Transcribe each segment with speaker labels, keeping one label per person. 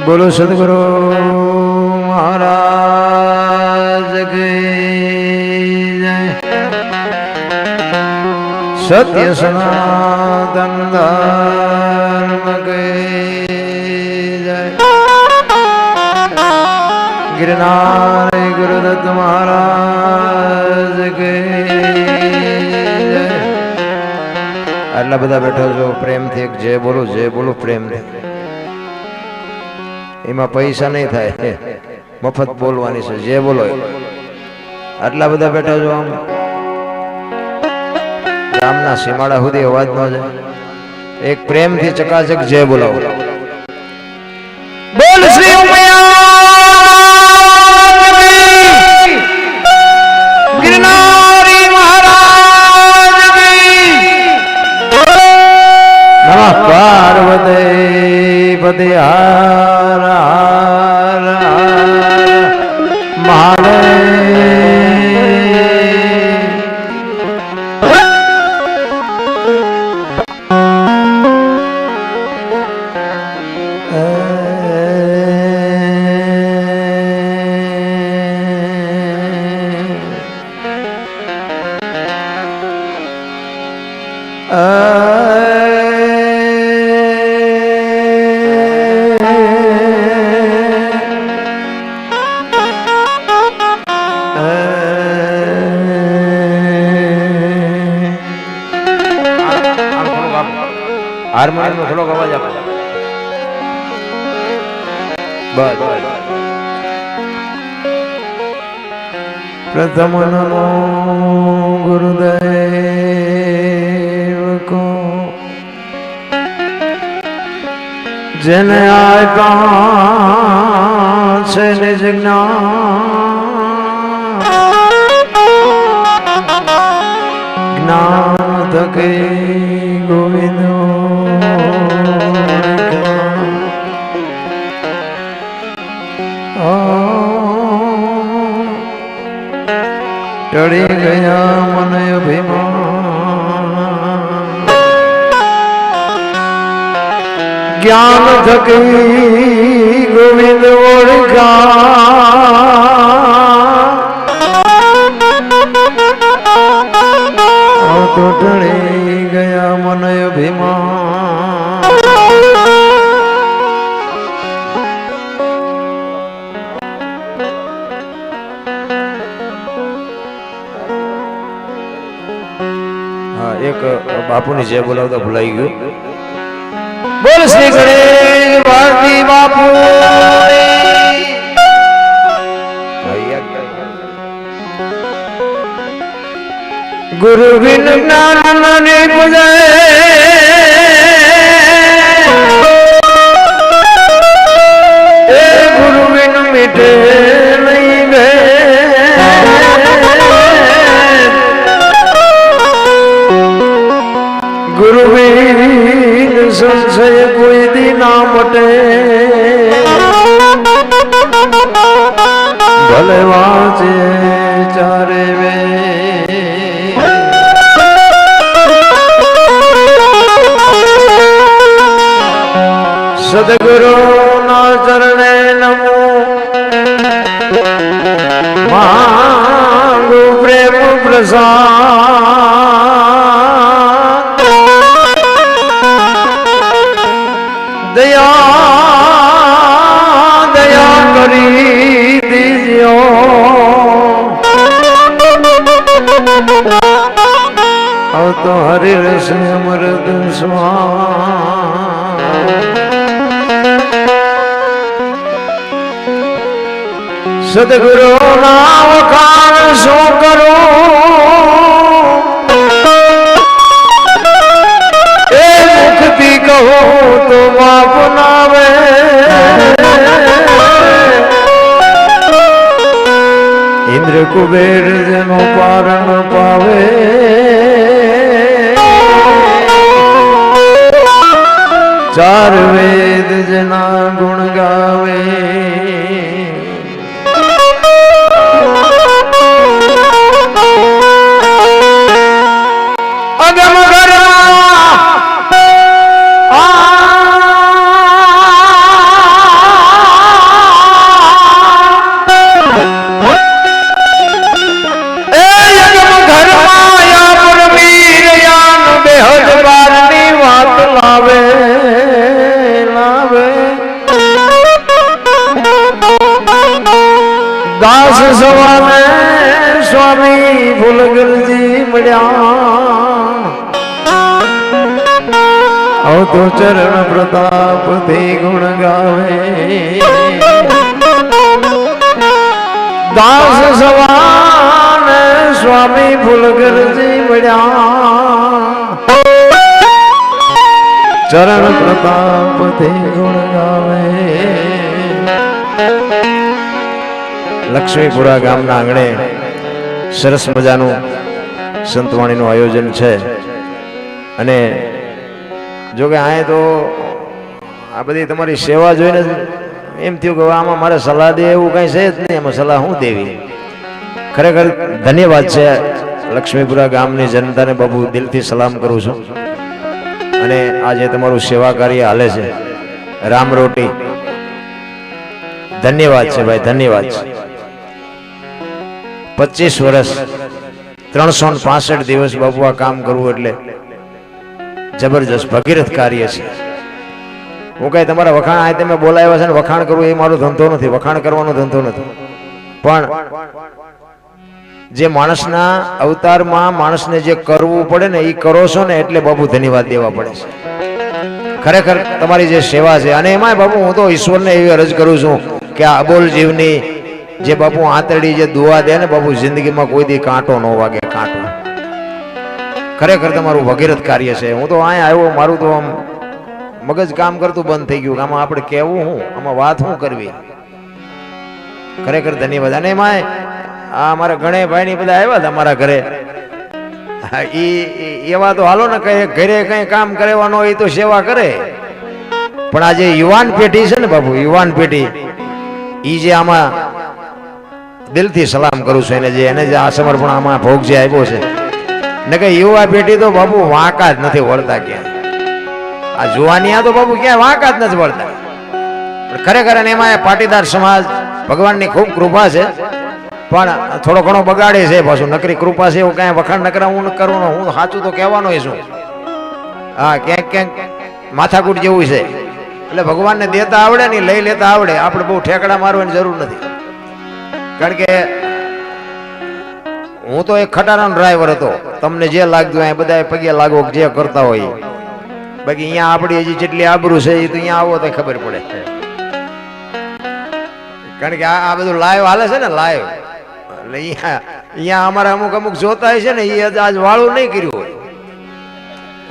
Speaker 1: बोलो सदगुरु महाराज की जय। सत्य सनातन धर्म की जय। गिरनार गुरुदत्त महाराज की जय। आटला बधा बैठा जो प्रेम थी जय बोलो प्रेम थी। एमा पैसा नहीं थाय, मफत बोलवानी छे जे बोलो। आटला बधा बैठा जो आम गामना सीमाड़ा सुधी अवाज न जाए। एक प्रेम थी चकाचक जय बोलाओ। बोल श्री उमैया गिरनारी महाराज की। नमः पार्वती पति हर हर हारमोनियम में थोड़ा आवाज आप बस। प्रथम नमो गुरुदेव को जिन्हें आया से निज ज्ञान थके गोविंद चढ़ी गया मन अभिमान। ज्ञान थकी गोविंद ओढ़ा तो चढ़ी गया मन अभिमान। एक बापू ने जय बोला तो भुलाई गयो। बोल श्री गणेश भारती बापू। गुरु बिन ज्ञान नहीं बुझे, गुरु बिन मिटे नहीं गए। गुरु बिन संशय कोई दिन मटे, भले वाचे चारे वे। सदगुरु ना चरणे नमो मांगो प्रेम प्रसाद। दया दया करी दीजियो, और तो हरि रस अमृत स्वाद। सदगुरु नाम खान सो करो, ए मुक्ति कहो तो बाप नावे। इंद्र कुबेर जनो पारण पावे, चार वेद जना गुण गावे। अगम गरमा દાસ સવાને સ્વામી ફૂલગલજી મળ્યા તો ચરણ પ્રતાપ થી ગુણ ગાવે દાસ સવાને સ્વામી ફૂલગલજી મળ્યા ચરણ પ્રતાપ થી ગુણ ગાવે લક્ષ્મીપુરા ગામના આંગણે સરસ મજાનું સંતવાણીનું આયોજન છે અને જો કે આ તો આ બધી તમારી સેવા જોઈને એમ થયું કે આમાં મારે સલાહ દે એવું કઈ છે જ નહીં, એમાં સલાહ હું દેવી. ખરેખર ધન્યવાદ છે લક્ષ્મીપુરા ગામની જનતાને બાબુ દિલથી સલામ કરું છું. અને આજે તમારું સેવા કાર્ય હાલે છે રામ રોટી, ધન્યવાદ છે ભાઈ, ધન્યવાદ છે. 25 વર્ષ 365 દિવસ બાપુ આ કામ કરવું એટલે જબરજસ્ત ભગીરથ કાર્ય છે. હું કઈ તમારા વખાણ આ તમે બોલાવ્યા છે ને વખાણ કરવું એ મારો ધંધો નથી, વખાણ કરવાનો ધંધો નથી. પણ જે માણસના અવતારમાં માણસને જે કરવું પડે ને એ કરો છો ને એટલે બાપુ ધન્યવાદ દેવા પડે છે. ખરેખર તમારી જે સેવા છે અને એમાં બાપુ હું તો ઈશ્વરને એવી અરજ કરું છું કે આ અબોલ જીવની જે બાપુ આંતરડી જે દુઆ દે ને બાપુ જિંદગીમાં કોઈ દી કાંટો ન વાગે, કાંટો. ખરેખર તમારું ભગીરથ કાર્ય છે. હું તો અહીંયા આવ્યો, મારું તો આમ મગજ કામ કરતું બંધ થઈ ગયું. આમાં આપણે કહેવું હું, આમાં વાત શું કરવી. ખરેખર ધન્યવાદ. અને એમાં આ અમારા ગણેશભાઈ ની બધા આવ્યા હતા અમારા ઘરે. એવા તો હાલો ને કઈ ઘરે કઈ કામ કરેવાનો હોય તો સેવા કરે. પણ આ જે યુવાન પેઢી છે ને બાપુ, યુવાન પેઢી ઈ જે આમાં દિલથી સલામ કરું છું એને જે આ સમર્પણ આમાં ભોગ જે આવ્યો છે ને કે યુવા પેઢી તો બાપુ વાંકા જ નથી વળતા ક્યાં. આ જુવાની આ તો બાપુ ક્યાં વાંકા જ નથી વળતા. ખરેખર એમાં પાટીદાર સમાજ ભગવાનની ખૂબ કૃપા છે, પણ થોડો ઘણો બગાડે છે પાછું. નકરી કૃપા છે એવું કાંઈ વખાણ નકરા હું કરવાનો, હું સાચું તો કહેવાનો છું. હા, ક્યાંક ક્યાંક માથાકૂટ જેવું છે. એટલે ભગવાનને દેતા આવડે ને લઈ લેતા આવડે. આપણે બહુ ઠેકડા મારવાની જરૂર નથી. કારણ કે હું તો એક ખટારાનો ડ્રાઈવર હતો. તમને જે લાગતું એ બધા પગે લાગો જે કરતા હોય. બાકી અહીંયા આપણી હજી જેટલી આબરૂ છે એ તો અહીંયા આવો તો ખબર પડે. કારણ કે આ બધું લાઈવ હાલે છે ને, લાઈવ. એટલે અહીંયા અમારા અમુક જોતા હોય છે ને એ આજ વાળું નહીં કર્યું હોય.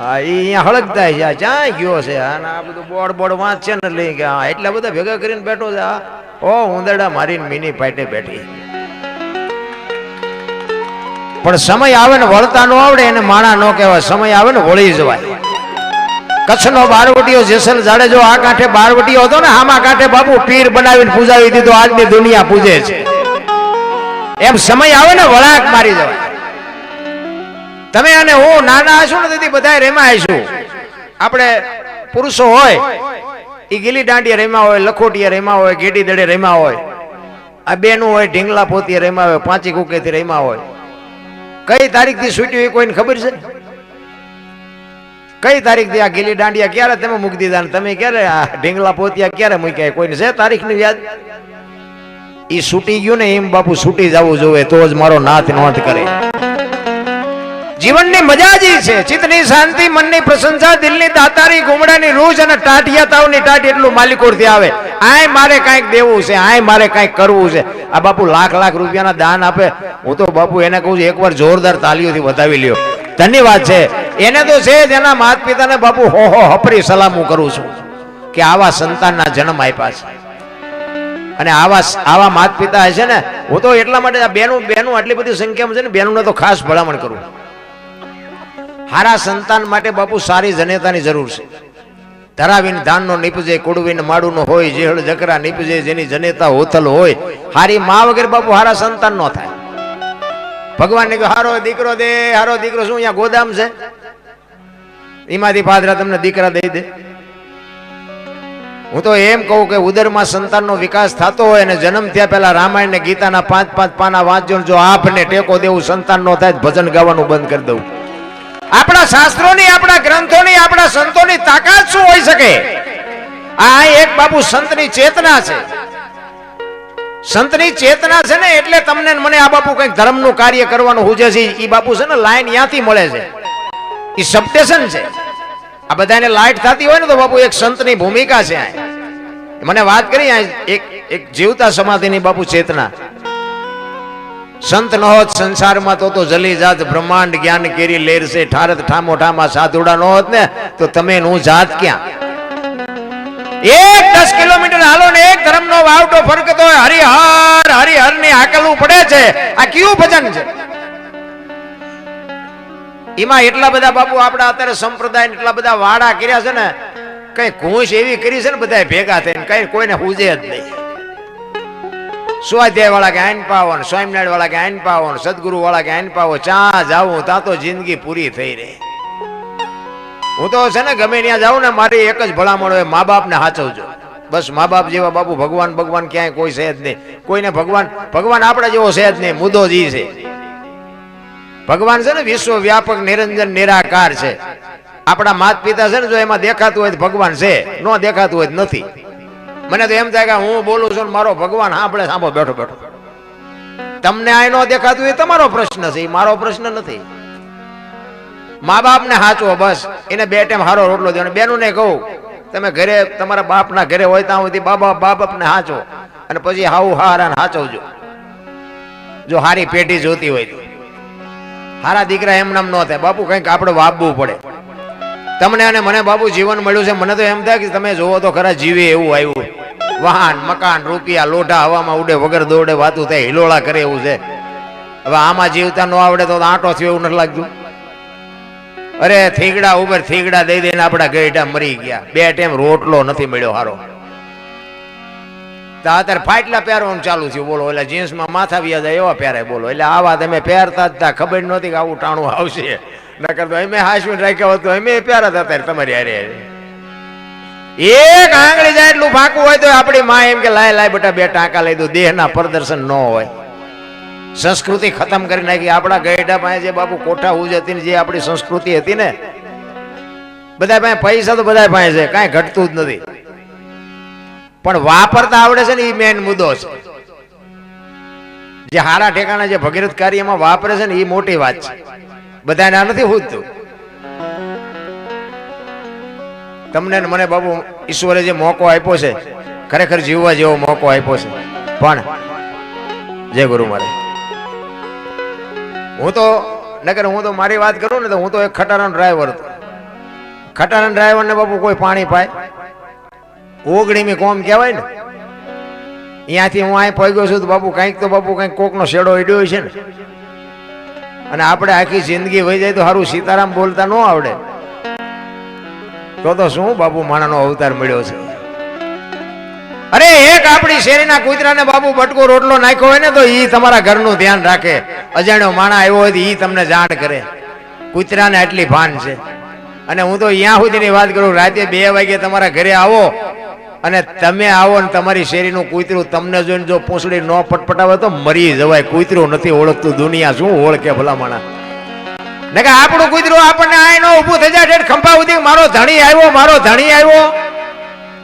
Speaker 1: હા, એ અહીંયા હળગતા છે. આ ક્યાં ગયો છે? અને આ બધું બોર્ડ વાંચ છે ને લઈ ગયા. એટલા બધા ભેગા કરીને બેઠો છે. ઓ ઉંદરડા મારીને મિની પાટે બેઠી. પણ સમય આવે ને વળતા ન આવડે એને માણા ન કહેવાય. સમય આવે ને વળી જવાય. કચ્છનો બારવટીયો જેસલ જાડેજો આ કાંઠે બારવટીયો હતો ને, આમાં કાંઠે બાપુ પીર બનાવીને પૂજાવી દીધો. આજની દુનિયા પૂજે છે. એમ સમય આવે ને વળાક મારી જવાય. તમે અને હું નાના હશું ને તેથી બધા રેમાં આવીશું. આપણે પુરુષો હોય એ ગીલી દાંડિયા રેમાં હોય, લખોટીયા રેમાં હોય, ગેડી દડે રેમાં હોય. આ બેનું હોય ઢીંગલા પોતીએ રેમાં હોય, પાંચી કુકેથી રેમાં હોય. કઈ તારીખ થી છૂટ્યું એ કોઈને ખબર છે? કઈ તારીખ થી આ ગીલી દાંડિયા ક્યારે તમે મૂકી દીધા, તમે ક્યારે આ ઢીંગલા પોતિયા ક્યારે મૂક્યા? કોઈને છે તારીખ ની યાદ? ઈ છૂટી ગયું ને એમ બાપુ છૂટી જવું જોઈએ તો જ મારો નાથ નોંધ કરે. જીવનની મજા જ છે. ચિત્તની શાંતિ, મનની પ્રશંસા, દિલની દાતારી, ગુમડાની રૂજ અને ટાઢિયા તાવની ટાઢ એટલું માલિકોરથી આવે. આય મારે કાંઈક દેવું છે, આય મારે કાંઈક કરવું છે. આ બાપુ લાખ રૂપિયાના દાન આપે. હું તો બાપુ એને કહું છું એકવાર જોરદાર તાલીઓથી વધાવી લ્યો. ધન્યવાદ છે એને તો છે જ. એના માતા પિતાને બાપુ હો હપરી સલામ હું કરું છું કે આવા સંતાનના જન્મ આપ્યા છે. અને આવા માતા પિતા છે ને, હું તો એટલા માટે આ બેનું આટલી બધી સંખ્યામાં છે ને, બેનુંને તો ખાસ ભલામણ કરું. હારા સંતાન માટે બાપુ સારી જનેતાની જરૂર છે. ધરાવીને ધાનનો નીપજે, કુડવીને માડુનો હોય, જેહળ જકરા નીપજે, જેની જનેતા હોથલ હોય. હારી મા વગર બાપુ હારા સંતાન નો થાય. ભગવાન ને કહ્યું હારો દીકરો દે, હારો દીકરો. શું અહીંયા ગોદામ છે? એમાંથી પાદરા તમને દીકરા દઈ દે. હું તો એમ કહું કે ઉદરમાં સંતાનનો વિકાસ થતો હોય અને જન્મ થયા પહેલા રામાયણ ને ગીતાના 5-5 પાના વાંચજો. જો આપને ટેકો દેવું સંતાન નો થાય, ભજન ગાવાનું બંધ કરી દઉં. આપણા શાસ્ત્રોની, આપણા ગ્રંથોની, આપણા સંતોની તાકાત શું હોઈ શકે? આ એક બાપુ સંતની ચેતના છે. સંતની ચેતના છે ને એટલે તમને મને આ બાપુ કંઈક ધર્મનું કાર્ય કરવાનું હુજે છે. ઈ બાપુ છે ને લાઈન ત્યાંથી મળે છે, ઈ સબસ્ટેશન છે. આ બધાને લાઈટ થતી હોય ને તો બાપુ એક સંતની ભૂમિકા છે. મને વાત કરી એક જીવતા સમાધિની બાપુ ચેતના. સંત ન હોત સંસારમાં તો જલી જાત બ્રહ્માંડ જ્ઞાન કેરી લેર છે. ઠારત ઠામો ઠામા સાધુડા ન હોત ને તો તમે હું જાત ક્યાં. 10 કિલોમીટર હાલો ને એક ધર્મનો વાવટો ફરકતો હોય. હરિહર હરિહર ની હાકલવું પડે છે. આ કયું ભજન છે? એમાં એટલા બધા બાપુ આપડા અત્યારે સંપ્રદાય એટલા બધા વાડા કર્યા છે ને, કઈ ઘૂંસ એવી કરી છે ને બધા ભેગા થઈને કઈ કોઈને હુજે જ નહીં. સ્વાધ્યાય વાળા કે આઈન પાવો, સ્વામિનારાયણ વાળા કે આઈન પાવો, સદગુરુ વાળા કે આઈન પાવો. ચા જાવું ત્યાં તો જિંદગી પૂરી થઈ રહી. હું તો છે ને ગમે ત્યાં જાઉં ને મારી એક જ ભલામણ હોય, મા બાપ ને સાચવજો. બસ મા બાપ જેવા બાપુ ભગવાન ભગવાન ક્યાંય કોઈ છે જ નહીં. કોઈને ભગવાન આપણા જેવો છે જ નહીં. મુદ્દો જ છે ભગવાન છે ને વિશ્વ વ્યાપક નિરંજન નિરાકાર છે. આપણા માત પિતા છે ને જો એમાં દેખાતું હોય તો ભગવાન છે, ન દેખાતું હોય નથી. મને તો એમ થાય કે હું બોલું છું મારો ભગવાન સાંભળે સાંભળો બેઠો બેઠો. તમને આ ન દેખાતું એ તમારો પ્રશ્ન છે, મારો પ્રશ્ન નથી. મા બાપ ને સાચવો, બસ એને 2 ટાઈમ હારો રોટલો દો. બેનું ને કહું તમે ઘરે તમારા બાપ ના ઘરે હોય ત્યાં સુધી બાપ ને સાચવો અને પછી હાઉ હારા સાચવજો. જો હારી પેઢી જોતી હોય તો હારા દીકરા એમ નામ ન થાય બાપુ, કંઈક આપણે વાપવું પડે. તમને અને મને બાપુ જીવન મળ્યું છે, મને તો એમ થાય કે તમે જોવો તો ખરા જીવે એવું આવ્યું. વાહન મકાન રૂપિયા લોઢા હવામાં ઉડે વગર દોડે વાતું થાય હિલોળા કરે એવું છે. હવે આમાં જીવતા ન આવડે તો આંટો થયો એવું નથી લાગતું. અરે થીગડા ઉપર થીગડા દઈ દઈને આપડા ગઈઢા મરી ગયા. 2 ટાઈમ રોટલો નથી મળ્યો હારો. અત્યારે ફાટલા પહેરવાનું ચાલુ થયું બોલો. એટલે જીન્સમાં માથા વ્યા જાય એવા પહેરાય બોલો. એટલે આવા તમે પહેરતા જ તા, ખબર નહોતી કે આવું ટાણું આવશે. નકર તો અમે હાસવીને રાખ્યા હોત તો અમે પહેરાતા અત્યારે તમારી હારે. એક આંગળી જાય એટલું ફાંકું હોય તો આપણી માં એમ કે લાય બેટા 2 ટાંકા લઈ દો. દેહના પ્રદર્શન ન હોય. સંસ્કૃતિ ખતમ કરી નાખી. આપણા ગઈઢા પાસે જે બાપુ કોઠા ઉજ હતી ને જે આપણી સંસ્કૃતિ હતી ને, બધા પાસે પૈસા તો બધા પાસે છે, કાંઈ ઘટતું જ નથી. પણ વાપરતા આવડે છે ને એ મેન મુદ્દો છે. જે હારા ઠેકાણા જે ભગીરથ કાર્યમાં વાપરે છે ને એ મોટી વાત છે. બધાને આ નથી પૂછતું. તમને મને બાપુ ઈશ્વરે જે મોકો આપ્યો છે ખરેખર જીવવા જેવો મોકો આપ્યો છે. પણ જય ગુરુ મારે હું તો મારી વાત કરું ને તો હું તો એક ખટારાનો ડ્રાઈવર હતો. ખટારાના ડ્રાઈવર ને બાપુ કોઈ પાણી પાય ઓગણીમી કોમ કહેવાય ને, અહીંયાથી હું અહીં પહોંચ્યો છું તો બાપુ કંઈક કોકનો શેડો ઈડ્યો છે ને. અને આપણે આખી જિંદગી વહી જાય તો સારું સીતારામ બોલતા ન આવડે તો શું બાપુ માણાનો અવતાર મળ્યો છે. અરે એક આપણી શેરીના કૂતરાને બાપુ બટકો રોટલો નાખ્યો હોય ને તો ઈ તમારા ઘરનું ધ્યાન રાખે. અજાણ્યો માણા આવ્યો હોય તો ઈ તમને જાણ કરે. કૂતરાને આટલી ભાન છે. અને હું તો અહીંયા સુધીની વાત કરું, રાતે 2 વાગે તમારા ઘરે આવો અને તમે આવો ને તમારી શેરીનું કૂતરું તમને જોઈને જો પૂંછડી ન પટપટાવે તો મરી જવાય. કૂતરું નથી ઓળખતું, દુનિયા શું ઓળખે ભલા માણા. ને કે આપણું કૂતરું આપણને આય નો ઊભું થઈ જાય ખંભા સુધી મારો ધણી આવ્યો.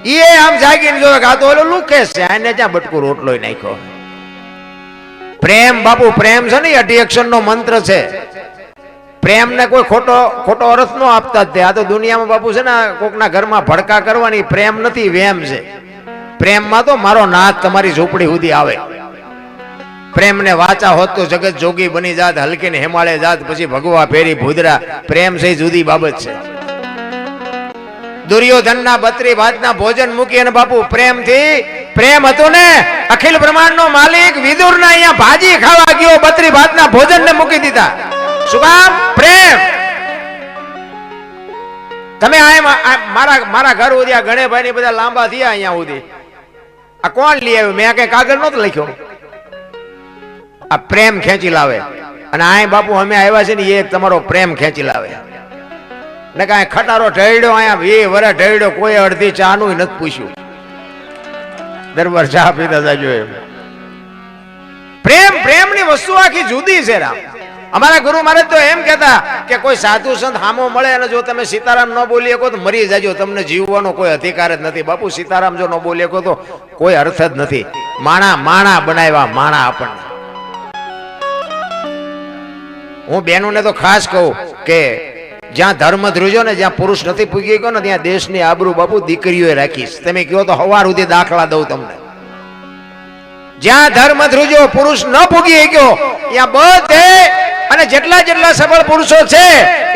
Speaker 1: એ આમ જાગીને જોવે કે આ તો ઓલો લુકેશ છે, આને જ્યાં બટકું રોટલો નાખ્યો. પ્રેમ બાપુ પ્રેમ છે ને અઢી નો મંત્ર છે. પ્રેમ ને કોઈ ખોટો અર્થ નો આપતા જ. આ તો દુનિયામાં બાપુ છે ને કોકના ઘરમાં ભડકા કરવાની પ્રેમ નથી, વેમ છે. પ્રેમમાં તો મારો નાથ તમારી ઝૂંપડી સુધી આવે. પ્રેમ ને વાચા હોત તો જગત જોગી બની જાત, હલકી ને હિમાલય જાત, પછી ભગવા ફેરી ભૂદરા. પ્રેમ છે જુદી બાબત છે. દુર્યોધન ના 32 ભાતના ભોજન મૂકી અને બાપુ પ્રેમ હતો ને અખિલ બ્રહ્માંડ નો માલિક વિદુર ના અહીંયા ભાજી ખાવા ગયો, 32 ભાતના ભોજન ને મૂકી દીધા. શું કામ? પ્રેમ. તમે મારા ઘર સુધી ગણેભાઈ ની બધા લાંબા થયા અહીંયા સુધી આ કોણ લઈ આવ્યું? મેં કઈ કાગળ નતો લખ્યો. આ પ્રેમ ખેંચી લાવે. અને આ બાપુ અમે આવ્યા છે ને એ તમારો પ્રેમ ખેંચી લાવે. ને કાંઈ ખટારો ઢળ્યો અહીંયા 20 વર્ષ ઢળ્યો, કોઈ અડધી ચા નું નથી પૂછ્યું. દરબાર ચા પીતા જાજો એમ. પ્રેમ ની વસ્તુ આખી જુદી છે. રામ અમારા ગુરુ મહારાજ તો એમ કહેતા કે કોઈ સાધુ સંત હામો મળે અને જો તમે સીતારામ ન બોલી શકો તો મરી જાજો, તમને જીવવાનો કોઈ અધિકાર જ નથી. બાપુ સીતારામ જો ન બોલી શકો તો કોઈ અર્થ જ નથી. માણા માણા બનાવ્યા માણા આપણને. હું બહેનોને તો ખાસ કહું કે જ્યાં ધર્મ ધ્રુજો ને જ્યાં પુરુષ નથી પૂગી ગયો ને ત્યાં દેશની આબરૂ બાપુ દીકરીઓએ રાખીશ. તમે કહો તો હવાર સુધી દાખલા દઉં તમને. જ્યાં ધર્મ ધ્રુજો પુરુષ ન પૂગી ગયો ત્યાં બધે અને જેટલા જેટલા સફળ પુરુષો છે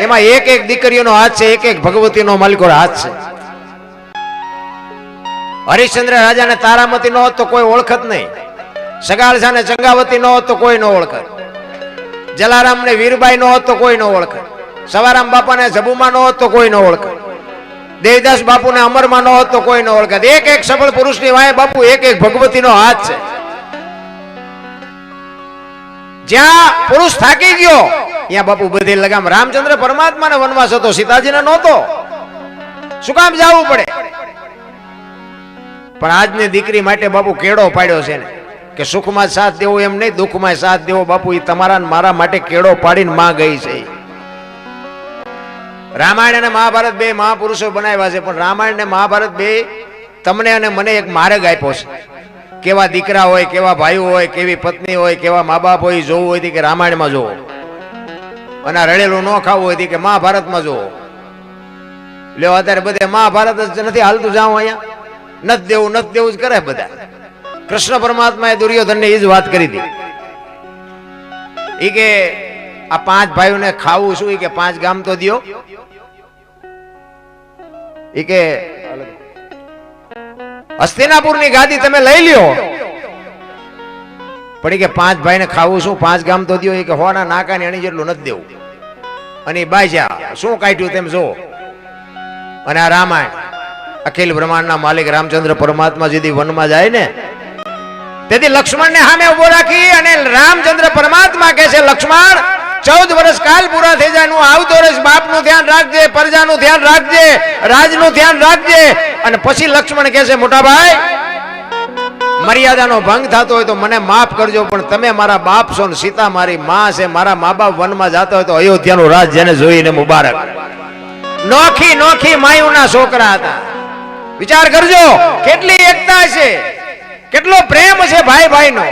Speaker 1: એમાં એક એક દીકરીઓનો હાથ છે, એક એક ભગવતીનો માલિકો હાથ છે. હરિશ્ચંદ્ર રાજાને તારામતી ન હોત તો કોઈ ઓળખત નહીં. સગાળસાને ચંગાવતી ન હોત તો કોઈ ન ઓળખત. જલારામ ને વીરબાઈ ન હોત તો કોઈ ન ઓળખત. સવારામ બાપાને જબુમાં ન હોત તો કોઈ ન ઓળખત. દેવદાસ બાપુને અમરમાં ન હોત તો કોઈ ન ઓળખત. એક એક સફળ પુરુષની વાય બાપુ એક એક ભગવતીનો હાથ છે. જ્યાં પુરુષ થાકી ગયો ત્યાં બાપુ બધી લગામ. રામચંદ્ર પરમાત્માને વનવાસ હતો, સીતાજીને નહોતો. શું કામ જવું પડે? પણ આજની દીકરી માટે બાપુ કેળો પાડ્યો છે ને કે સુખમાં સાથ દેવો એમ નહીં, દુઃખમાં સાથ દેવો. બાપુ એ તમારા મારા માટે કેળો પાડીને માં ગઈ છે. રામાયણ અને મહાભારત બે મહાપુરુષો બનાવ્યા છે, પણ રામાયણ ને મહાભારત બે તમને અને મને એક માર્ગ આપ્યો છે. કેવા દીકરા હોય, કેવા ભાઈઓ હોય, કેવી પત્ની હોય, કેવા મા બાપ હોય, જોવું હોય કે રામાયણમાં જોવો, અને રડેલું ન ખાવું હોય કે મહાભારતમાં જોવો. લ્યો અત્યારે બધે મહાભારત જ નથી હાલતું. જાઉં અહીંયા નથી દેવું નથી દેવું જ કરે બધા. કૃષ્ણ પરમાત્માએ દુર્યોધનને એ જ વાત કરી હતી. એ કે આ 5 ભાઈઓને ખાવું શું? એ કે 5 ગામ તો દિયો. એ કે હસ્તિનાપુરની ગાદી તમે લઈ લ્યો, પણ એ કે 5 ભાઈને ખાવું શું? 5 ગામ તો દિયો. એ કે હોના નાકાની અણી જેટલું નથી દેવું. અને બાજા શું કાઢ્યું તેમ જો. અને આ રામાયણ અખિલ બ્રહ્માંડના માલિક રામચંદ્ર પરમાત્મા જેથી વનમાં જાય ને તેથી લક્ષ્મણને સામે ઉભો રાખી અને રામચંદ્ર પરમાત્મા કહે છે, લક્ષ્મણ 14 વર્ષ કાલ પૂરા થઈ જાય, હું આવતો રહીશ. બાપનું ધ્યાન રાખજે, પ્રજાનું ધ્યાન રાખજે, રાજનું ધ્યાન રાખજે. અને પછી લક્ષ્મણ કહે છે, મોટા ભાઈ મર્યાદાનો ભંગ થતો હોય તો મને માફ કરજો, પણ તમે મારા બાપ છો ને સીતા મારી માં છે. મારા મા બાપ વનમાં જતા હોય તો અયોધ્યાનું રાજ જેને જોઈને મુબારક. નોખી નોખી માયુના છોકરા હતા. વિચાર કરજો કેટલી એકતા છે, કેટલો પ્રેમ છે ભાઈ ભાઈનો.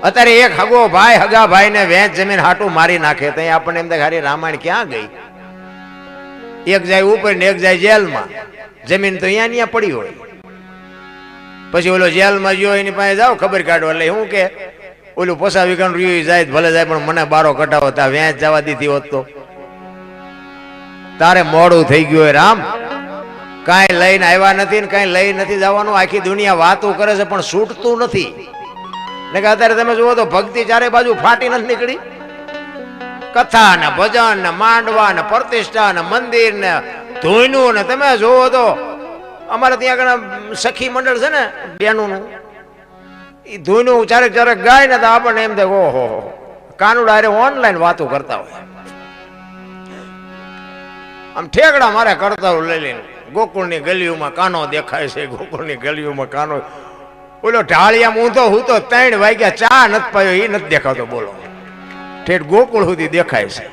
Speaker 1: અત્યારે એક હગો ભાઈ હગા ભાઈને વેચ જમીન હાટું મારી નાખે તો આપણને એમ થાય રામાયણ ક્યાં ગઈ? એક જાય ઉપર ને એક જાય જેલમાં. જમીન તો અહીંયા પડી હોય. પછી ઓલો જેલમાં ગયો એની પાસે જાઓ ખબર કાઢો એટલે હું કે ઓલું પોસા વિકાનું રહ્યું જાય ભલે જાય, પણ મને બારો કટાવો તા વેચ જવા દીધી હોત તો. તારે મોડું થઈ ગયું હોય રામ. કાંઈ લઈને આવ્યા નથી ને કાંઈ લઈ નથી જવાનું. આખી દુનિયા વાતો કરે છે પણ છૂટતું નથી. ને કે અત્યારે તમે જુઓ તો ભક્તિ ચારે બાજુ ફાટી નથી નીકળી. કથા ને ભજન ને માંડવા ને પ્રતિષ્ઠા ને મંદિર ને ધોઈનું ને તમે જુઓ તો અમારે ત્યાં આગળ સખી મંડળ છે ને બેનું, એ ધોઈનું ચારેક ચારેક ગાય ને તો આપણને એમ થાય ઓહો કાનુડા અરે ઓનલાઈન વાતો કરતા હોય. આમ ઠેકડા મારે કરતા હોય લઈ લઈને. ગોકુળની ગલીઓમાં કાનો દેખાય છે, ગોકુળની ગલીઓમાં કાનો. ઓલો ઢાળિયા ઊંધો હું તો 3 વાગ્યા ચા નથી પાયો એ નથી દેખાતો. બોલો ઠેઠ ગોકુળ સુધી દેખાય છે.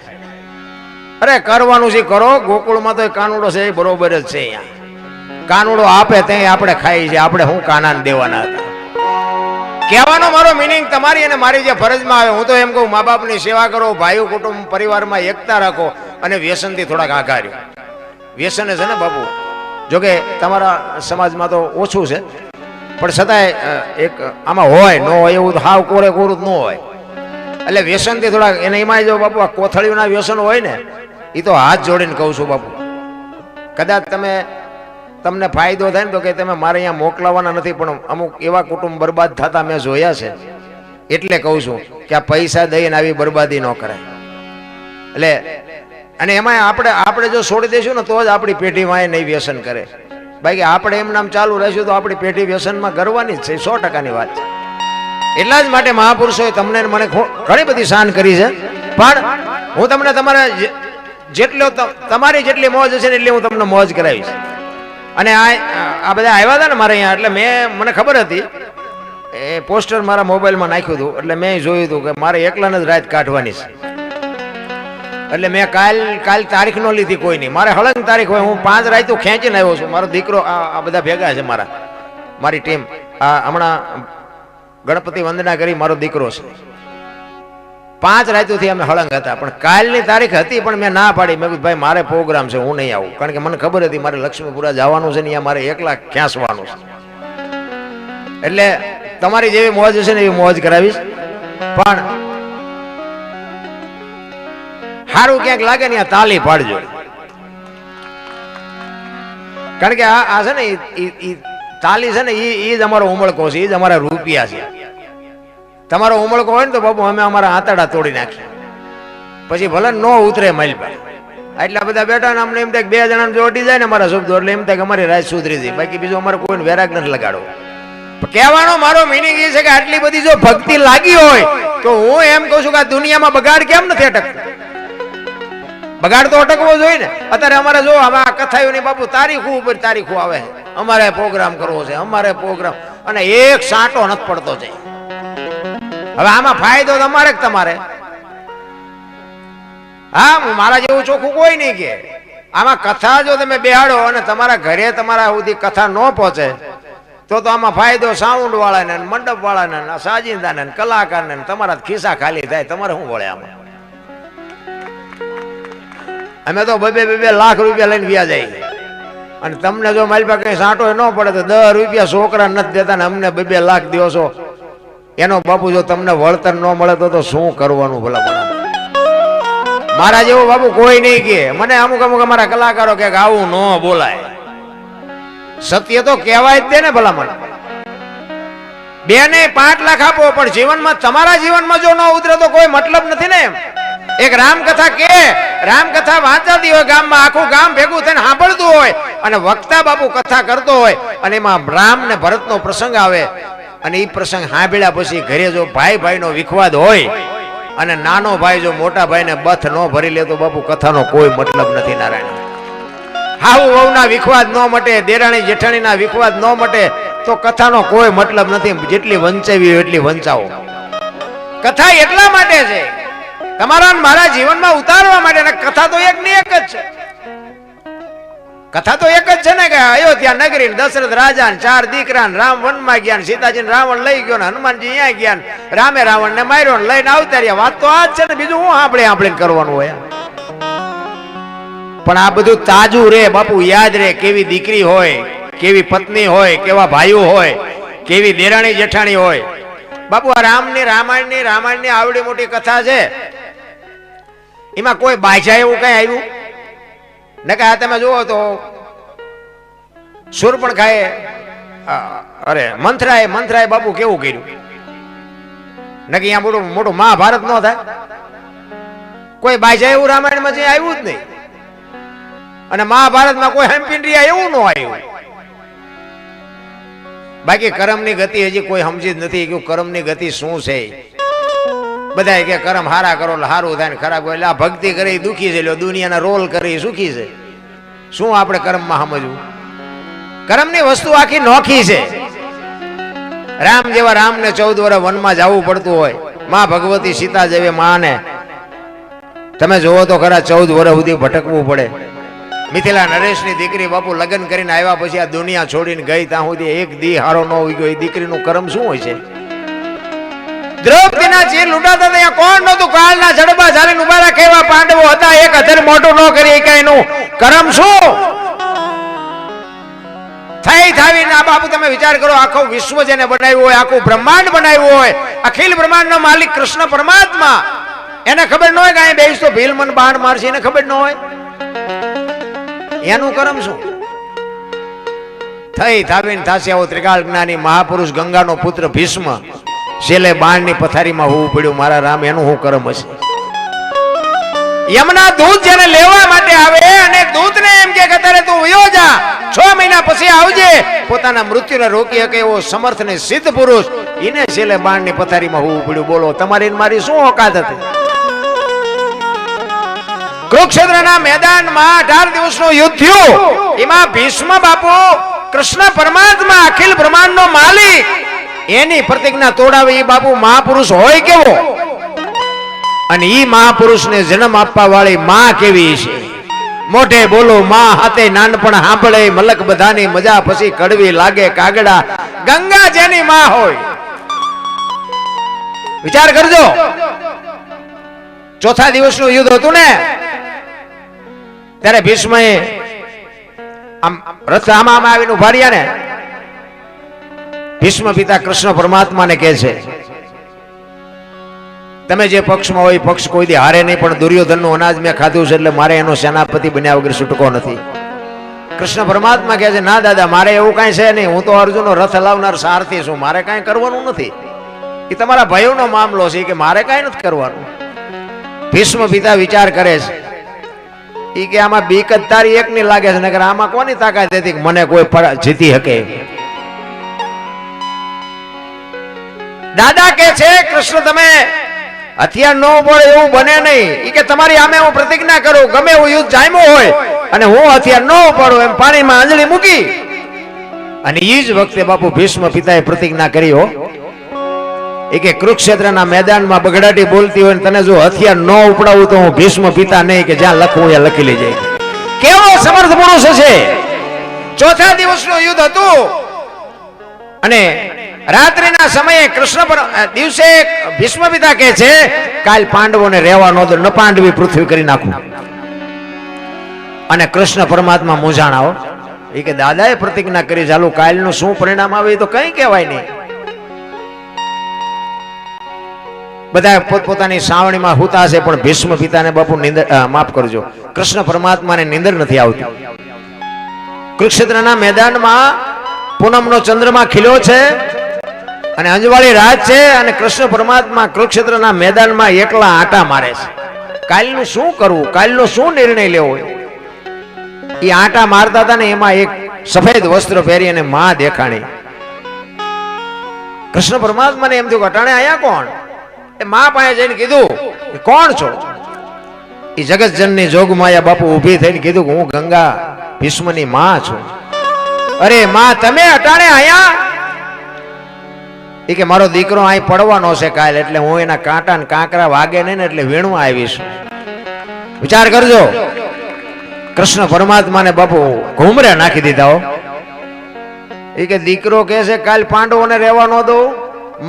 Speaker 1: અરે કરવાનું છે કરો. ગોકુળમાં તો કાનુડો છે એ બરોબર જ છે. અહીંયા કાનુડો આપે ત્યાં આપણે ખાઈ છે. આપણે શું કાનાને દેવાના હતા? કહેવાનો મારો મિનિંગ તમારી અને મારી જે ફરજમાં આવે હું તો એમ કહું, મા બાપની સેવા કરો, ભાઈઓ કુટુંબ પરિવારમાં એકતા રાખો અને વ્યસનથી થોડાક આઘાર્યો. વ્યસન છે ને બાપુ, જોકે તમારા સમાજમાં તો ઓછું છે પણ છતાંય એક આમાં હોય ન હોય એવું તો હાવ કોરે કોરું જ ન હોય. એટલે વ્યસનથી થોડાક એને એમાં જો બાપુ આ કોથળીઓના વ્યસન હોય ને એ તો હાથ જોડીને કહું છું બાપુ, કદાચ તમને ફાયદો થાય ને તો કે તમે મારે અહીંયા મોકલાવાના નથી, પણ અમુક એવા કુટુંબ બરબાદ થતા મેં જોયા છે. એટલે કહું છું કે આ પૈસા દઈને આવી બરબાદી ન કરાય. એટલે અને એમાં આપણે જો છોડી દઈશું ને તો જ આપણી પેઢીમાં નહીં વ્યસન કરે. બાકી આપણે એમ નામ ચાલુ રહેશું તો આપણી પેઢી વ્યસનમાં કરવાની જ છે. 100%ની વાત છે. એટલા જ માટે મહાપુરુષોએ તમને મને ઘણી બધી શાન કરી છે. પણ હું તમને જેટલો તમારી જેટલી મોજ હશે ને એટલી હું તમને મોજ કરાવીશ. અને આ બધા આવ્યા હતા ને મારે અહીંયા, એટલે મને ખબર હતી એ પોસ્ટર મારા મોબાઈલમાં નાખ્યું હતું. એટલે મેં જોયું હતું કે મારે એકલાને જ રાત કાઢવાની છે. એટલે મેં કાલ તારીખ નો લીધી કોઈ નહીં. મારે હળંગ તારીખ હોય. હું 5 રાતું ખેંચીને આવ્યો છું. મારો દીકરો આ બધા ભેગા છે મારા મારી ટીમ હમણાં ગણપતિ વંદના કરી મારો દીકરો છે 5 રાતોથી અમે હળંગ હતા પણ કાલની તારીખ હતી પણ મેં ના પાડી મેં કીધું ભાઈ મારે પ્રોગ્રામ છે હું નહીં આવું કારણ કે મને ખબર હતી મારે લક્ષ્મીપુરા જવાનું છે ને અહીંયા મારે એકલા ખેંચવાનું છે એટલે તમારી જેવી મોજ હશે ને એવી મોજ કરાવીશ પણ સારું ક્યાંક લાગે ને તાલી પાડજો કારણ કે આ છે ને તાલી છે ને એ જ અમારો ઉમળકો છે એ જ અમારા રૂપિયા છે તમારો ઉમળકો હોય ને તો બાબુ અમે અમારા આંતરડા તોડી નાખીએ પછી ભલે ન ઉતરે માલપા એટલા બધા બેઠા ને અમને એમ થાય 2 જણા જોડી જાય ને અમારા શબ્દો એટલે એમ થાય કે અમારી રાત સુધરી જાય બાકી બીજું અમારે કોઈ વેરાગ નથી લગાડવો કહેવાનો મારો મિનિંગ એ છે કે આટલી બધી જો ભક્તિ લાગી હોય તો હું એમ કહું છું કે આ દુનિયામાં બગાડ કેમ નથી અટકતો બગાડ તો અટકવો જોઈએ ને અત્યારે અમારે જો હવે આ કથાઓની બાપુ તારીખો ઉપર તારીખો આવે અમારે પ્રોગ્રામ કરવો છે અમારે પ્રોગ્રામ અને એક સાંટો નથી પડતો છે હવે આમાં ફાયદો તમારે તમારે હા મારા જેવું ચોખ્ખું કોઈ નહીં કે આમાં કથા જો તમે બેહાડો અને તમારા ઘરે તમારા સુધી કથા ન પહોંચે તો આમાં ફાયદો સાઉન્ડ વાળાને મંડપ વાળાને સાજિંદાને કલાકારને તમારા ખિસ્સા ખાલી થાય તમારે શું વળે આમાં અમે તો 2-2 લાખ રૂપિયા લઈને વ્યા જાય અને તમને જો મારી પાસે કઈ સાંટો ન પડે તો 10 રૂપિયા છોકરા નથી દેતા ને અમને 2-2 લાખ દિવસો એનો બાપુ જો તમને વળતર ન મળે તો શું કરવાનું ભલા મને મારા જેવો બાપુ કોઈ નહીં કે મને અમુક અમારા કલાકારો કે આવું ન બોલાય સત્ય તો કહેવાય જ દે ને ભલા મને 2 ને 5 લાખ આપો પણ જીવનમાં તમારા જીવનમાં જો ન ઉતરે તો કોઈ મતલબ નથી ને એમ એક રામકથા વાંચાતી હોય ગામમાં આખું ગામ ભેગું થઈને સાંભળતું હોય અને વક્તા બાપુ કથા કરતો હોય અને એમાં રામ ને ભરતનો પ્રસંગ આવે અને એ પ્રસંગ સાંભળ્યા પછી ઘરે જો ભાઈ નો વિખવાદ હોય અને નાનો ભાઈ જો મોટા ભાઈને બથ ન ભરી લે તો બાપુ કથાનો કોઈ મતલબ નથી નારાયણ હાઉ વહુના વિખવાદ ન મટે દેરાણી જેઠાણીના વિખવાદ ન મટે તો કથાનો કોઈ મતલબ નથી જેટલી વંચાવી એટલી વંચાવો કથા એટલા માટે છે તમારા મારા જીવનમાં ઉતારવા માટે કથા તો એક ની એક જ છે કથા તો એક જ છે ને કે અયોધ્યા નગરી દશરથ રાજા 4 દીકરા રામ વનમાં ગયા સીતાજી રાવણ લઈ ગયો ને હનુમાનજી અહીંયા ગયા રામે રાવણ ને માર્યો લઈને આવતા રહ્યા વાત તો આ જ છે ને બીજું હું આપણે કરવાનું હોય પણ આ બધું તાજું રે બાપુ યાદ રે કેવી દીકરી હોય કેવી પત્ની હોય કેવા ભાઈઓ હોય કેવી દેરાણી જેઠાણી હોય બાપુ આ રામાયણની આવડી મોટી કથા છે એમાં કોઈ બાજા એવું કઈ આવ્યું ને કે તમે જુઓ તો સુર પણ ખાય અરે મંથરાએ બાપુ કેવું કર્યું ને કે અહીંયા મોટું મહાભારત ન થાય કોઈ બાજા એવું રામાયણમાં જે આવ્યું જ નહીં અને મહાભારતમાં કોઈ હેમ્પિન્ડિયા એવું ન આવ્યું બાકી કર્મની ગતિ હજી કોઈ સમજી જ નથી કે કર્મની ગતિ શું છે બધા કે કર્મ હારા કરો એટલે સારું થાય ને ખરાબ એટલે આ ભક્તિ કરી દુખી છે દુનિયાના રોલ કરી સુખી છે શું આપણે કર્મમાં સમજવું કર્મની વસ્તુ આખી નોખી છે રામ જેવા રામને 14 વર્ષ વનમાં જવું પડતું હોય માં ભગવતી સીતા જેવી માને તમે જોવો તો ખરા 14 વર્ષ સુધી ભટકવું પડે મિથિલા નરેશની દીકરી બાપુ લગ્ન કરીને આવ્યા પછી આ દુનિયા છોડીને ગઈ ત્યાં સુધી એક દી હારો ન હોય ગયો એ દીકરીનું કર્મ શું હોય છે દ્રૌપદીના ચીર લૂંટાતા ત્યાં કોણ નહોતું કાળના જડબા ઝાલીને ઉભા રાખે એવા પાંડવો હતા એક અધર મોટું ન કરી કે એનું કર્મ શું થાવીને આ બાપુ તમે વિચાર કરો આખો વિશ્વ જેને બનાવ્યું હોય આખું બ્રહ્માંડ બનાવ્યું હોય અખિલ બ્રહ્માંડનો માલિક કૃષ્ણ પરમાત્મા એને ખબર ન હોય કે અહીં બેસ તો ભીલ મન બાણ મારશે એને ખબર ન હોય એનું કર્મ શું થાવીને થાશે આવો ત્રિકાળ જ્ઞાની મહાપુરુષ ગંગાનો પુત્ર ભીષ્મ છેલ્લે બાણની પથારીમાં હોવું પડ્યું મારા રામ એનું શું કર્મ હશે યમના દૂત જેને લેવા માટે આવે અને દૂતને એમ કે અત્યારે તું વયો જા 6 મહિના પછી આવજે પોતાના મૃત્યુને રોકી શકે એવો સમર્થ ને સિદ્ધ પુરુષ એને છેલ્લે બાણની પથારીમાં હોવું પડ્યું બોલો તમારી મારી શું ઓકાત હતી કુરુક્ષેત્રના મેદાનમાં 18 દિવસનું યુદ્ધ થયું એમાં ભીષ્મ બાપુ કૃષ્ણ પરમાત્મા અખિલ બ્રહ્માંડનો માલિક એની પ્રતિજ્ઞા તોડાવે એ બાપુ મહાપુરુષ હોય કેવો અને ઈ મહાપુરુષને જન્મ આપવા વાળી માં કેવી છે મોઢે બોલો માં હાથે નાનપણ સાંભળે મલક બધાની મજા પછી કડવી લાગે કાગડા ગંગા જેની માં હોય. વિચાર કરજો, ચોથા દિવસનું યુદ્ધ હતું ને, ત્યારે ભીષ્મએ આમ રથ આમાં આવીને ઉભા રહ્યા ને, ભીષ્મ પિતા કૃષ્ણ પરમાત્માને કહે છે, તમે જે પક્ષમાં હોય પક્ષ કોઈ દી હારે નહીં, પણ દુર્યોધનનું અનાજ મેં ખાધું છે એટલે મારે એનો સેનાપતિ બન્યા વગર છૂટકો નથી. કૃષ્ણ પરમાત્મા કહે છે, ના દાદા, મારે એવું કાંઈ છે નહીં, હું તો અર્જુનનો રથ હલાવનાર સારથી છું, મારે કાંઈ કરવાનું નથી. એ તમારા ભાઈઓનો મામલો છે કે મારે કાંઈ નથી કરવાનું. ભીષ્મ પિતા વિચાર કરે છે, એ કે આમાં બીક જ તારી એકની લાગે છે, નકર આમાં કોની તાકાત હતી કે મને કોઈ જીતી શકે. દાદા કે છે, કૃષ્ણ તમે હથિયાર ન પડે એવું બને નહીં. એ કે તમારી આમે હું પ્રતિજ્ઞા કરું, ગમે એવું યુદ્ધ જામ્યું હોય અને હું હથિયાર ન પડું એમ પાણીમાં આંજળી મૂકી. અને એ જ વખતે બાપુ ભીષ્મ પિતાએ પ્રતિજ્ઞા કરી હો, એ કે કુરુક્ષેત્રના મેદાનમાં બગડાટી બોલતી હોય તને જો હથિયાર ન ઉપડાવું તો હું ભીષ્મ પિતા નહીં, કે જ્યાં લખવું ત્યાં લખી લેજે. કેવો સમર્થ પુરુષ છે. ચોથા દિવસનું યુદ્ધ હતું અને રાત્રિના સમયે કૃષ્ણ પર દિવસે ભીષ્મ પિતા કહે છે, કાલ પાંડવોને રહેવા ન દો, ન પાંડવી પૃથ્વી કરી નાખું. અને કૃષ્ણ પરમાત્મા મૂંઝાણા હો, એ કે દાદાએ પ્રતિજ્ઞા કરી, ચાલુ કાલનું શું પરિણામ આવે તો કઈ કહેવાય નહીં. બધા પોતપોતાની સાવણીમાં હુતા છે, પણ ભીષ્મ પિતાને બાપુ નિંદર, માફ કરજો, કૃષ્ણ પરમાત્માને નિંદર નથી આવતી. કુરુક્ષેત્રના મેદાનમાં પૂનમનો ચંદ્રમા ખીલ્યો છે અને અંજવાળી રાત છે, અને કૃષ્ણ પરમાત્મા કુરુક્ષેત્રના મેદાનમાં એકલા આંટા મારે છે. કાલનું શું કરવું, કાલનો શું નિર્ણય લેવો. એ આંટા મારતા હતા ને, એમાં એક સફેદ વસ્ત્ર પહેરી અને માં દેખાણી. કૃષ્ણ પરમાત્માને એમ થયું, અટાણે આયા કોણ? એ માં પાસે જઈને કીધું, કોણ છો? એ જગતજનની જોગમાયા બાપુ ઊભી થઈને કીધું કે હું ગંગા ભીષ્મની માં છું. અરે માં, તમે અટાણે આયા? એ કે મારો દીકરો અહીં પડવાનો છે કાલ, એટલે હું એના કાંટા ને કાંકરા વાગે નહીં ને એટલે વીણવા આવીશ. વિચાર કરજો, કૃષ્ણ પરમાત્માને બાપુ ઘુમરે નાખી દીધા હો. એ કે દીકરો કહે છે કાલ પાંડવોને રહેવા ન દઉં,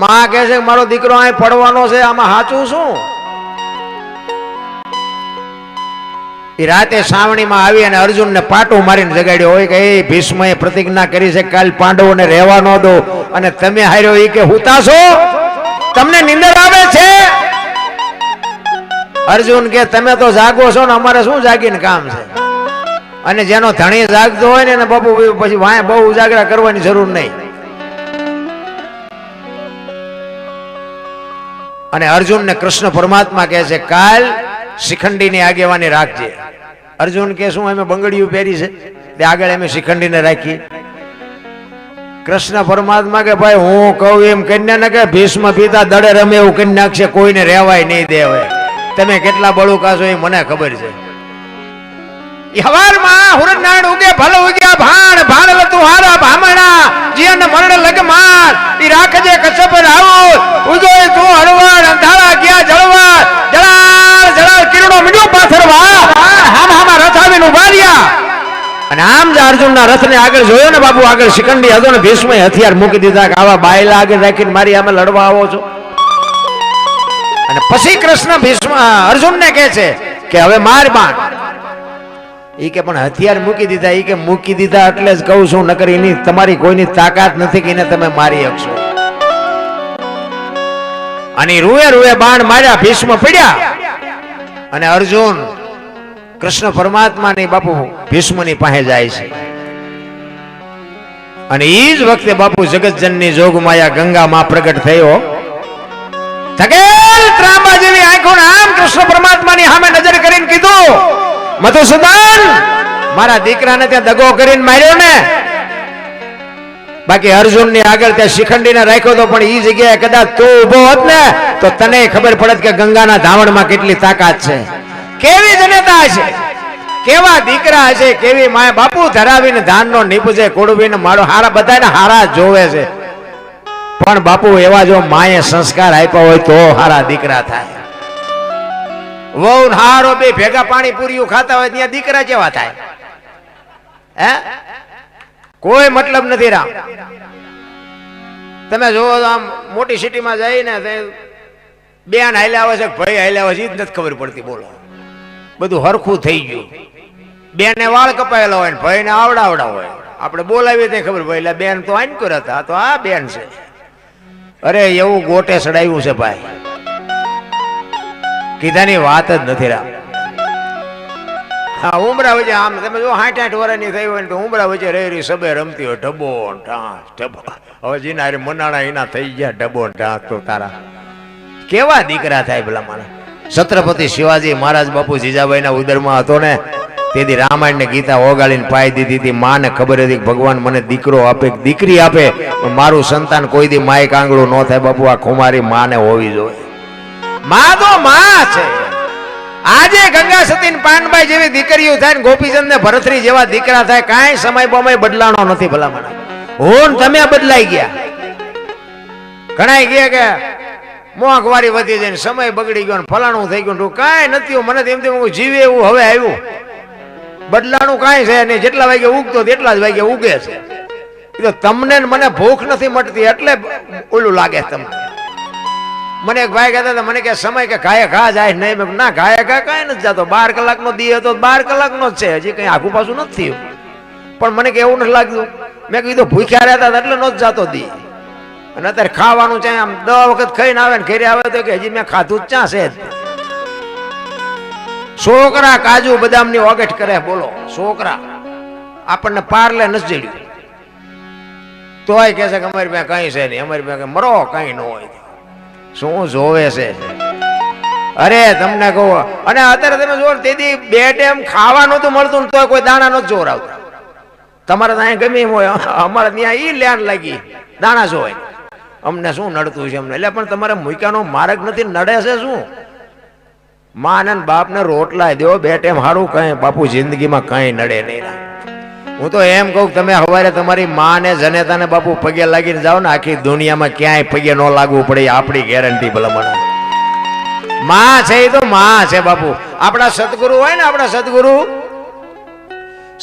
Speaker 1: માં કહે છે મારો દીકરો અહીં પડવાનો છે, આમાં સાચું શું? એ રાતે સાવણીમાં આવી અને અર્જુનને પાટું મારીને જગાડ્યો હોય કે એ ભીષ્મએ પ્રતિજ્ઞા કરી છે કાલ પાંડવોને રહેવા ન દો, અને તમે હાર્યો. એ કે હુતા છો, તમને નિંદર આવે છે? અર્જુન કે તમે તો જાગો છો ને, અમારે શું જાગીને કામ છે? અને જેનો ધણી જાગતો હોય ને એને બાપુ પછી વાય બહુ ઉજાગરા કરવાની જરૂર નહીં. અને અર્જુનને કૃષ્ણ પરમાત્મા કહે છે કાલ શિખંડીની આગેવાની રાખજે. અર્જુન કે શું અમે બંગડીયું પહેરી છે તે આગળ અમે શિખંડીને રાખી? કૃષ્ણ પરમાત્મા કે ભાઈ હું કહું એમ કન્યા ને કે ભીષ્મ પિતા દડે રમે એવું કરી નાખશે, કોઈને રહેવાય નહીં દેવે. તમે કેટલા બળુકા છો એ મને ખબર છે. હવારમાં હુરનાળ ઉગે ભલ ઉગ્યા ભાણ, ભાણ લતું હારા ભામણા જીવન મરણ લગ માર. ઈ રાખજે કચ્છપ રાવો ઉજોય તું હળવાડ, અંધારા ગયા જળવા, જળાળ જળાળ કિરણો મીડું પાથરવા. હામ હામા રથ આવીને ઉભા રહ્યા. અને આમ જ અર્જુનના રથને આગળ જોયો ને બાપુ, આગળ શિખંડી હતો ને ભીષ્મએ હથિયાર મૂકી દીધા કે આવા બાયલા આગળ રાખીને મારી આમે લડવા આવો છો. અને પછી કૃષ્ણ ભીષ્મ અર્જુનને કહે છે કે હવે માર બાણ. ઈ કે પણ હથિયાર મૂકી દીધા. ઈ કે મૂકી દીધા એટલે જ કહું છું, નકર એની તમારી કોઈની તાકાત નથી કે એને તમે મારી શકશો. અને રૂએ રૂએ બાણ માર્યા, ભીષ્મ પડ્યા. અને અર્જુન કૃષ્ણ પરમાત્માની બાપુ ભીષ્મની પાસે જાય છે. અને ઈ જ વખતે બાપુ જગતજનની જોગમાયા ગંગા માં પ્રગટ થયો. થકેલ ત્રાંબા જેવી આંખો આમ કૃષ્ણ પરમાત્માની સામે નજર કરીને કીધું, મધુસૂદન, મારા દીકરાને ત્યાં દગો કરીને માર્યો ને. બાકી અર્જુનની આગળ ત્યાં શિખંડીને રાખ્યો તો, પણ ઈ જગ્યાએ કદાચ તું ઉભો હોત ને તો તને ખબર પડત કે ગંગાના ધાવણમાં કેટલી તાકાત છે, કેવી જનતા છે, કેવા દીકરા હશે, કેવી માય બાપુ ધરાવીને ધાનનો નીપજે, કોડવીને મારો હારા બધાને હારા જોવે છે. પણ બાપુ એવા જો માએ સંસ્કાર આપ્યા હોય તો હારા દીકરા થાય. વહુ હારો બે ભેગા પાણી પૂરીઓ ખાતા હોય ત્યાં દીકરા કેવા થાય? હે, કોઈ મતલબ નથી રામ. તમે જોવો તો આમ મોટી સિટીમાં જઈને બેન હાલ્યા આવે છે ભાઈ હાલ્યા આવે છે એ જ નથી ખબર પડતી. બોલો બધું હરખું થઈ ગયું. બેને વાળ કપાયેલા હોય ને ભાઈ ને આવડા હોય. આપણે બોલાવીએ ત્યાં ખબર ભાઈ એટલે બેન તો આઈન કર્યા હતા, તો આ બેન છે. અરે એવું ગોટે ચડાવ્યું છે ભાઈ, કીધાની વાત જ નથી રામ. હા ઉમરા વચ્ચે આમ તમે જો 60-60 વર્ષની થઈ હોય ને તો ઉમરા વચ્ચે રહી સબે રમતી હોય ઢબો ઢાંસ ઢબો. હવે જીના અરે મનાણા એના થઈ ગયા ઢબો ઢાંસ. તો તારા કેવા દીકરા થાય ભલા મારા. છત્રપતિ શિવાજી મહારાજ બાપુ જીજાબાઈ ના ઉદરમાં હતો ને તેથી રામાયણ ને ગીતા ઓગાળીને પાઈ દીધી હતી. માને ખબર હતી કે ભગવાન મને દીકરો આપે દીકરી આપે, મારું સંતાન કોઈ દી માય કાંગળું ન થાય. બાપુ આ ખુમારી માને હોવી જોઈએ. માં તો માં છે. આજે ગંગા સતી પાનબાઈ જેવી દીકરીઓ થાય ને ગોપીચંદ ને ભરતરી જેવા દીકરા થાય, કાંઈ સમય બમય બદલાણો નથી ભલા મને. હોન તમે બદલાઈ ગયા. ઘણા ગયા કે મોંઘવારી વધી જાય, સમય બગડી ગયો, ફલાણું થઈ ગયું, કાંઈ નથી. મને તેમ તેમ જીવે એવું હવે આવ્યું. બદલાણું કાંઈ છે નહીં. જેટલા વાગે ઉગતો તેટલા જ વાગે ઉગે છે. એ તો તમને મને ભૂખ નથી મટતી એટલે ઓલું લાગે તમને. મને એક ભાઈ કહેતા હતા, મને કે સમય કે ઘાયે ઘા જાય નહીં. મેં ના ઘાયે ઘા કાંઈ નથી જતો. 12 કલાકનો દી હતો 12 કલાકનો જ છે, હજી કંઈ આખું પાછું નથી થયું. પણ મને કે એવું નથી લાગતું. મેં કીધું ભૂખ્યા રહેતા એટલે નો જ જાતો દી. અને અત્યારે ખાવાનું છે આમ 10 વખત ખાઈને આવે ને ઘરે આવે તો કે હજી મેં ખાધું જ ક્યાં છે. છોકરા કાજુ બદામની ઓગટ કરે. બોલો છોકરા આપણને પાર્લે નથી જડ્યું તોય કે છે કે અમારી પાસે કઈ છે નહીં, અમારી પાસે મરો કઈ ન હોય. શું જોવે છે? અરે તમને કહું. અને અત્યારે તમે જો તેથી 2 ટાઈમ ખાવાનું તો મળતું ને તોય કોઈ દાણા નથી જોરાવતા. તમારે ત્યાં ગમે એમ હોય, અમારે ત્યાં ઈ લેન લાગી દાણા જોવાય. અમને શું નડતું છે અમને? એટલે પણ તમારે મૂક્યાનો માર્ગ નથી, નડે છે શું? માં ને બાપ ને રોટલા દો 2 ટાઈમ સારું, કઈ બાપુ જિંદગીમાં કઈ નડે નહીં. હું તો એમ કહું તમે સવારે તમારી માં ને જનેતા ને બાપુ પગે લાગીને જાઓ ને, આખી દુનિયામાં ક્યાંય પગે ન લાગવું પડે આપણી ગેરંટી ભલામણ. માં છે એ તો માં છે બાપુ. આપણા સદગુરુ હોય ને, આપણા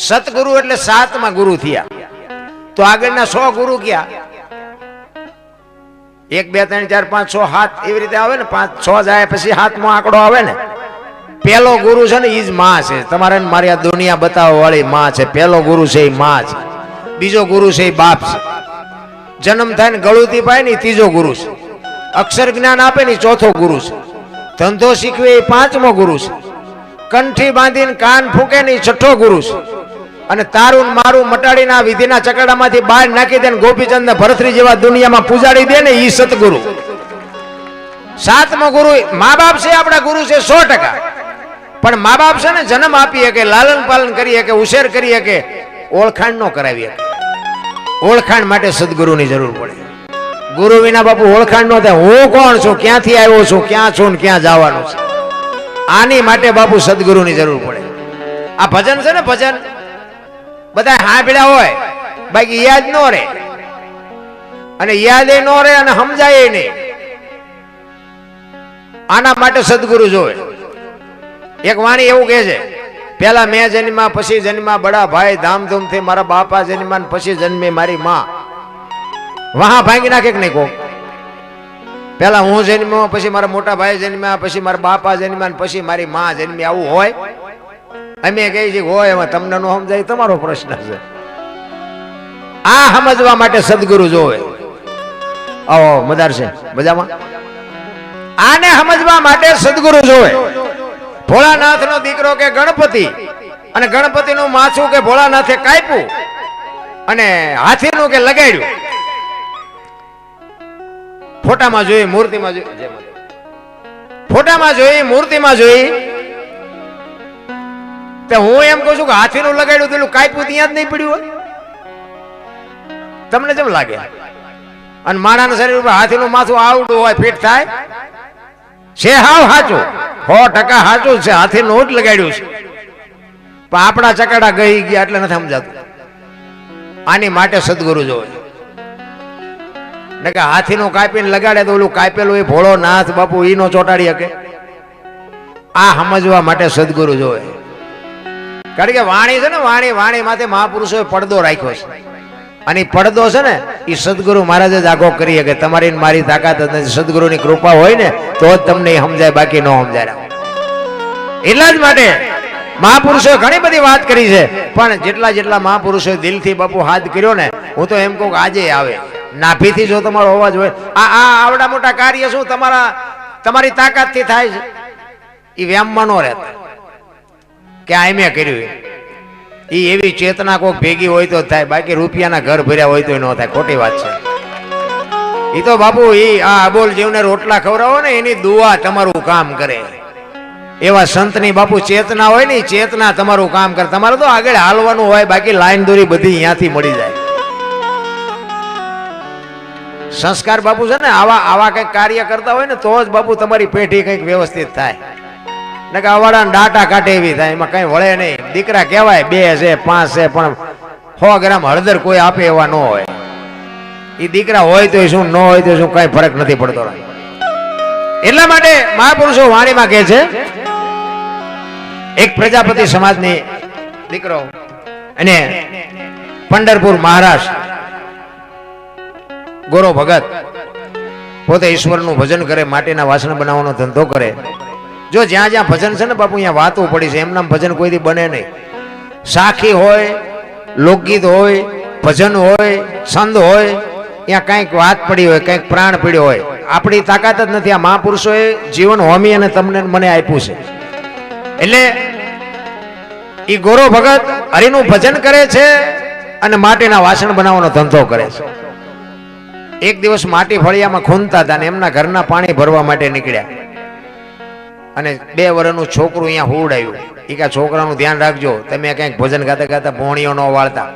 Speaker 1: સદગુરુ એટલે 7મા ગુરુ થયા. તો આગળના 100 ગુરુ ક્યાં? 1 2 3 4 5 6 7 એવી રીતે આવે ને. 5 6 જાય પછી 7મો આંકડો આવે ને. પેલો ગુરુ છે ને ઈ જ માં છે. તમારે મારી આ દુનિયા બતાવવા વાળી માં છે. પેલો ગુરુ છે એ માં છે. બીજો ગુરુ છે એ બાપ છે. જન્મ થાય ને ગળુથી પાય ને 3જો ગુરુ છે. અક્ષર જ્ઞાન આપે ને 4થો ગુરુ છે. ધંધો શીખવે એ 5મો ગુરુ છે. કંઠી બાંધીને કાન ફૂકે ને 6થો ગુરુ છે. અને તારું મારું મટાડીને આ વિધિના ચકડામાંથી બહાર નાખી દે ને ગોપીચંદ ને ભરતરી જેવા દુનિયામાં પૂજાડી દે ને ઈ સતગુરુ. 7મો ગુરુ મા બાપ છે. આપણા ગુરુ છે 100%. પણ મા બાપ છે ને જન્મ આપી શકે, લાલન પાલન કરી શકે, ઉછેર કરી શકે, ઓળખાણ ન કરાવી શકે. ઓળખાણ માટે સદગુરુની જરૂર પડે. ગુરુ વિના બાપુ ઓળખાણ ન થાય. હું કોણ છું, ક્યાંથી આવ્યો છું, ક્યાં છું ને ક્યાં જવાનું છે, આની માટે બાપુ સદગુરુની જરૂર પડે. આ ભજન છે ને ભજન બધા સાંભળ્યા હોય બાકી યાદ ન રહે. અને યાદ ન રહે અને સમજાય નહીં. આના માટે સદગુરુ જોવે. એક વાણી એવું કહે છે, પેલા મેં જન્મ્યા પછી જન્મ્યા બડા ભાઈ, ધામધૂમથી મારા બાપા જન્મ્યા પછી જન્મી મારી માં. વહા ભાંગી નાખે કે નહીં કહો? પેલા હું જન્મ્યો પછી મારા મોટા ભાઈ જન્મ્યા પછી મારા બાપા જન્મ્યા પછી મારી માં જન્મી, આવું હોય? અમે કહી છીએ હોય, એમાં તમને ન સમજાય તમારો પ્રશ્ન છે. આ સમજવા માટે સદગુરુ જોવે. આવો મદાર છે મજામાં. આને સમજવા માટે સદગુરુ જોવે. ભોળાનાથ નો દીકરો કે ગણપતિ, અને ગણપતિ નું માથું કે ભોળાનાથે કાપ્યું અને હાથી નું કે લગાડ્યું. ફોટામાં જોઈ, મૂર્તિમાં જોઈ, ફોટામાં જોઈ, મૂર્તિમાં જોઈ. તો હું એમ કહું છું કે હાથી નું લગાડ્યું પેલું કાપ્યું ત્યાં જ નહીં પડ્યું હોય? તમને કેમ લાગે? અને માણાના શરીર ઉપર હાથી નું માથું આવડું હોય ફિટ થાય છે? હાવ સાચું, 100% સાચું છે. હાથી નું જ લગાડ્યું છે. પણ આપણા ચકડા ગઈ ગયા એટલે નથી સમજાતું. આની માટે સદગુરુ જોવે. ને કે હાથી નું કાપીને લગાડે તો ઓલું કાપેલું એ ભોળો નાથ બાપુ ઈ નો ચોટાડી શકે. આ સમજવા માટે સદગુરુ જોવે. કારણ કે વાણી છે ને, વાણી માથે મહાપુરુષોએ પડદો રાખ્યો છે. અને પડદો છે ને એ સદગુરુ મહારાજ જ આગો કરીએ કે તમારી મારી તાકાત જ નથી. સદગુરુની કૃપા હોય ને તો જ તમને સમજાય, બાકી ન સમજાય. એટલા જ માટે મહાપુરુષોએ ઘણી બધી વાત કરી છે, પણ જેટલા જેટલા મહાપુરુષોએ દિલથી બાપુ હાથ કર્યો ને, હું તો એમ કહું કે આજે આવે નાભીથી જો તમારો અવાજ હોય. આ આવડા મોટા કાર્ય શું તમારી તાકાતથી થાય છે? એ વ્યામમાં ન રહેતા કે આ મેં કર્યું. એ એવી ચેતના કોઈક ભેગી હોય તો થાય, બાકી રૂપિયાના ઘર ભર્યા હોય તો ન થાય. ખોટી વાત છે. એ તો બાપુ એ આ અબોલ જીવને રોટલા ખવડાવો ને એની દુઆ તમારું કામ કરે. એવા સંતની બાપુ ચેતના હોય ને, ચેતના તમારું કામ કરે. તમારે તો આગળ હાલવાનું હોય, બાકી લાઈન દોરી બધી અહીંયાથી મળી જાય. સંસ્કાર બાપુ છે ને આવા કઈક કાર્ય કરતા હોય ને તો જ બાપુ તમારી પેઢી કઈક વ્યવસ્થિત થાય. ને કે અવાડા ડાટા કાઢે એવી થાય, એમાં કઈ વળે નહીં. દીકરા કહેવાય 2 છે 5 છે, પણ 100 ગ્રામ હળદર કોઈ આપે એવા ન હોય. એ દીકરા હોય તો શું, ન હોય તો શું, કઈ ફરક નથી પડતો. એટલા માટે મહાપુરુષો વાણીમાં કહે છે, એક પ્રજાપતિ સમાજની દીકરો અને પંઢરપુર મહારાષ્ટ્ર ગોરો ભગત પોતે ઈશ્વરનું ભજન કરે, માટીના વાસણ બનાવવાનો ધંધો કરે. જો જ્યાં જ્યાં ભજન છે ને બાપુ અહીંયા વાતો પડી છે, એમના ભજન કોઈથી બને નહીં. સાખી હોય, લોકગીત હોય, ભજન હોય, છંદ હોય, ત્યાં કંઈક વાત પડી હોય, કંઈક પ્રાણ પીડ્યો હોય. આપણી તાકાત જ નથી. આ મહાપુરુષોએ જીવન હોમી અને તમને મને આપ્યું છે. એટલે એ ગોરો ભગત હરિનું ભજન કરે છે અને માટીના વાસણ બનાવવાનો ધંધો કરે છે. એક દિવસ માટી ફળિયામાં ખૂંદતા હતા ને એમના ઘરના પાણી ભરવા માટે નીકળ્યા અને 2 વર્ષનું છોકરું અહીંયા હુવડાયું. એ કે છોકરાનું ધ્યાન રાખજો, તમે કંઈક ભજન ગાતા ગાતા ભોણીઓ ન વાળતા.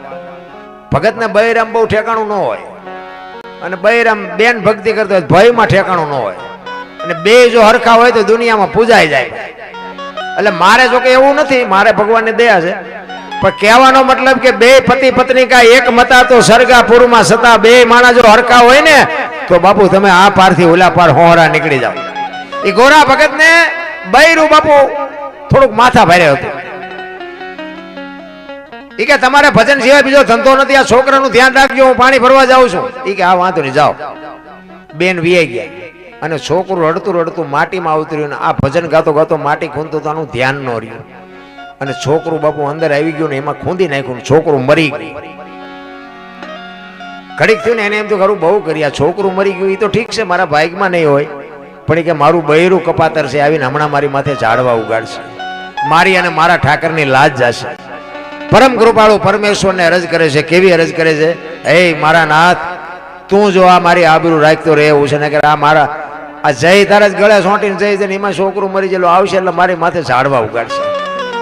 Speaker 1: ભગતને બૈરામ બહુ ઠેકાણું ન હોય અને બૈરામ બેન ભક્તિ કરતો હોય ભયમાં ઠેકાણું ન હોય. અને બે જો હરખા હોય તો દુનિયામાં પૂજાઈ જાય. એટલે મારે જો કે એવું નથી, મારે ભગવાનની દયા છે, પણ કહેવાનો મતલબ કે 2 પતિ પત્ની કા એક મતા તો સરગાપુરમાં સતા. 2 માણસ જો હરખા હોય ને તો બાપુ તમે આ પારથી ઓલા પાર હોરા નીકળી જાવ. એ ગોરા ભગત ને બૈરું બાપુ થોડુંક માથા ભારે હતું. એ કે તમારે ભજન સિવાય બીજો ધંધો નથી, આ છોકરાનું ધ્યાન રાખજો, હું પાણી ભરવા જાઉં છું. એ કે આ વાંધો નહીં, જાઓ. બેન વિયાઈ ગયા અને છોકરું રડતું રડતું માટીમાં ઉતર્યું. આ ભજન ગાતો ગાતો માટી ખૂંદતું તો આનું ધ્યાન ન રહ્યું અને છોકરું બાપુ અંદર આવી ગયું ને એમાં ખૂંદી નાખ્યું. છોકરું મરી ગયું. ઘડીક થયું ને એને એમ તો ખરું બહુ કરી, આ છોકરું મરી ગયું એ તો ઠીક છે, મારા ભાગમાં નહીં હોય, પણ એ કે મારું બૈરું કપાતર છે, આવીને હમણાં મારી માથે ઝાડવા ઉગાડશે, મારી અને મારા ઠાકરની લાજ જશે. પરમ કૃપાળુ પરમેશ્વરને અરજ કરે છે. કેવી અરજ કરે છે? હે મારા નાથ, તું જો આ મારી આબરૂ રાખતો રહે એવું છે ને કે આ મારા આ જય તારા જ ગળે સોંટીને જઈ છે ને એમાં છોકરું મરી ગયેલું આવશે એટલે મારી માથે ઝાડવા ઉગાડશે.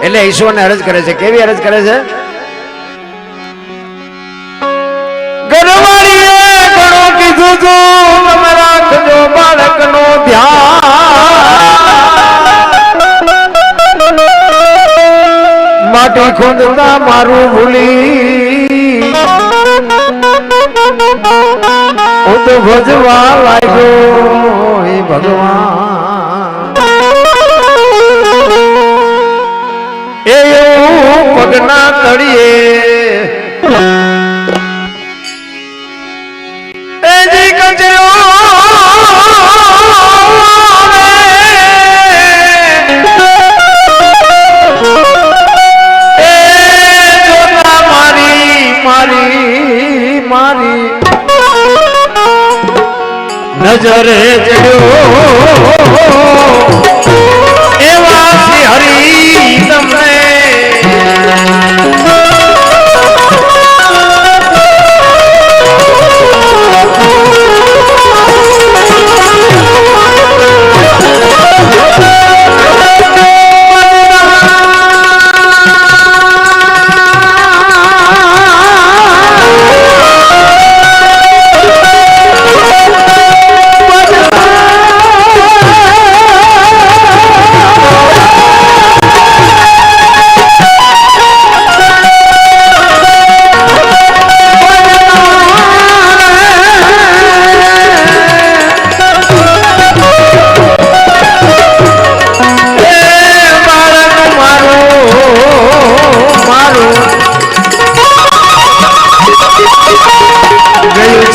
Speaker 1: એટલે ઈશ્વરને અરજ કરે છે. કેવી અરજ કરે છે? ઘરવાળીએ ઘણું કીધું તું, તમે રાખજો બાળકનું ધ્યાન, માટી ખોદતા મારું ભૂલી હું તો ભજવા લાગ્યો. હે ભગવાન, એ પગના તળિયે એજી કચરો મારી નજરે ચડ્યો એવા શ્રી હરી તમને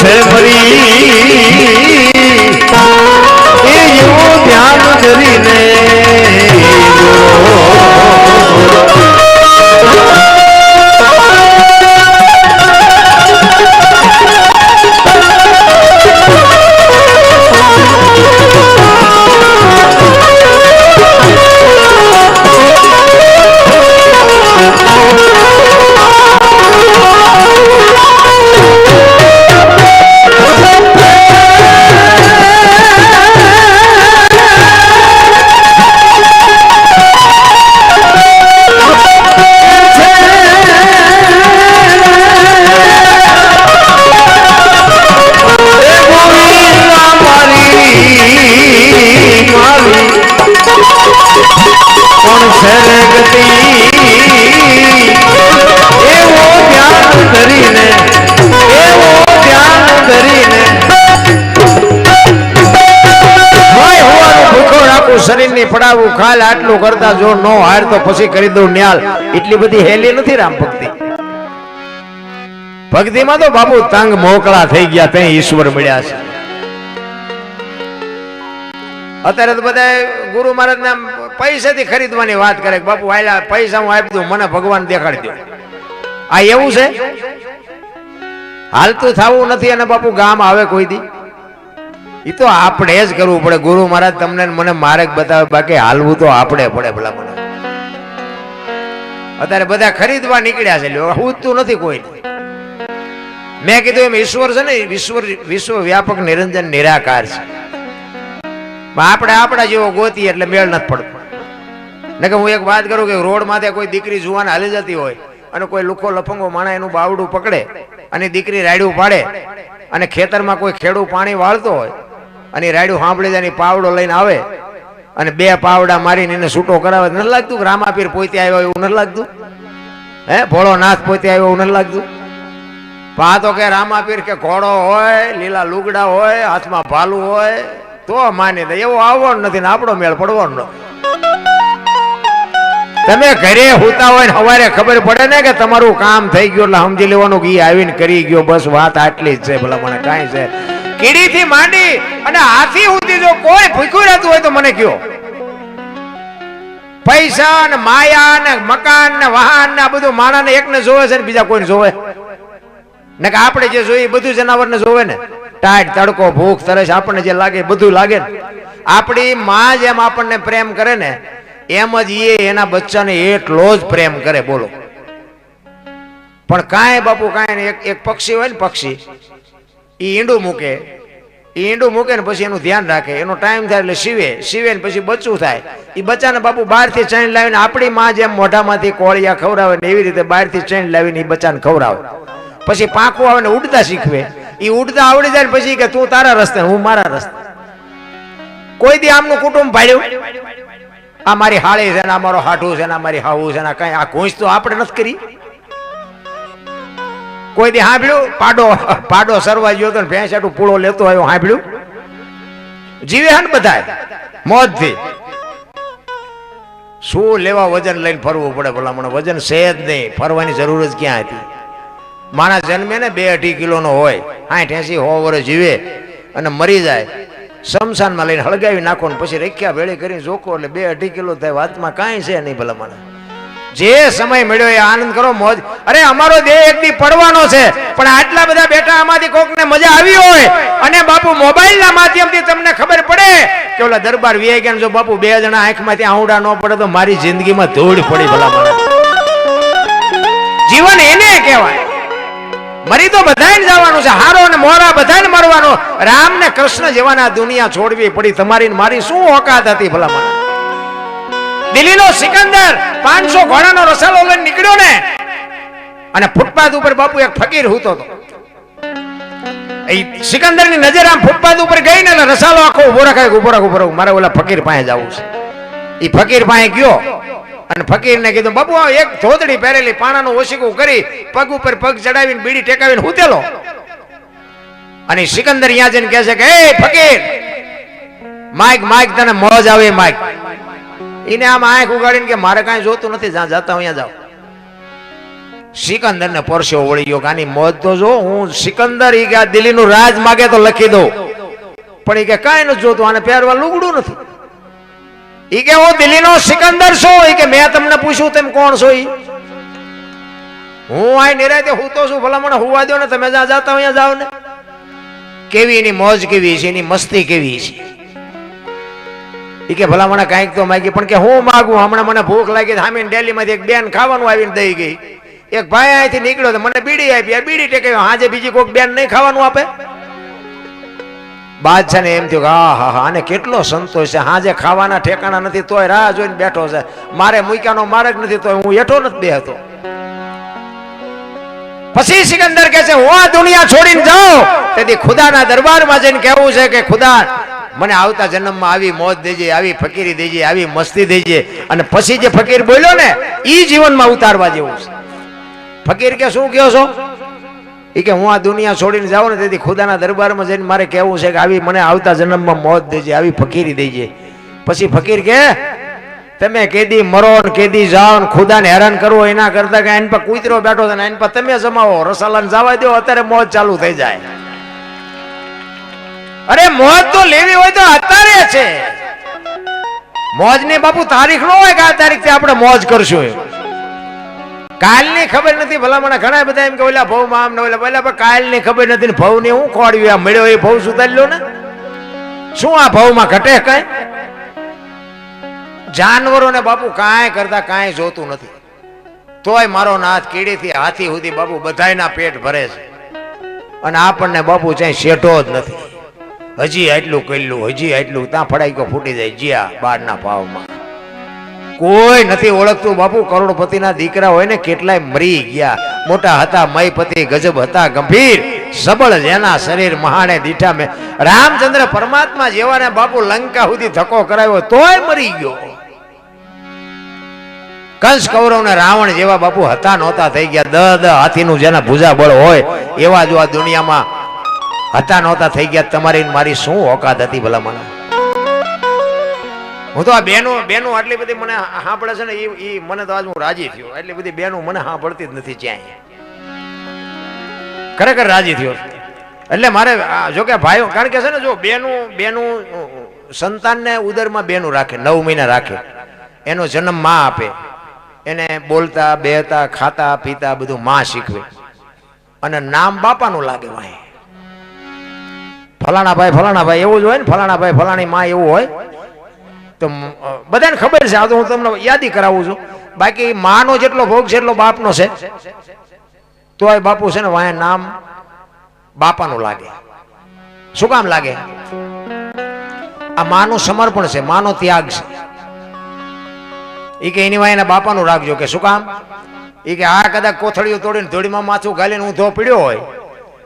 Speaker 1: છે મરી એવું ધ્યાન ધરીને શરીરની પડાવું ખાલ આટલું કરતા જો નો હાર તો પછી કરી દઉં ન્યાલ. એટલી બધી હેલી નથી રામ ભક્તિ. ભક્તિમાં તો બાપુ તંગ મોકળા થઈ ગયા, ત્યાં ઈશ્વર મળ્યા છે. અત્યારે તો બધા ગુરુ મહારાજ ના પૈસાથી ખરીદવાની વાત કરે, બાપુ આયલા પૈસા હું આપી દઉં, મને ભગવાન દેખાડી દો. આ એવું છે? હાલતું થવું નથી. અને બાપુ ગામ આવે કોઈ દી? એ તો આપણે જ કરવું પડે. ગુરુ મહારાજ તમને મને માર્ગ બતાવે, બાકી હાલવું તો આપણે પડે. ભલા મને અત્યારે બધા ખરીદવા નીકળ્યા છે, પૂછતું નથી કોઈ. મેં કીધું એમ ઈશ્વર છે ને, વિશ્વ વ્યાપક નિરંજન નિરાકાર છે. આપણે આપણા જેવો ગોતી એટલે મેળ નથી પડતો. ને કે હું એક વાત કરું કે રોડ માથે કોઈ દીકરી જુવાન હાલી જતી હોય અને કોઈ લુખો લફંગો માણા એનું બાવડું પકડે અને દીકરી રાયડું પાડે, અને ખેતરમાં કોઈ ખેડૂ પાણી વાળતો હોય અને રાયડું સાંભળી જાય, પાવડો લઈને આવે અને બે પાવડા મારીને એને છૂટો કરાવે, નથી લાગતું કે રામાપીર પોતે આવ્યો એવું નથી લાગતું? હે, ભોળોનાથ પોતે આવ્યો એવું નથી લાગતું? પા તો કે રામાપીર કે ઘોડો હોય, લીલા લુગડા હોય, હાથમાં ભાલું હોય તો માની દે. એવો આવવાનો નથી ને આપણો મેળ પડવાનો. તમે ઘરે હોતા હોય ને સવારે ખબર પડે ને કે તમારું કામ થઈ ગયું એટલે સમજી લેવાનું કે આવીને કરી ગયો, બસ વાત આટલી જ છે. ભલા મને કાંઈ છે કીડીથી માંડી અને હાથી સુધી જો કોઈ ભૂખ્યું રહેતું હોય તો મને કયો. પૈસા ને માયા ને મકાન ને વાહન ને આ બધું માણસને એકને જોવે છે ને બીજા કોઈને જોવે ને? કે આપણે જે જોઈએ બધું જનાવરને જોવે ને? ટાઈટ તડકો ભૂખ તરસ આપણને જે લાગે બધું લાગે ને. આપણી માં જેમ આપણને પ્રેમ કરે ને એમ જ એ એના બચ્ચાને એટલો જ પ્રેમ કરે. બોલો. પણ કાંઈ બાપુ કાંઈ એક પક્ષી હોય ને, પક્ષી ઈંડું મૂકે, ઈંડું મૂકે ને પછી એનું ધ્યાન રાખે, એનો ટાઈમ થાય એટલે સીવે ને પછી બચ્ચું થાય. એ બચ્ચાને બાપુ બહારથી ચણ લાવીને આપણી માં જેમ મોઢામાંથી કોળિયા ખવડાવે ને એવી રીતે બહારથી ચણ લાવીને એ બચ્ચાને ખવડાવે. પછી પાંખું આવે ને ઉડતા શીખવે. એ ઉડતા આવડી જાય પછી કે તું તારા રસ્તે હું મારા રસ્તે. કોઈ દી આમનું કુટુંબ ભાડ્યું? આ મારી હાળી છે ને, આ મારો હાઠું છે ને, આ મારી હાવું છે ને, કઈ આ ઘૂંચ તો આપણે નથી કરી. કોઈ દી સાંભળ્યું પાડો સરવા ગયો તો ભેંસાટું પૂળો લેતો આવ્યો? સાંભળ્યું? જીવે હે ને બધા મોજથી. શું લેવા વજન લઈને ફરવું પડે? ભલા મને વજન છે જ નહીં, ફરવાની જરૂર જ ક્યાં હતી? માણસ જન્મે ને 2-2.5 કિલોનો હોય, 60-80 વર્ષ જીવે અને મરી જાય, શમશાનમાં લઈને હળગાવી નાખો ને પછી રેખ્યા ભેળી કરીને જોખો એટલે 2-2.5 કિલો થાય. વાતમાં કાંઈ છે નહીં. ભલા મને જે સમય મળ્યો એ આનંદ કરો, મોજ. અરે અમારો દેહ એક દી પડવાનો છે, પણ આટલા બધા બેઠા આમાંથી કોકને મજા આવી હોય અને બાપુ મોબાઈલના માધ્યમથી તમને ખબર પડે કે ઓલા દરબાર વી ગયા, જો બાપુ 2 જણા આંખમાંથી આંવડા ન પડે તો મારી જિંદગીમાં ધૂળ પડી. ભલા મને જીવન એને કહેવાય. મરી તો બધાને જવાનું છે, હારો અને મોરા બધાને મરવાનો. રામ ને કૃષ્ણ જેવાના દુનિયા છોડવી પડી. તમારી મારી શું ઓકાત હતી? ભલા મને દિલ્હીનો સિકંદર 500 ઘોડાનો રસાલો લઈને નીકળ્યો ને, અને ફૂટપાથ ઉપર બાપુ એક ફકીર હૂતો હતો. એ સિકંદરની નજર આમ ફૂટપાથ ઉપર ગઈ ને, રસાલો આખો ઉભો રાખ, મારે ઓલા ફકીર પાસે જવું છે. એ ફકીર પાસે ગયો અને ફકીરને કીધું, બાપુ આ એક ધોતડી પહેરેલી પાણાનું ઓશીકું કરી પગ ઉપર પગ ચડાવીને બીડી ટેકાવીને હૂતેલો. અને સિકંદર અહીંયા જઈને કહે છે કે એ ફકીર, માઈક તને મોજ આવે માઈક. એને આમ આંખ ઉગાડીને કે મારે કાંઈ જોતું નથી, જ્યાં જતા અહીંયા જાઓ. સિકંદર ને પરસ્યો વળી ગયો કે આની મોજ તો જો હું સિકંદર ઈ કે દિલ્હીનું રાજ માગે તો લખી દઉં, પણ ઈ કે કાંઈ નથી જોતું, આને પહેરવા લુગડું નથી. ઈ કે હું દિલ્હીનો સિકંદર છું. ઈ કે મેં તમને પૂછ્યું તેમ કોણ છો? ઈ હું આ નિરાતે હું તો છું, ભલા મને હુવા દો ને, તમે જ્યાં જાતા અહીંયા જાઓ ને. કેવી એની મોજ કેવી છે, એની મસ્તી કેવી છે. ઈ કે ભલા મને કાંઈક તો માગી, પણ કે હું માગું? હમણાં મને ભૂખ લાગી, સામે ડેલીમાંથી એક બેન ખાવાનું આવીને દઈ ગઈ. એક ભાઈ અહીંથી નીકળ્યો તો મને બીડી આપી, આ બીડી ટેકાવી, હાજે બીજી કોઈક બેન નહીં ખાવાનું આપે? બાદશાહ ને એમ થયું કે હા હા હા, આને કેટલો સંતોષ છે, હાજે ખાવાના ઠેકાણા નથી તોય રાહ જોઈને બેઠો છે, મારે મૂક્યાનો માર્ગ નથી તોય હું હેઠો નથી બેહતો. પછી સિકંદર કહે છે હું આ દુનિયા છોડીને જાઉં તેથી ખુદાના દરબારમાં જઈને કહેવું છે કે ખુદા મને આવતા જન્મમાં આવી મોજ દેજે, આવી ફકીરી દેજે, આવી મસ્તી દેજે. અને પછી જે ફકીર બોલ્યો ને ઈ જીવનમાં ઉતારવા જેવું છે. ફકીર કે શું કહો છો? એ કે હું આ દુનિયા છોડીને જાઉં ને તેથી ખુદાના દરબારમાં જઈને મારે કહેવું છે કે આવી મને આવતા જન્મમાં મોજ દેજે, આવી ફકીરી દેજે. પછી ફકીર કે તમે કેદી મરો ને કેદી જાઓ ને ખુદાને હેરાન કરવો એના કરતા કે એન પર કૂતરો બેઠો છે ને એન પર તમે જમાવો, રસાલાને જવા દો, અત્યારે મોજ ચાલુ થઈ જાય. અરે મોજ તો લેવી હોય તો અત્યારે છે. મોજ ની બાપુ તારીખ નો હોય કે આ તારીખ આપણે મોજ કરશું. કાલની ખબર નથી. ભલા મને ઘણા બધા એમ કે ઓલા ભવ માં આમ ને ઓલા પેલા પણ કાલની ખબર નથી ને ભવ ની હું ખોડવી, આ મળ્યો એ ભવ સુધારી લો ને. શું આ ભવ માં ઘટે કઈ? જાનવરોને બાપુ કાંઈ કરતા કાંઈ જોતું નથી, તોય મારો નાથ કીડીથી હાથી સુધી બાપુ બધાયના પેટ ભરે છે, અને આપણને બાપુ ચાઈ શેઠો જ નથી. હજી આટલું કરેલું, હજી આટલું, ત્યાં ફડાઈકો ફૂટી જાય જ્યાં બારના ભાવમાં. કોઈ નથી ઓળખતું બાપુ. કરોડપતિના દીકરા હોય ને કેટલાય મરી ગયા. મોટા હતા મયપતિ, ગજબ હતા ગંભીર, સબળ જેના શરીર મહાણે દીઠા. મેં રામચંદ્ર પરમાત્મા જેવાને બાપુ લંકા સુધી ધક્કો કરાવ્યો તોય મરી ગયો. કંસ કૌરવ ને રાવણ જેવા બાપુ હતા નહોતા થઈ ગયા. દ હાથીનું જેના ભુજા બળ હોય એવા જો આ દુનિયામાં હતા નહોતા થઈ ગયા. તમારી મારી શું ઓકાત હતી ભલા મને? હું તો આ બેનો આટલી બધી મને સાંભળે છે ને એ મને તો આજ હું રાજી થયો. એટલી બધી બેનો મને સાંભળતી જ નથી ક્યાંય. ખરેખર રાજી થયો. એટલે મારે જો કે ભાઈઓ, કારણ કે છે ને જો બેનું સંતાનને ઉદરમાં બેનું રાખે, 9 મહિના રાખે, એનો જન્મ માં આપે, એને બોલતા બેહતા ખાતા પીતા બધું માં શીખવે, અને નામ બાપાનું લાગે. ભાઈ ફલાણા ભાઈ એવું જ હોય ને, ફલાણા ભાઈ ફલાણી માં એવું હોય તો બધાને ખબર છે. આ તો હું તમને યાદી કરાવું છું. બાકી માનો જેટલો ભોગ છે એટલો બાપનો છે, તો આ બાપુ છે ને વાય નામ બાપાનું લાગે. શું કામ લાગે? આ માનું સમર્પણ છે, માનો ત્યાગ છે. એ કે એની વાય બાપાનું રાખજો. કે શું કામ? એ કે આ કદાચ કોથળીઓ તોડીને ધોળીમાં માથું ગાલીને ઊંધો પીડ્યો હોય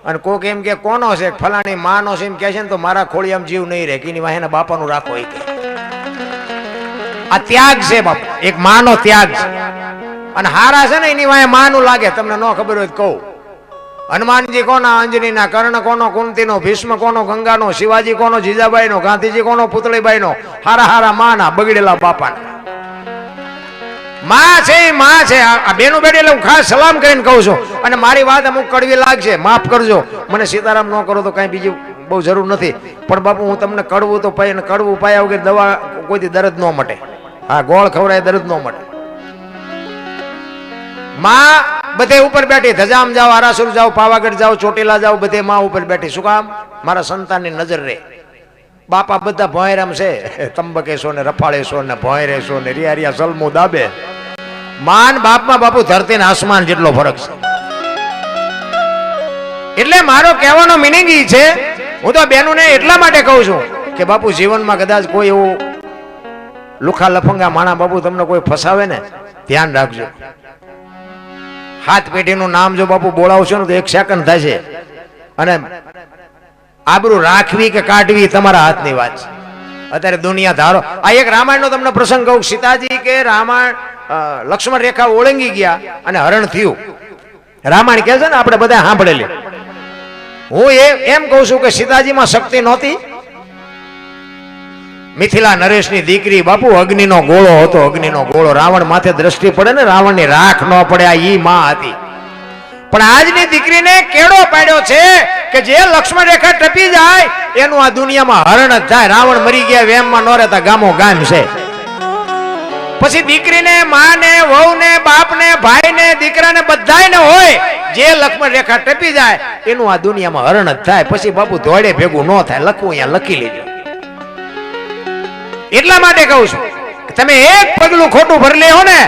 Speaker 1: અને કોક એમ કે કોનો છે ફલાણી માનો છે એમ કે છે ને, તો મારા ખોળી આમ જીવ નહીં રહે. કે એની વાય બાપાનું રાખો. એ કે આ ત્યાગ છે બાપુ, એક માનો ત્યાગ છે. અને હારા છે ને એની વાય માનું લાગે. તમને ન ખબર હોય તો કહું, હનુમાનજી કોના? અંજનીના. કર્ણ કોનો? કુંતીનો. ભીષ્મ કોનો? ગંગાનો. શિવાજી કોનો? જીજાબાઈનો. ગાંધીજી કોનો? પુતળીબાઈનો. હારા હારા માના, બગડેલા બાપાના. માં છે એ માં છે. આ બેનું બેટી એટલે હું ખાસ સલામ કરીને કહું છું. અને મારી વાત અમુક કડવી લાગશે, માફ કરજો. મને સીતારામ ન કરો તો કઈ બીજી બહુ જરૂર નથી, પણ બાપુ હું તમને કડવું તો પાય, કડવું પાયા વગર દવા કોઈથી દર્દ ન મટે. હા, ગોળ ખવડાય દર્દ ન મટે. માં બધે ઉપર બેઠી, ધજામ જાઓ, આરાસુર જાઓ, પાવાગઢ જાઓ, ચોટીલા જાઓ, બધે માં ઉપર બેઠી. શું કામ? મારા સંતાનની નજર રહે. બાપા બધા ભોંયરામ છે, તંબકેશો ને રફાળેશો ને ભોંયરેશો ને રિયા સલમું દાબે. માન બાપમાં બાપુ ધરતી ને આસમાન જેટલો ફરક છે. એટલે મારો કહેવાનો મિનિંગ ઈ છે, હું તો બેનોને એટલા માટે કહું છું કે બાપુ જીવનમાં કદાચ કોઈ એવું લુખા લફંગા માણા બાપુ તમને કોઈ ફસાવે ને, ધ્યાન રાખજો. હાથ પેઢીનું નામ જો બાપુ બોલાવશો ને તો 1 સેકન્ડ થશે. અને આબરૂ રાખવી કે કાઢવી તમારા હાથની વાત છે. અત્યારે દુનિયા ધારો. આ એક રામાયણનો તમને પ્રસંગ કહું. સીતાજી કે રામાયણ લક્ષ્મણ રેખા ઓળંગી ગયા અને હરણ થયું. રામાયણ કહે છે ને, આપણે બધા સાંભળેલી. હું એમ કહું છું કે સીતાજીમાં શક્તિ નહોતી. મિથિલા નરેશની દીકરી બાપુ અગ્નિનો ગોળો હતો. અગ્નિનો ગોળો રાવણ માથે દ્રષ્ટિ પડે ને, રાવણની રાખ ન પડે, આ ઈ માં હતી. પણ આજની દીકરીને કેળો પાડ્યો છે કે જે લક્ષ્મણ રેખા ટપી જાય એનું આ દુનિયામાં હરણ જ થાય. રાવણ મરી ગયા વેમમાં ન રહેતા ગામો ગામ છે. પછી દીકરીને માને વહુને બાપને ભાઈને દીકરાને બધાયને હોય જે લક્ષ્મણ રેખા ટપી જાય એનું આ દુનિયામાં હરણ જ થાય. પછી બાપુ ધોળે ભેગું ન થાય. લખવું અહીંયા લખી લેજો. એટલા માટે કહું છું તમે એક પગલું ખોટું ભરી લેવો ને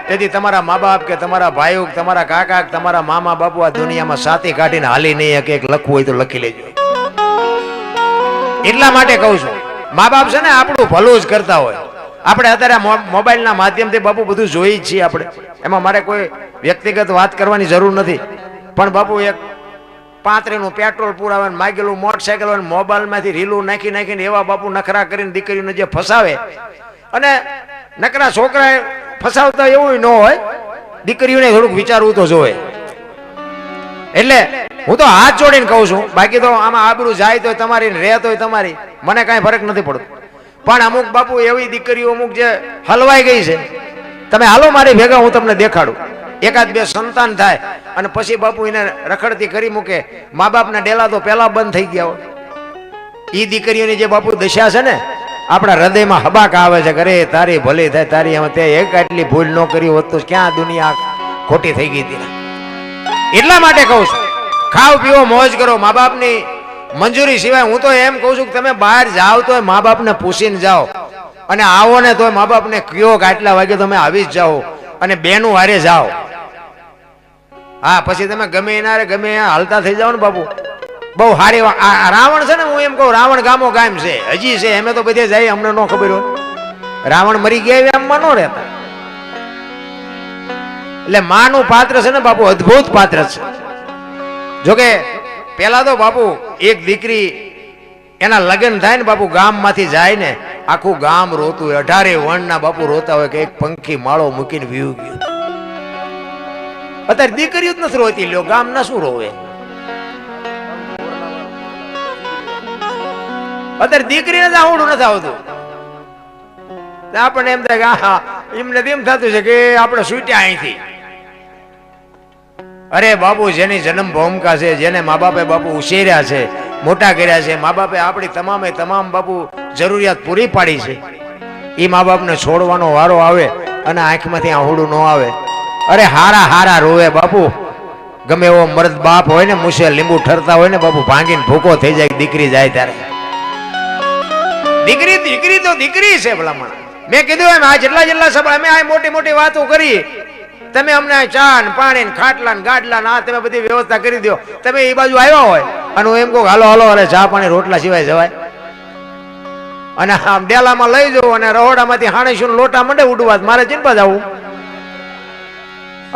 Speaker 1: તેથી તમારા મા બાપ કે તમારા ભાઈઓ તમારા કાકા તમારા મામા બાપુ આ દુનિયામાં સાથી કાઢીને હાલી નહીં કે લખવું હોય તો લખી લેજો. એટલા માટે કહું છું મા બાપ છે ને આપણું ભલું જ કરતા હોય. આપણે અત્યારે મોબાઈલના માધ્યમથી બાપુ બધું જોઈ જ છીએ. આપણે એમાં મારે કોઈ વ્યક્તિગત વાત કરવાની જરૂર નથી. પણ બાપુ એક 35 પેટ્રોલ પુરાવે માગેલું મોટરસાયકલ મોબાઈલમાંથી રીલું નાખી નાખીને એવા બાપુ નખરા કરીને દીકરીઓને જે ફસાવે અને નકરા છોકરા ફસાવતા એવું ન હોય. દીકરીઓને થોડુંક વિચારવું તો જોવે. એટલે હું તો હાથ જોડીને કહું છું. બાકી તો આમાં આબરૂ જાય તો તમારી રહે તો તમારી મને કાંઈ ફરક નથી પડતો. પણ અમુક બાપુ એવી દીકરીઓ અમુક જે હલવાઈ ગઈ છે. તમે હાલો મારી ભેગા હું તમને દેખાડું. એકાદ બે સંતાન થાય અને પછી બાપુ એને રખડતી કરી મૂકે. મા બાપના ડેલા તો પેલા બંધ થઈ ગયા હોય. એ દીકરીઓની જે બાપુ દશા છે ને આપણા હૃદયમાં હબાક આવે છે કે અરે તારી ભલી થાય તારી એમાં તે એક આટલી ભૂલ ન કરી હોત તો ક્યાં દુનિયા ખોટી થઈ ગઈ હતી. એટલા માટે કહું છું ખાઓ પીવો મોજ કરો. મા બાપની મંજૂરી સિવાય હું તો એમ કહું છું કે તમે બહાર જાઓ તો મા બાપને પૂછીને જાઓ અને આવો ને તો મા બાપને કયો કે આટલા વાગે તમે આવી જ જાઓ અને બેનું હારે જાઓ. હા પછી તમે ગમે એના ગમે હાલતા થઈ જાઓ ને બાપુ બહુ સારી. રાવણ છે ને હું એમ કહું રાવણ ગામો ગામ છે હજી છે. અમે તો બધે જાય અમને ન ખબર હોય. રાવણ મરી ગયા આમમાં ન રહેતા. એટલે માનું પાત્ર છે ને બાપુ અદ્ભુત પાત્ર છે. જોકે પેલા તો બાપુ એક દીકરી એના લગ્ન થાય ને બાપુ ગામમાંથી જાય ને આખું ગામ રોતું હોય. 18 વર્ણના બાપુ રોતા હોય કે એક પંખી માળો મૂકીને વીવું ગયું. અત્યારે દીકરીઓ જ નથી રોતી. લ્યો ગામ ના શું રોવે? અત્યારે દીકરીને જ આવડું નથી આવતું. આપણને એમ થાય કે હા એમને એમ થતું છે કે આપણે છૂટ્યા અહીંથી. અરે બાપુ જેની જન્મ ભૂમિકા છે જેને મા બાપે બાપુ ઉછેર્યા છે મોટા કર્યા છે મા બાપે આપણી તમામ બાપુ જરૂરિયાત પૂરી પાડી છે એ મા બાપને છોડવાનો વારો આવે અને આંખમાંથી આહુડું ન આવે. અરે હારા હારા રોવે બાપુ. ગમે એવો મર્દ બાપ હોય ને મુસે લીંબુ ઠરતા હોય ને બાપુ ભાંગીને ભૂકો થઈ જાય દીકરી જાય ત્યારે. દીકરી તો દીકરી છે ભલામણ. મેં કીધું એમ આ જેટલા સભા અમે આ મોટી મોટી વાતો કરી તમે અમને ચા ને પાણી ને ખાટલા ને ગાડલા ના તમે બધી વ્યવસ્થા કરી દો. તમે એ બાજુ આવ્યા હોય અને હું એમ કહું હાલો હાલો અરે ચા પાણી રોટલા સિવાય જવાય. અને આમ ડેલામાં લઈ જવું અને રહોડામાંથી હાણીશું લોટા મંડે ઉડવા મારે ચિંતા જવું.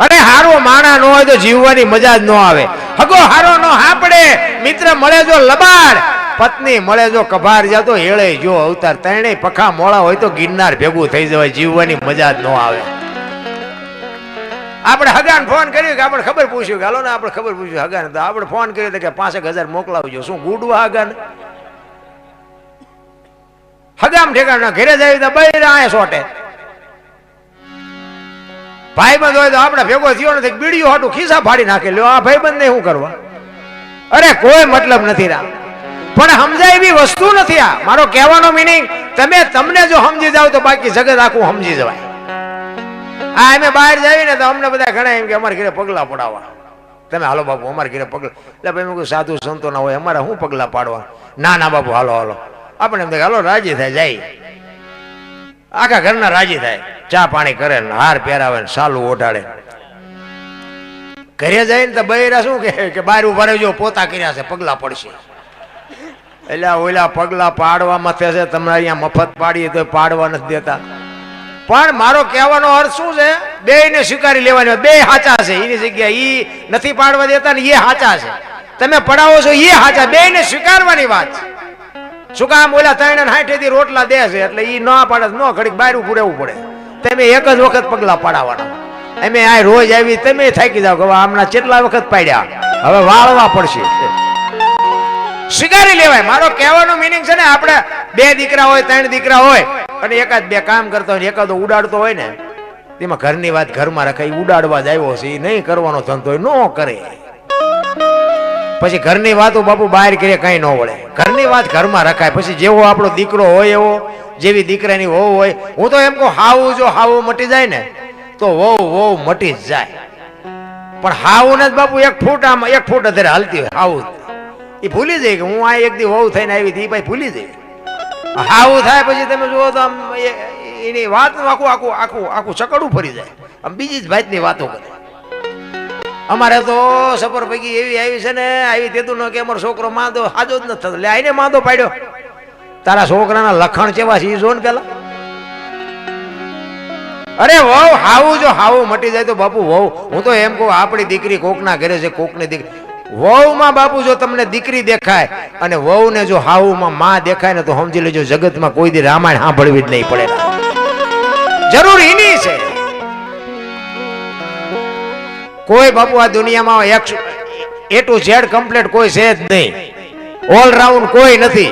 Speaker 1: અરે હારો માણા ન હોય તો જીવવાની મજા જ ન આવે. હગો હારો ન હાપડે મિત્ર મળે જો લબાડ પત્ની મળે જો કભાર જાતો હેળે જો અવતાર. ત્રણેય પખા મોળા હોય તો ગિરનાર ભેગું થઈ જવાય. જીવવાની મજા જ ન આવે. આપણે હગાને ફોન કર્યો કે આપણે ખબર પૂછ્યું કે હાલો ને આપણે ખબર પૂછ્યું હગાને તો આપણે ફોન કર્યો કે 5,000 મોકલાવજો. શું ગુડવા હગાને હગામ ઠેકાણા ઘરે જાય તો બૈરા આયા સોટે. ભાઈબંધ હોય તો આપણે ભેગો થયો નથી બીડીઓ હાટું ખિસ્સા ફાડી નાખે. લ્યો આ ભાઈબંધ ને શું કરવા? અરે કોઈ મતલબ નથી રા. પણ સમજાય એવી વસ્તુ નથી આ. મારો કહેવાનો મિનિંગ તમને જો સમજી જાવ તો બાકી જગત આખું સમજી જવાય. આ અમે બહાર જઈએ ને તો અમને બધા ઘણા એમ કે અમારે ઘરે પગલા પડાવવા. તમે હાલો બાપુ અમારે ઘરે પગલા. એટલે ભાઈ મેં સાધુ સંતો ના હોય અમારે શું પગલા પાડવા? ના બાપુ હાલો હાલો. આપણે એમ હાલો રાજી થાય જાય. આખા ઘરના રાજી થાય. ચા પાણી કરે ને હાર પહેરાવે ને સાલું ઓઢાડે. ઘરે જાય ને તો બૈરા શું કે બહાર ઉભા રહેજો પોતા કર્યા છે પગલા પડશે. એટલે ઓલા પગલા પાડવામાં છે તમને અહીંયા મફત પાડીએ તો પાડવા નથી દેતા. પણ મારો કહેવાનો અર્થ શું છે? બેયને સ્વીકારી લેવાની. બે સાચા છે. એની જગ્યા ઈ નથી પાડવા દેતા ને એ સાચા છે. તમે પડાવો છો એ સાચા. બેયને સ્વીકારવાની વાત. શું કામ ઓલા 360 થી રોટલા દે છે એટલે ઈ ન પાડે ન ઘડીક બહાર ઉભું રહેવું પડે. તમે એક જ વખત પગલા પાડવાના. અમે આ રોજ આવી તમે થાકી જાવ કે આમના કેટલા વખત પાડ્યા હવે વાળવા પડશે. સ્વીકારી લેવાય. મારો કહેવાનો મિનિંગ છે ને આપણે 2 દીકરા હોય 3 દીકરા હોય અને એકાદ 2 કામ કરતા હોય એકાદો ઉડાડતો હોય ને તેમાં ઘરની વાત ઘરમાં રખાય, ઉડાડવા જ આવ્યો છે, એ નહીં કરવાનો ધંધો ન કરે. પછી ઘરની વાતો બાપુ બહાર કરીએ કઈ ન વળે. ઘરની વાત ઘરમાં રખાય. પછી જેવો આપણો દીકરો હોય એવો, જેવી દીકરાની વહુ હોય. હું તો એમ કહું હાવું જો હાવું મટી જાય ને તો વહુ મટી જ જાય. પણ હાવું ને જ બાપુ 1 ફૂટ આમ 1 ફૂટ અત્યારે હાલતી હોય હાવું, એ ભૂલી જાય કે હું આ એક દી વહુ થઈને આવી હતી, ભાઈ ભૂલી જાય. હાવું થાય પછી તમે જુઓ તો આમ એની વાતનું આખું આખું આખું આખું ચકડું ફરી જાય. આમ બીજી જ ભાતની વાતો કરે. અમારે તો સફર પૈકી એવી આવી છે ને, આવી તેતું ન કે અમારો છોકરો માંદો હાજો જ નથી થતો. એટલે આઈને માંદો પાડ્યો. તારા છોકરાના લખણ કેવા છે એ જો ને પેલા. અરે વહુ હાવું જો હાવું મટી જાય તો બાપુ વહુ, હું તો એમ કહું આપણી દીકરી કોકના ઘરે છે, કોકની દીકરી વહુમાં બાપુ જો તમને દીકરી દેખાય અને વહુ ને જો હાવુમાં માં દેખાય ને તો સમજી લેજો જગતમાં કોઈ દી રામાયણ સાંભળવી જ નહીં પડે. જરૂર એની છે. કોઈ બાપુ આ દુનિયામાં A to Z કમ્પ્લીટ કોઈ છે જ નહીં. ઓલરાઉન્ડ કોઈ નથી.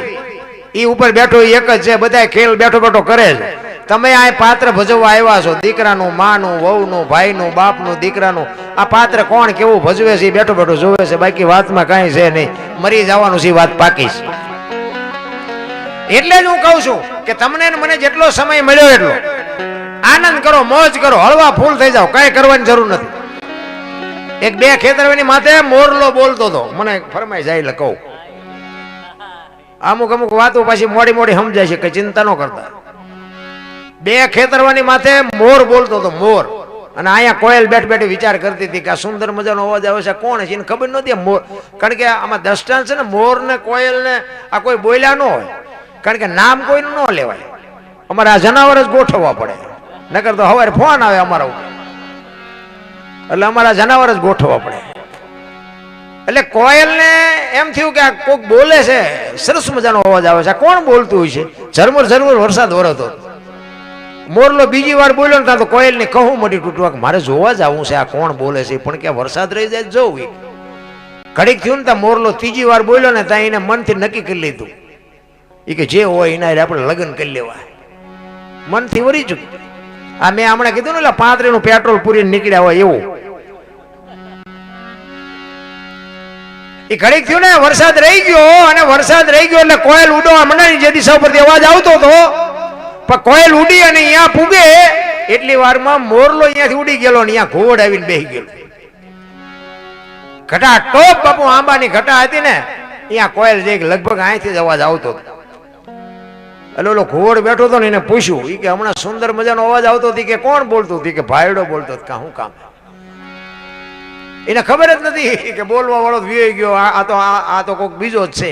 Speaker 1: ઈ ઉપર બેઠો એક જ છે, બધા ખેલ બેઠો બેઠો કરે છે. તમે આ પાત્ર ભજવવા આવ્યા છો, દીકરાનું, માનું, વહુનું, ભાઈનું, બાપનું, દીકરાનું. આ પાત્ર કોણ કેવું ભજવે છે બેઠો બેઠો જોવે છે. બાકી વાતમાં કાંઈ છે નહીં. મરી જવાનું છે વાત પાકી છે. એટલે જ હું કહું છું કે તમને મને જેટલો સમય મળ્યો એટલો આનંદ કરો, મોજ કરો, હળવા ફૂલ થઈ જાઓ, કઈ કરવાની જરૂર નથી. એક 2 ખેતરવાની માથે મોરલો બોલતો હતો, મને ફરમાઈ જાય એટલે કહું. અમુક વાતો પાછી મોડી મોડી સમજાય છે, કઈ ચિંતા ન કરતા. 2 ખેતરવાની માથે મોર બોલતો હતો, મોર. અને અહીંયા કોયલ બેઠ બેઠી વિચાર કરતી હતી કે આ સુંદર મજાનો અવાજ આવે છે, કોણ છે એને ખબર નહોતી. મોર, કારણ કે આમાં દ્રષ્ટાંત છે ને, મોર ને કોયલ ને આ કોઈ બોલ્યા ન હોય, કારણ કે નામ કોઈનું ન લેવાય. અમારે આ જનાવર જ ગોઠવવા પડે, નકર તો સવારે ફોન આવે અમારા ઉપર, એટલે અમારા જનાવર જ ગોઠવવા પડે. એટલે કોયલ ને એમ થયું કે આ કોક બોલે છે, સરસ મજાનો અવાજ આવે છે, કોણ બોલતું હોય છે. ઝરમર ઝરમર વરસાદ વરસતો. મોરલો બીજી વાર બોલ્યો ને તો કોયલ ને કહું મળી તૂટવા કે મારે જોવા જવું છે આ કોણ બોલે છે, પણ કે વરસાદ રહી જાય જોવું. ઘડીક થયું ને ત્યાં મોરલો ત્રીજી વાર બોલ્યો ને ત્યાં એને મનથી નક્કી કરી લીધું એ કે જે હોય એના આપણે લગ્ન કરી લેવા. મનથી વરી ચૂક્યું. આ મેં હમણાં કીધું ને એટલે 35 પેટ્રોલ પૂરી નીકળ્યા હોય એવું. એ ઘડીક થયું ને વરસાદ રહી ગયો, અને વરસાદ રહી ગયો એટલે કોયલ ઉડવા મંડાણી. જે દિશા ઉપરથી અવાજ આવતો હતો પણ કોયલ ઉડી અને અહીંયા પૂગે એટલી વારમાં મોરલો અહીંયાથી ઉડી ગયેલો ને અહીંયા ઘોડ આવીને બેસી ગયેલો. ઘટા ટોપ બાપુ આંબાની ઘટા હતી ને અહીંયા કોયલ જે લગભગ અહીંથી જ અવાજ આવતો હતો. એટલે ઓલો ઘોડ બેઠો હતો ને એને પૂછ્યું એ કે હમણાં સુંદર મજાનો અવાજ આવતો હતી કે કોણ બોલતું હતી, કે ભાઈડો બોલતો હતો. શું કામ? એને ખબર જ નથી કે બોલવા વાળો વિયો ગયો, આ તો કોઈક બીજો જ છે.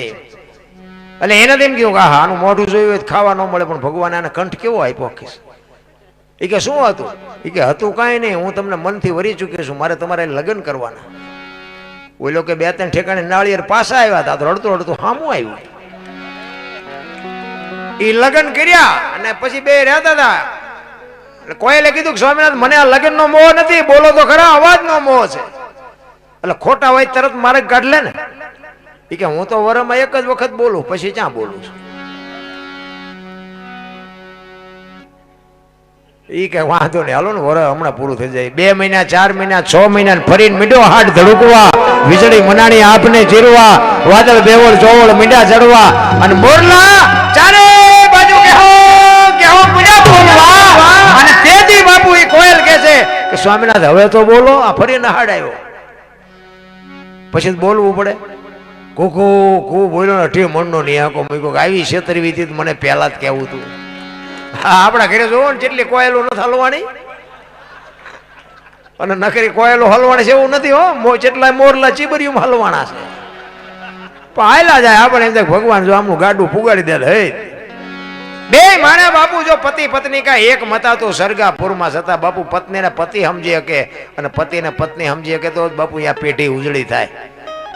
Speaker 1: એટલે એને તેમ કહ્યું કે હા આનું મોઢું જોયું ખાવા ન મળે, પણ ભગવાન આને કંઠ કેવો આપ્યો. એ કે શું હતું? એ કે હતું કાંઈ નહીં, હું તમને મનથી વરી ચૂક્યો છું, મારે તમારે લગ્ન કરવાના. ઓલો કે 2-3 ઠેકાણે નાળિયેર પાછા આવ્યા હતા તો રડતું રડતું હામું આવ્યું. એ લગ્ન કર્યા અને પછી 2 રહેતા હતા. કોયલે કીધું કે સ્વામિનાથ મને આ લગ્ન નો મોહ નથી, બોલો તો ખરા અવાજ નો મોહ છે. એટલે ખોટા હોય તરત મારે કાઢ લે ને. એ કે હું તો વરમાં એક જ વખત બોલું, પછી ક્યાં બોલું છું. એ કે વાંધો નહીં હાલો ને વર હમણાં પૂરું થઈ જાય. 2 મહિના 4 મહિના 6 મહિના ફરીને મીંડો હાટ ધડકવા, વીજળી મનાણી આપને ચીરવા, વાદળ બેવળ ચોવળ મીંડા ચડવા, અને મોરલા ચારે બાજુ કેહો મીંડા બોલવા. અને તેથી બાપુ એ કોયલ કહે છે કે સ્વામિનાથ હવે તો બોલો, આ ફરીને હાડ આવ્યો. પછી બોલવું પડે. કોકો કો બોલ્યો ને અઠી મણનો નહીં આખો મૂક્યો. આવી છેતરવી હતી મને પહેલા જ કહેવું હતું. હા આપણા ઘરે જોવો ને જેટલી કોયલો નથી હલવાની, અને નકરી કોયલો હલવાની છે એવું નથી હો. જેટલા મોરલા ચીબરિયું હલવાના છે, પણ હાયલા જાય. આપણે એમ ભગવાન જો આમનું ગાડું ફુગાડી દે. હે 2 માણા બાપુ જો પતિ પત્ની કા એક મતા તો સરગાપુરમાં જતા બાપુ પત્નીને પતિ સમજી શકે અને પતિને પત્ની સમજી શકે તો બાપુ અહીંયા પેઢી ઉજળી થાય.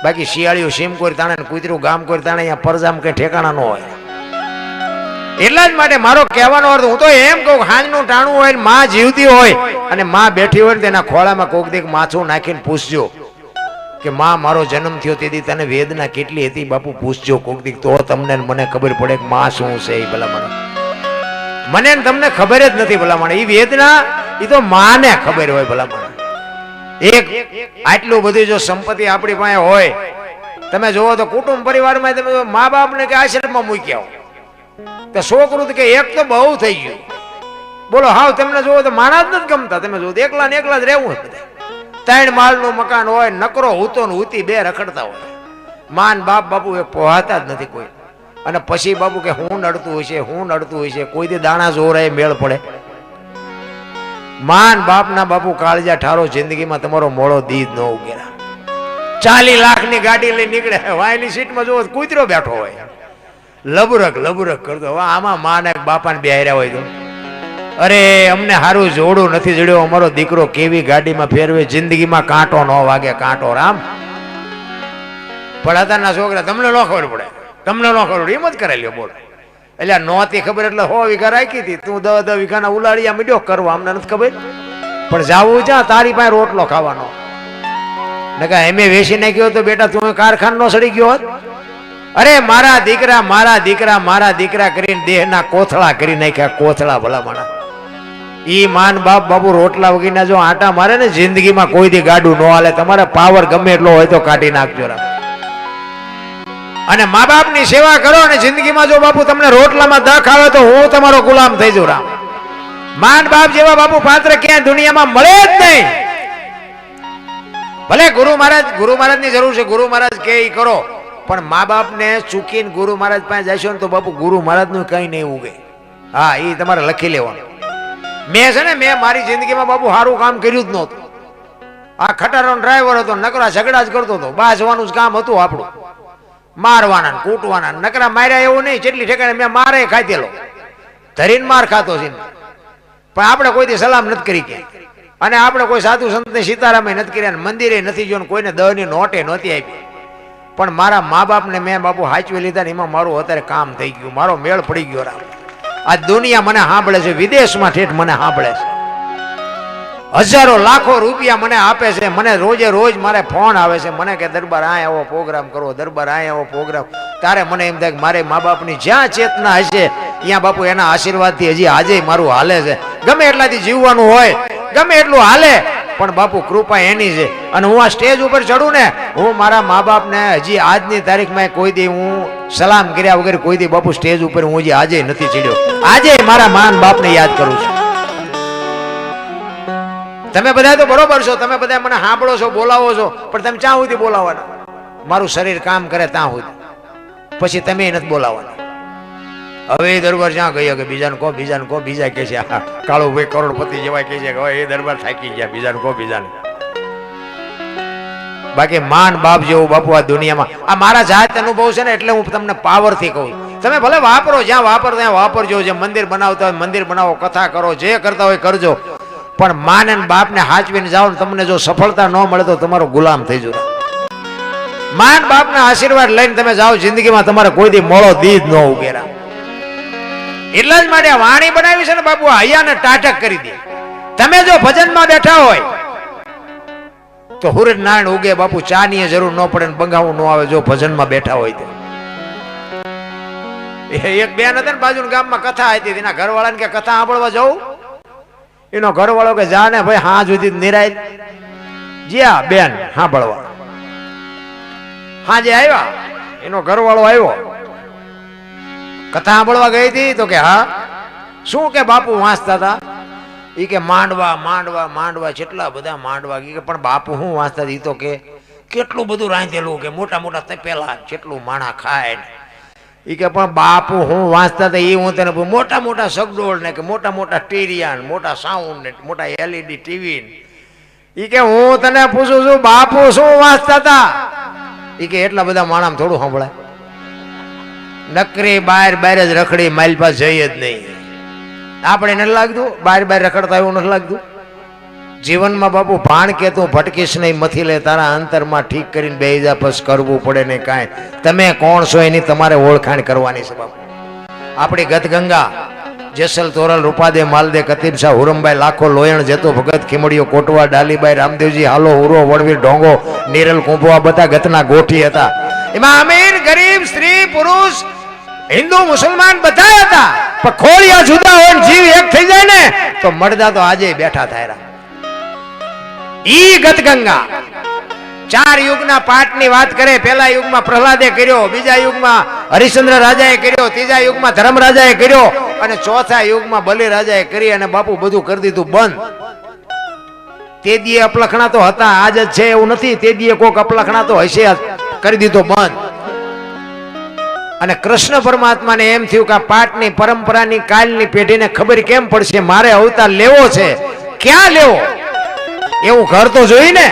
Speaker 1: બાકી શિયાળીઓ સીમ કોઈ તાણે કૂતરું ગામ કોઈ તાણે અહીંયા પરજામ કઈ ઠેકાણા ન હોય. એટલા જ માટે મારો કહેવાનો અર્થ હું તો એમ કહું હાંજનું ટાણું હોય, માં જીવતી હોય અને માં બેઠી હોય ને તેના ખોળામાં કોક દીક માથું નાખીને પૂછજો કે માં મારો જન્મ થયો તેથી તને વેદના કેટલી હતી બાપુ પૂછજો કોક દીક, તો તમને મને ખબર પડે કે માં શું છે. એ ભલા મને મને ને તમને ખબર જ નથી ભલામણ. એ વેદના એ તો માને ખબર હોય ભલામણ. એક આટલું બધું જો સંપત્તિ આપણી પાસે હોય, તમે જોવો તો કુટુંબ પરિવારમાં તમે મા બાપને કે આશ્રમમાં મૂક્યા હો તો છોકરું કે એક તો બહુ થઈ ગયું. બોલો હાવ તમને જોવો તો માણા જ નથી ગમતા. તમે જોવો એકલા ને એકલા જ રહેવું હોય. 3 માળનું મકાન હોય, નકરો હૂતો ને હૂતી બે રખડતા હોય. માન બાપ બાપુ એ પોહાતા જ નથી કોઈ. અને પછી બાપુ કે હું નડતું હોય છે, હું નડતું હોય છે. કોઈથી દાણા જોરાય મેળ પડે? માન બાપના બાપુ કાળજા ઠારો જિંદગીમાં તમારો મોડો દીધ ન ઉગેરા. 40 લાખની ગાડી લઈ નીકળે, વાયની સીટમાં જોવો કૂતરો બેઠો હોય, લબરક લબરક કરતો. આમાં માને બાપાને બેહાર્યા હોય તો અરે અમને સારું જોડું નથી જડ્યો, અમારો દીકરો કેવી ગાડીમાં ફેરવે, જિંદગીમાં કાંટો ન વાગે, કાંટો રામ. પણ અત્યારના છોકરા તમને ન ખબર પડે, તમને ન ખબર પડે, એમ જ કરાવી લ્યો. બોલ એટલે નહોતી ખબર એટલે 100 વીઘા રાખી હતી, તું 10 વીઘાના ઉલાડિયા મીડ્યો કરવા, અમને નથી ખબર. પણ જાવું જ્યાં તારી પાસે રોટલો ખાવાનો ને કે એમે વેચી નાખ્યો તો બેટા તું કારખાનો સડી ગયો હોત. અરે મારા દીકરા મારા દીકરા મારા દીકરા કરીને દેહના કોથળા કરી નાખ્યા, કોથળા ભલામણા. ઈ માન બાપ બાપુ રોટલા વગીના જો આટા મારે ને જિંદગીમાં કોઈ દી ગાડું ન હાલે. તમારે પાવર ગમે એટલો હોય તો કાઢી નાખજો રામ. અને મા બાપની સેવા કરો અને જિંદગીમાં જો બાપુ તમને રોટલામાં દખ આવે તો હું તમારો ગુલામ થઈ જાઉં રામ. માન બાપ જેવા બાપુ પાત્ર ક્યાંય દુનિયામાં મળે જ નહીં. ભલે ગુરુ મહારાજ ની જરૂર છે, ગુરુ મહારાજ કે ઈ કરો, પણ મા બાપ ને ચૂકીને ગુરુ મહારાજ પાસે જશો ને તો બાપુ ગુરુ મહારાજ નું કઈ નહીં ઉગે. હા એ તમારે લખી લેવાનું. મેં છે ને મેં મારી જિંદગીમાં બાપુ સારું કામ કર્યું જ નહોતું. આ ખટારો ડ્રાઈવર હતો, નકરા ઝઘડા જ કરતો હતો. બાજવાનું જ કામ હતું આપણું, મારવાના કૂટવાના. નકરા માર્યા એવું નહીં, જેટલી ઠેકાણે મેં મારે ખાધેલો, ધરીને માર ખાતો છે. પણ આપણે કોઈથી સલામ નથી કરી કે, અને આપણે કોઈ સાધુ સંતને સીતારામે નથી કર્યા, મંદિરે નથી જોયું, કોઈને 10ની નોટે નહોતી આપી. પણ મારા મા બાપને મેં બાપુ હાચવી લીધા ને એમાં મારું અત્યારે કામ થઈ ગયું, મારો મેળ પડી ગયો રામ. આ દુનિયા મને સાંભળે છે, વિદેશમાં ઠેઠ મને સાંભળે છે, હજારો લાખો રૂપિયા મને આપે છે. મને રોજે રોજ મારે ફોન આવે છે, મને કે દરબાર આ એવો પ્રોગ્રામ કરો, દરબાર આ એવો પ્રોગ્રામ. તારે મને એમ થાય કે મારે મા બાપની જ્યાં ચેતના હશે ત્યાં બાપુ એના આશીર્વાદથી હજી આજે મારું હાલે છે. ગમે એટલાથી જીવવાનું હોય, ગમે એટલું હાલે, પણ બાપુ કૃપા એની છે. અને હું આ સ્ટેજ ઉપર ચડું ને, હું મારા મા બાપને હજી આજની તારીખમાં કોઈ દી હું સલામ કર્યા વગર કોઈ દી બાપુ સ્ટેજ ઉપર હું હજી આજે નથી ચડ્યો. આજે મારા માન બાપને યાદ કરું છું. તમે બધા તો બરોબર છો, તમે બધા મને સાંભળો છો, બોલાવો છો, પણ તમે ક્યાં સુધી બોલાવવાના? મારું શરીર કામ કરે ત્યાં સુધી, પછી તમે નથી બોલાવવાના. હવે એ દરબાર જ્યાં ગયો કે બીજાને કહો, બીજાને કહો, બીજા કે છે કાળો ભાઈ કરોડપતિ જેવા કે છે કે હવે એ દરબાર થાકી ગયા, બીજાને કહો, બીજાને. બાકી માન બાપ જેવું બાપુ આ દુનિયામાં, આ મારા જાત અનુભવ છે ને એટલે હું તમને પાવરથી કહું. તમે ભલે વાપરો, જ્યાં વાપરો ત્યાં વાપરજો. જે મંદિર બનાવતા હોય મંદિર બનાવો, કથા કરો, જે કરતા હોય કરજો, પણ માને બાપને હાચવીને જાઓ ને તમને જો સફળતા ન મળે તો તમારો ગુલામ થઈ જજો. માન બાપના આશીર્વાદ લઈને તમે જાઓ, જિંદગીમાં તમારે કોઈ દી મોળો દીધ ન ઉગેરા. એટલા જ માટે વાણી બનાવી છે ને બાપુ, હૈયાને ટાટક કરી દે. તમે જો ભજનમાં બેઠા હોય તો હુરજ નારાયણ ઉગે બાપુ, ચા ની જરૂર ન પડે ને બંગાવું ન આવે જો ભજનમાં બેઠા હોય તો. એક બેન હતા ને બાજુના ગામમાં, કથા હતી, એના ઘરવાળાને કે કથા સાંભળવા જવું. એનો ઘરવાળો કે જા ને ભાઈ, હા સુધી નિરાય જ્યા બેન સાંભળવા. હાજે આવ્યા, એનો ઘરવાળો આવ્યો, કથા સાંભળવા ગઈ હતી તો કે હા શું કે બાપુ વાંચતા હતા? એ કે માંડવા માંડવા માંડવા, કેટલા બધા માંડવા. કે પણ બાપુ હું વાંચતા હતા? એ તો કે કેટલું બધું રાંધેલું, કે મોટા મોટા તપેલા, કેટલું માણા ખાય. એ કે પણ બાપુ હું વાંચતા હતા એ હું તને મોટા મોટા સગડોળ ને, કે મોટા મોટા ટીરિયા, મોટા સાઉન્ડ ને, મોટા LED ટીવી. એ કે હું તને પૂછું છું બાપુ શું વાંચતા હતા? એ કે એટલા બધા માણામાં થોડું સાંભળાય, નકરી બહાર બહાર જ રખડી, માઇલ પાસે જઈએ જ નહીં. આપણે નથી લાગતું બહાર બહાર રખડતા એવું નથી લાગતું? જીવનમાં બાપુ ભાણ કે તું ભટકીશ નહીં, મથી લે તારા અંતરમાં ઠીક કરીને બેહી જા, પછી કરવું પડે ને કાંઈ. તમે કોણ છો એની તમારે ઓળખાણ કરવાની છે બાપુ. આપણી ગતગંગા, જેસલ તોરલ, રૂપાદે, માલદે, કતીબ શાહ, હુરમભાઈ, લાખો, લોયણ, જેતો ભગત, ખીમડીઓ, કોટવા, ડાલીબાઈ, રામદેવજી, હાલો, ઉરો, વડવીર, ઢોંગો, નીરલ, કુંભવા, બધા ગતના ગોઠી હતા. એમાં અમીર, ગરીબ, સ્ત્રી, પુરુષ, હિન્દુ મુસલમાન બધા હતા, પણ ખોળિયા જુદા હોય જીવ એક થઈ જાય ને તો મળદા તો આજે બેઠા થાય. ઈ ગતગંગા ચાર યુગના પાઠની વાત કરે. પહેલા યુગમાં પ્રહલાદે કર્યો, બીજા યુગમાં હરિશ્ચંદ્ર રાજાએ કર્યો, ત્રીજા યુગમાં ધર્મરાજાએ કર્યો અને ચોથા યુગમાં બલિ રાજાએ કરી અને બાપુ બધું કરી દીધું બંધ. તે દીએ અપલખણા તો હતા, આજ જ છે એવું નથી. તે દીએ કોક અપલખણા તો હશે, કરી દીધો બંધ. અને કૃષ્ણ પરમાત્માને એમ થયું કે આ પાઠની પરંપરાની કાલની પેઢીને ખબર કેમ પડશે, મારે અવતાર લેવો છે, ક્યાં લેવો એવું ઘર તો જોઈ ને.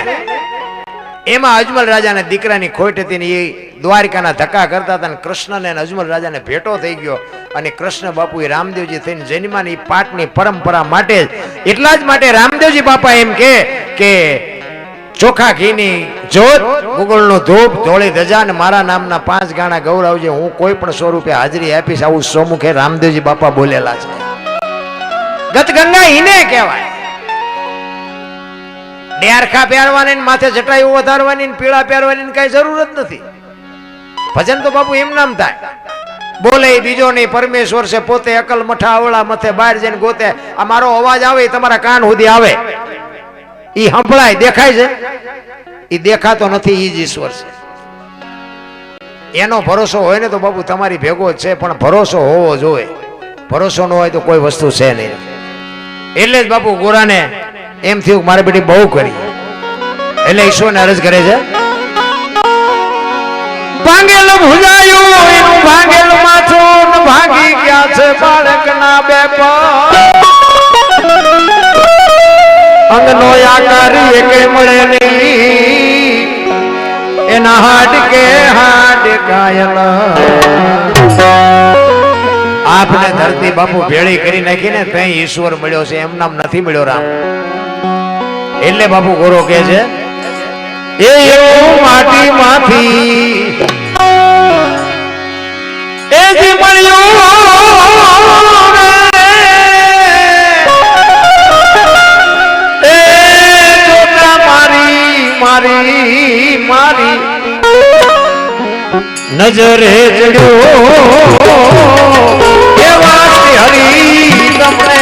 Speaker 1: એમાં અજમલ રાજાને દીકરાની ખોટ હતી ને એ દ્વારિકાના ધક્કા કરતા હતા. કૃષ્ણને અજમલ રાજાને ભેટો થઈ ગયો અને કૃષ્ણ બાપુ એ રામદેવજી થઈને જન્માની પાઠની પરંપરા માટે જ, એટલા જ માટે રામદેવજી બાપા એમ કે ચોખા ઘીની જોત, ગુગળનો ધૂપ, ધોળી ધજા અને મારા નામના 5 ગાણા ગૌરવજે, હું કોઈ પણ સ્વરૂપે હાજરી આપીશ. આવું સોમુખે રામદેવજી બાપા બોલેલા છે. ગતગંગા ઈને કહેવાય. ડેરખા પહેરવાની માથે જટાયું વધારવાની પીળા પહેરવાની કઈ જરૂર જ નથી. ભજન તો બાપુ એમ નામ થાય. બોલે બીજો નહીં, પરમેશ્વર છે પોતે, અકલ મઠા અવળા મથે, બહાર જઈને ગોતે. આ મારો અવાજ આવે તમારા કાન સુધી આવે, ઈ સંભળાય, દેખાય છે? ઈ દેખાતો નથી, ઈ જ ઈશ્વર છે. એનો ભરોસો હોય ને તો બાપુ તમારી ભેગો જ છે, પણ ભરોસો હોવો જોઈએ. ભરોસો ન હોય તો કોઈ વસ્તુ છે નહીં. એટલે જ બાપુ ગોરાને એમ થયું મારે બેટી બહુ કરી, એટલે ઈશ્વરને અરજ કરે છે, ભાંગેલું ભૂજાયું એનું ભાંગેલું માથું ભાંગી ગયા છે બાળકના બે પગ, અંગનો આકાર એકે મળે નહીં, એના હાડકે હાડ ઘાયલ. આપને ધરતી બાપુ ભેળી કરી નાખી ને ત્યાં ઈશ્વર મળ્યો છે, એમ નામ નથી મળ્યો રામ. એટલે બાપુ ગોરો કે છે એ એવું માટી માંથી એ જે મળ્યું એ જોતા મારી મારી મારી નજરે ચડ્યો એવા હરી તમને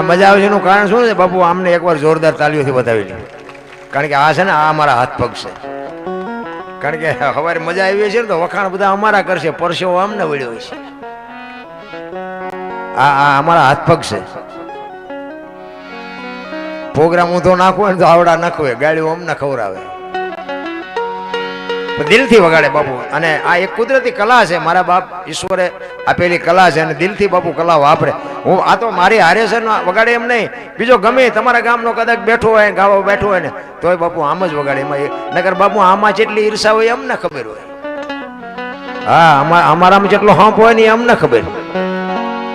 Speaker 1: મજા આવે છે એનું કારણ શું છે બાપુ? આમને એકવાર જોરદાર તાલીઓથી બતાવી લે, કારણ કે આ છે ને આ અમારા હાથ પગ છે. કારણ કે સવારે મજા આવી છે ને તો વખાણ બધા અમારા કરશે, પરસેવો આમને વળ્યો છે. આ અમારા હાથ પગ છે. પ્રોગ્રામ હું તો નાખું ને તો આવડા નાખવે, ગાડીઓ અમને ખવડાવે, દિલથી વગાડે બાપુ. અને આ એક કુદરતી કલા છે, મારા બાપ ઈશ્વરે આપેલી કલા છે અને દિલથી બાપુ કલા વાપરે. હું આ તો મારી હારે છે વગાડે એમ નહીં, બીજો ગમે તમારા ગામનો કદાચ બેઠો હોય, ગાવા બેઠો હોય ને તોય બાપુ આમ જ વગાડે. એમાં નગર બાપુ આમાં જેટલી ઈર્ષા હોય અમને ખબર હોય. હા, અમારામાં જેટલો હંપ હોય ને અમને ખબર.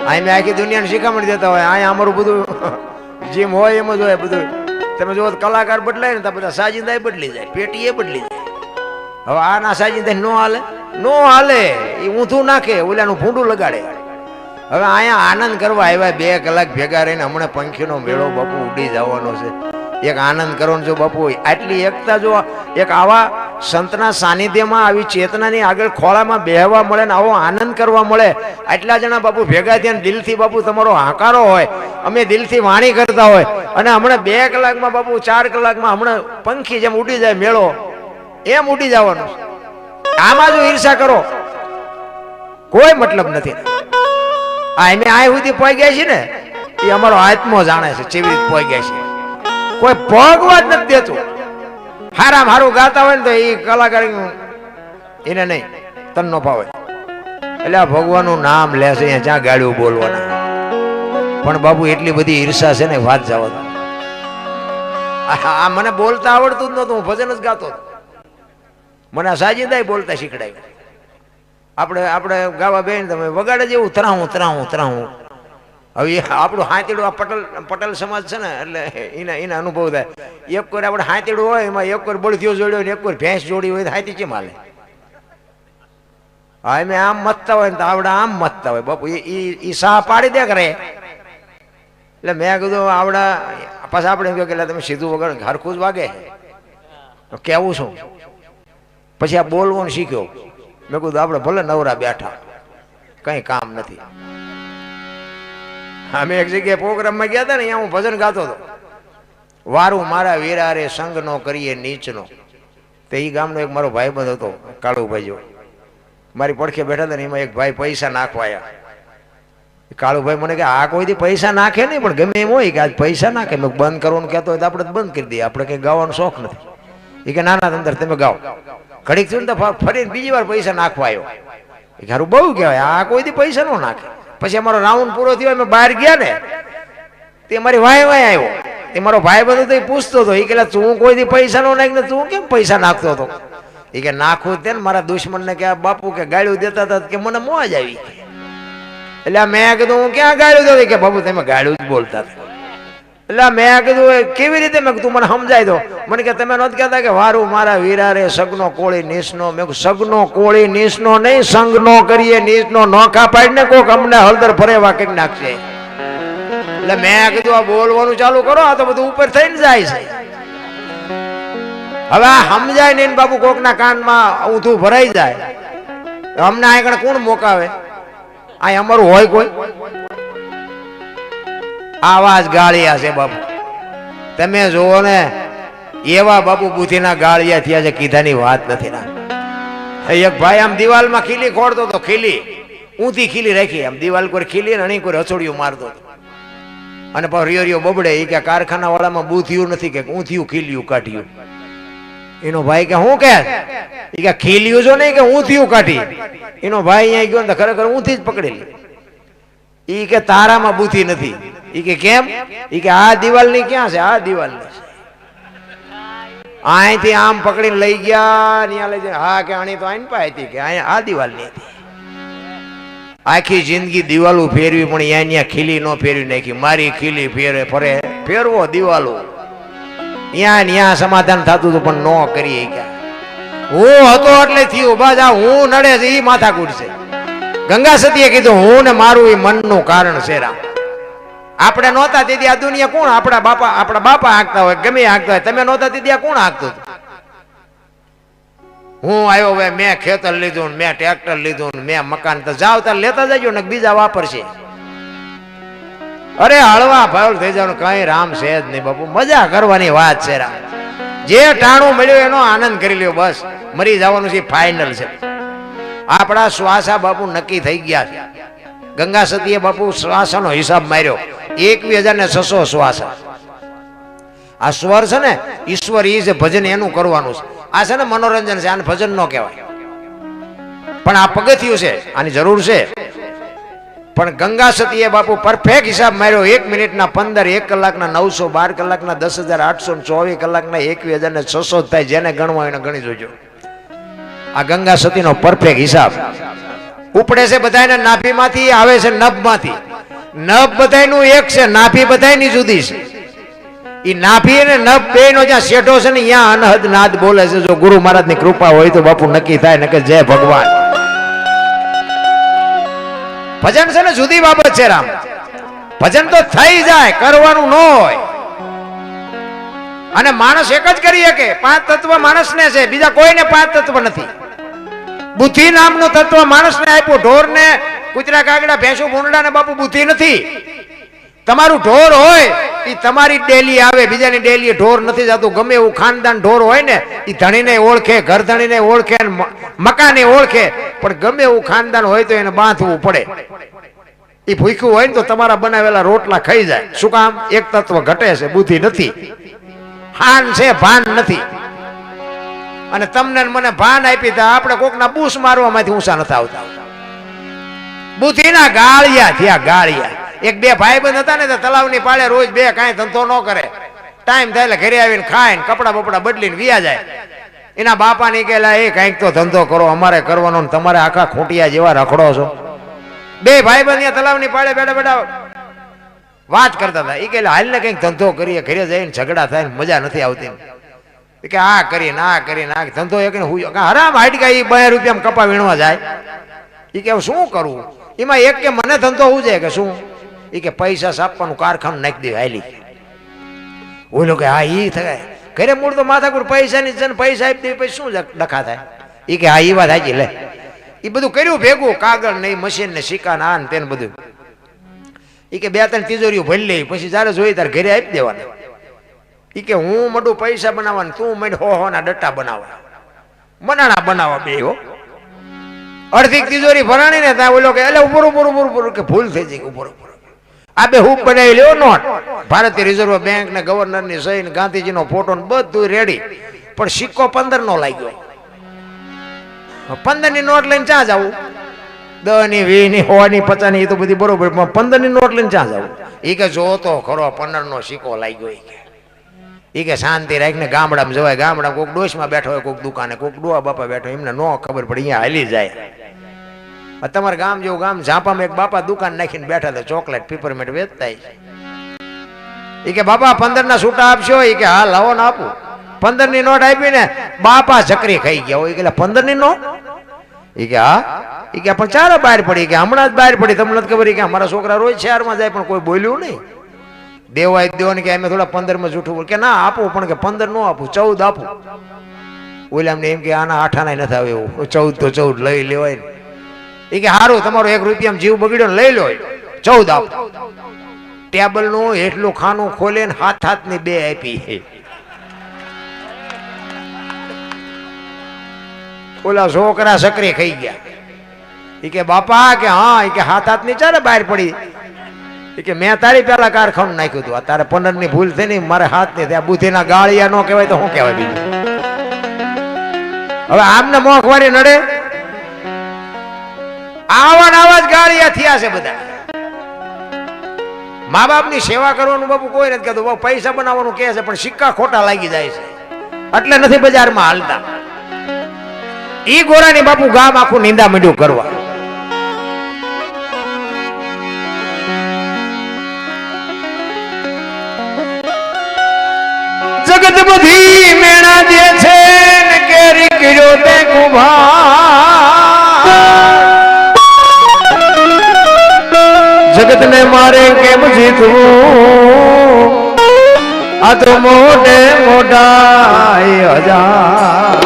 Speaker 1: અહીં મેં આખી દુનિયાને શીખામણ દેતા હોય, અહીંયા અમારું બધું જેમ હોય એમ જ હોય બધું. તમે જો કલાકાર બદલાય ને તો બધા સાજિંદા બદલી જાય, પેટી એ બદલી જાય. હવે આ ના સાજિંદા નો હાલે, નો હાલે, એ ઊંધું નાખે, ઓલાનું ભૂંડું લગાડે. હવે અહીંયા આનંદ કરવા આવ્યા 2 કલાક ભેગા રહીને, હમણાં પંખીનો મેળો બાપુ ઉડી જવાનો છે. એક આનંદ કરવાનો જો બાપુ, આટલી એકતા જો એક આવા સંતના સાનિધ્યમાં આવી ચેતનાની આગળ ખોળામાં બેહવા મળે ને આવો આનંદ કરવા મળે, આટલા જણા બાપુ ભેગા થયા દિલથી બાપુ તમારો હાકારો હોય, અમે દિલથી વાણી કરતા હોય, અને હમણાં 2 કલાકમાં બાપુ 4 કલાકમાં હમણાં પંખી જેમ ઉડી જાય મેળો એમ ઉડી જવાનું. આમાં જો ઈર્ષા કરો કોઈ મતલબ નથી. આ અમે આ સુધી પોઈ ગયા છે ને એ અમારો આત્મો જાણે છે કેવી રીતે પોઈ ગયા છે. કોઈ ભોગવા જ નથી દેતું. હારામ હારું ગાતા હોય ને તો એ કલાકાર એને નહીં તન નો ભાવે, એટલે આ ભગવાનનું નામ લે છે જ્યાં ગાડીઓ બોલવાના. પણ બાપુ એટલી બધી ઈર્ષા છે ને વાત જવા દો. આ મને બોલતા આવડતું જ નતું, હું ભજન જ ગાતો હતો. મને આ સાજીદાય બોલતા શીખડાયું. આપણે ગાવા બેન તમે વગાડે જેવું તરાવું તરાવું તરાવું. હવે આપણું હાથેડું આ પટેલ સમાજ છે ને એટલે એના અનુભવ થાય. એક કોઈ આપણે હાથેડું હોય એમાં એક કોઈ બળદિયો જોડ્યો હોય ને એક કોઈ ભેંસ જોડી હોય તો હાથી કેમ હાલે? હા, એમ આમ મતતા હોય ને તો આવડા આમ મતતા હોય બાપુ. એ સાહ પાડી દે કરે. એટલે મેં કીધું આવડા પાછા આપણે એમ કહ્યું કે તમે સીધું વગર હરખું જ વાગે કેવું છું. પછી આ બોલવાનું શીખ્યો. મેં કીધું આપણે ભલે નવરા બેઠા કઈ કામ નથી. અમે એક જગ્યાએ પ્રોગ્રામમાં ગયા હતા ને, અહીંયા હું ભજન ગાતો હતો. વારું મારા વીરા રે સંગ નો કરીએ નીચનો. તો એ ગામનો એક મારો ભાઈબંધ હતો કાળુભાઈ જો, મારી પડખે બેઠા હતા ને, એમાં એક ભાઈ પૈસા નાખવાયા. કાળુભાઈ મને કે આ કોઈથી પૈસા નાખે નહીં, પણ ગમે એમ હોય કે આજ પૈસા નાખે. મેં બંધ કરવાનું કહેતો હોય તો આપણે બંધ કરી દઈએ, આપણે કઈ ગાવાનો શોખ નથી. એ કે નાના અંદર તમે ગાઓ. ઘડીક થયું ને તો ફરીને બીજી વાર પૈસા નાખવા આવ્યો. એ સારું બહુ કહેવાય, આ કોઈથી પૈસા ન નાખે. પછી અમારો રાઉન્ડ પૂરો થયો, અમે બહાર ગયા ને તે મારી વાય વાય આવ્યો. એ મારો ભાઈ બધું તો પૂછતો હતો, એ કે તું કોઈથી પૈસા નો નાખ ને તું કેમ પૈસા નાખતો હતો? એ કે નાખવું તે ને મારા દુશ્મનને કે બાપુ કે ગાળ્યું દેતા હતા કે મને મોજ આવી. એટલે મેં કીધું હું ક્યાં ગાળ્યું દેતી? કે બાપુ તમે ગાળ્યું જ બોલતા હતા. એટલે મેં કીધું કેવી રીતે? મેં તું મને સમજાય દો. મને કે તમે નહોતા કહેતા કે વારું મારા વીરા રે સગનો કોળી નીસનો. મેં સગનો કોળી નીસનો નહીં, સંગનો કરીએ નીસનો. નોખા પાડીને કોક અમને હળદર ફરેવા કરી નાખશે. એટલે મેં કીધું આ બોલવાનું ચાલુ કરો, આ તો બધું ઉપર થઈને જાય છે. હવે આ સમજાય નહીં બાપુ, કોકના કાનમાં ઊંધું ભરાઈ જાય. અમને આગળ કોણ મોકાવે? આ અમારું હોય કોઈ? આવાજ ગાળિયા છે બાપુ. તમે જોવો ને એવા બાપુ બુદ્ધિના ગાળિયા થયા છે, કીધાની વાત નથી. ના એક ભાઈ આમ દિવાલમાં ખીલી ખોડતો હતો, ખીલી ઊંધી ખીલી રાખી આમ દિવાલ કોઈ ખીલી ને કોઈ રસોડિયું મારતો હતો. અને પછી રિયો રિયો બબડે. એ કે કારખાના વાળામાં બુદ્ધિયું નથી કે ઊંધિયું ખીલ્યું કાઢ્યું. એનો ભાઈ કે હું કે એ કે ખીલ્યું જો નહીં કે ઊંધિયું કાઢી. એનો ભાઈ અહીંયા ગયો ને ખરેખર ઊંધી જ પકડેલી. ઈ કે તારામાં બુદ્ધિ નથી. ઈ કે કેમ? ઈ કે આ દિવાલ ની ક્યાં છે? આ દિવાલ ની અહીંથી આમ પકડીને લઈ ગયા ત્યાં લઈ જાય. હા કે આની તો આઈને પાય હતી કે અહીંયા આ દિવાલ ની હતી. આખી જિંદગી દિવાલો ફેરવી પણ અહીંયા ખીલી નો ફેરવી નાખી. મારી ખીલી ફેરે ફરે ફેરવો દિવાલો ત્યાં સમાધાન થતું હતું પણ નો કરી ગયા. હું હતો એટલે થયું બસ. આ હું નડે છે એ માથાકૂટ છે. ગંગા સતીએ કીધું હું ને મારું એ મનનું કારણ છે. રામ આપણે નહોતા તેથી આ દુનિયા કોણ? આપણા બાપા હાંકતા હોય, ગમે હાંકતા હોય. તમે નહોતા તેથી આ કોણ હાંકતું? હું આવ્યો ભાઈ, મેં ખેતર લીધું, મેં ટ્રેક્ટર લીધું, મેં મકાન. તો જાવ તાર લેતા જજો ને બીજા વાપરશે. અરે હળવા ભાવ થઈ જવાનું કઈ રામ છે જ નહીં બાપુ, મજા કરવાની વાત છે રામ. જે ટાણું મળ્યું એનો આનંદ કરી લ્યો, બસ મરી જવાનું છે ફાઇનલ છે. આપણા શ્વાસા બાપુ નક્કી થઈ ગયા છે. ગંગા સતીએ બાપુ શ્વાસનો હિસાબ માર્યો, 21,600 શ્વાસા. આ સ્વર છે ને ઈશ્વર ઈ છે, ભજન એનું કરવાનું છે. આ છે ને મનોરંજન છે, આને ભજન ન કહેવાય, પણ આ પગથિયું છે, આની જરૂર છે. પણ ગંગા સતીએ બાપુ પરફેક્ટ હિસાબ માર્યો. 1 મિનિટના 15, 1 કલાકના 900, 12 કલાકના 10,800, 24 કલાકના 21,600 થાય. જેને ગણવા એને ગણી જોજો. આ ગંગા સતીનો પરફેક્ટ હિસાબ. ઉપડે છે બધાને નાભીમાંથી, આવે છે નભમાંથી. નભ બધાયનું એક છે, નાભી બધાયની જુદી છે. ઈ નાભી અને નભ બેનો જ્યાં શેઠો છે ને ત્યાં અનહદ નાદ બોલે છે. જો ગુરુ મહારાજની કૃપા હોય તો બાપુ નક્કી થાય ને કે જય ભગવાન. ભજન છે ને જુદી બાબત છે રામ. ભજન તો થઈ જાય, કરવાનું ન હોય. અને માણસ એક જ કરી શકે. 5 તત્વ માણસને છે, બીજા કોઈને 5 તત્વ નથી. બુદ્ધિ નામનું તત્વ માણસને આપ્યું. ઢોરને, કૂતરા, કાગડા, ભેંસુ, ભૂંડડાને બાપુ બુદ્ધિ નથી. તમારું ઢોર હોય એ તમારી ડેલી આવે, બીજાની ડેલી ઢોર નથી જતું. ગમે એવું ખાનદાન ઢોર હોય ને એ ધણીને ઓળખે, ઘર ધણીને ઓળખે, મકાને ઓળખે, પણ ગમે એવું ખાનદાન હોય તો એને બાંધવું પડે. એ ભૂખ્યું હોય ને તો તમારા બનાવેલા રોટલા ખાઈ જાય. શું કામ? એક તત્વ ઘટે છે, બુદ્ધિ નથી. હાન છે, ભાન નથી. અને તમને મને ભાન આપી દે, આપણે કોકના બૂસ મારવામાંથી ઊંચા નથી આવતા. બુદ્ધિના ગાળિયા થયા, ગાળિયા. 1-2 ભાઈબંધ હતા ને તો તલાવની પાળે રોજ 2 કાંઈ ધંધો ન કરે. ટાઈમ થાય એટલે ઘરે આવીને ખાય ને કપડા બપડા બદલીને વિયા જાય. એના બાપા ને કહેલા એ કાંઈક તો ધંધો કરો, અમારે કરવાનો ને તમારે આખા ખૂંટિયા જેવા રખડો છો. 2 ભાઈબંધ ત્યાં તલાવની પાળે બેઠા બેઠા વાત કરતા હતા. એ કહેલા હાલ ને કંઈક ધંધો કરીએ, ઘરે જઈને ઝઘડા થાય ને મજા નથી આવતી. કે આ કરીને આ કરીને આ ધંધો એક હરામ હાડકા એ 2 રૂપિયામાં કપા વીણવા જાય. એ કે શું કરવું? એમાં એક કે મને ધંધો શું છે કે શું? એ કે પૈસા છાપવાનું કારખાનું નાખી દે હાલી. ઓલો કે હા ઈ થાય. ઘરે મૂળ તો માથાકુર પૈસાની છે ને, પૈસા આપી દે પછી શું ડખા થાય? એ કે હા એ વાત હાજી લે. એ બધું કર્યું ભેગું, કાગળ ને મશીન ને સિક્કા ને આ ને તેને બધું. એ કે 2-3 તિજોરીઓ ભરી લે, પછી જયારે જોઈએ ત્યારે ઘરે આપી દેવાના. એ કે હું મડું પૈસા બનાવવાનું, તું મડ હો ના ડટ્ટા બનાવવા, મનાણા બનાવવા બે હો. અડધી તિજોરી ભરાણી ને ત્યાં ઓલો કે એટલે ઉપર કે ભૂલ થઈ જાય, ઉપર આ બે હૂપ બનાવી લ્યો નોટ. ભારતીય રિઝર્વ બેંક ને ગવર્નર ની સહી ને ગાંધીજીનો ફોટો ને બધું રેડી, પણ સિક્કો 15 નો લાગ્યો. 15 ની નોટ લઈને ક્યાં જવું? 10 ની 20 ની 100 ની 50 ની એ તો બધી બરોબર, 15 ની નોટ લઈને ક્યાં જવું? એ કે જો તો ખરો 15 નો સિક્કો લાગ્યો. એ કે શાંતિ રાખીને ગામડામાં જવાય. ગામડામાં કોઈક ડોશમાં બેઠો હોય, કોઈક દુકાને, કોઈક ડોહા બાપા બેઠો, એમને ન ખબર પડે, અહીંયા હાલી જાય. તમારે ગામ જેવું ગામ, ઝાપામાં એક બાપા દુકાન નાખીને બેઠા હતા, ચોકલેટ પીપરમેન્ટ વેચતા. એ કે બાપા 15 ના છૂટા આપશો? એ કે હા લાવો ને આપું. 15 ની નોટ આપીને બાપા ચકરી ખાઈ ગયા હોય. કે 15 ની નોટ? એ કે હા. એ કે પણ ચારે બહાર પડી. કે હમણાં જ બહાર પડી, તમને નથી ખબર? કે અમારા છોકરા રોજ શહેરમાં જાય પણ કોઈ બોલ્યું નહીં. દેવાય દેવાની કે અમે થોડા 15 માં જૂઠું કે ના આપું, પણ કે 15 નો આપું, 14 આપું. ઓલા અમને એમ કે આના 8 આના નથી આવે એવું, 14 તો 14 લઈ લેવાય ને. એ કે હારું તમારો 1 રૂપિયામાં જીવ બગડ્યો ને લઈ લો, 14 આપો. ટેબલ નું એટલું ખાનું ખોલે ને હાથ ની 2 આપી. ઓલા છોકરા સકરી ખાઈ ગયા. એ કે બાપા કે હા. એ કે હાથ ની ચારે બહાર પડી. એ કે મેં તારી પેલા કારખાનું નાખ્યું હતું, તારે 15 ની ભૂલ થઈ ને મારે હાથ ને ત્યાં બુદ્ધિ ના ગાળિયા નો કહેવાય તો શું કહેવાય બીજું? હવે આમને મોખવારી નડે? આવા જ ગાળિયા થયા છે બધા. મા બાપ ની સેવા કરવાનું બાપુ કોઈ નથી કહેતું, પૈસા બનાવવાનું કહે છે પણ સિક્કા ખોટા લાગી જાય છે, એટલે નથી બજારમાં હાલતા. ઈ ગોરાની બાપુ ગામ આખું નિંદા માંડ્યું કરવા. જગત બધી મેણા જે છે ને કેરી કર્યો તે કુભા, જગત ને મારે કેમ જીતવું? આ તો મોઢે મોઢા હજાર.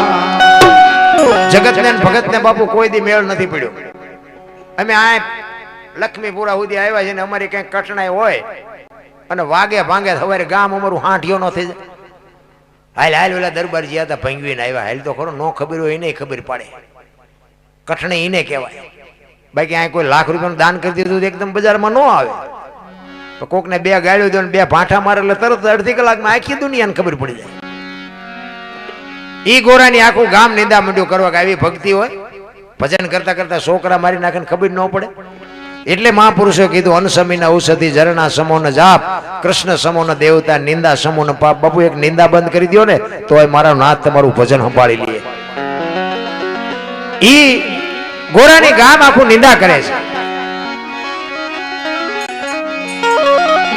Speaker 1: જગત ને ભગત ને બાપુ કોઈ દી મેળ નથી પડ્યો. અમે આ લક્ષ્મીપુરા સુધી આવ્યા છે ને અમારી કઈક કઠણાઈ હોય અને વાગે ભાંગે સવારે ગામ અમારું હાંઠિયો ન થઈ જાય. હાલ હાલ ઓલા દરબારજી હતા ભંગવીને આવ્યા, હાલ તો ખરો, નો ખબર હોય એને ખબર પડે. કઠણાઈ એને કહેવાય. બાકી આ કોઈ લાખ રૂપિયાનું દાન કરી દીધું એકદમ બજારમાં ન આવે. તો કોકને બે ગાળ્યો દો ને બે ભાંઠા મારે એટલે તરત અડધી કલાકમાં આખી દુનિયાને ખબર પડી જાય. ઈ ગોરાની આખું ગામ નિંદા મંડ્યું કરવા કે આવી ભક્તિ હોય, ભજન કરતા કરતા છોકરા મારી નાખે ખબર ન પડે. એટલે મહાપુરુષો કીધું અનસમીના ઔષધિ ઝરણા સમોન જાપ, કૃષ્ણ સમોન દેવતા, નિંદા સમોન પાપ. બાપુ એક નિંદા બંધ કરી દો ને તો મારા નાથ તમારું ભજન સંભાળી લે. ઈ ગોરાની ગામ આખું નિંદા કરે છે.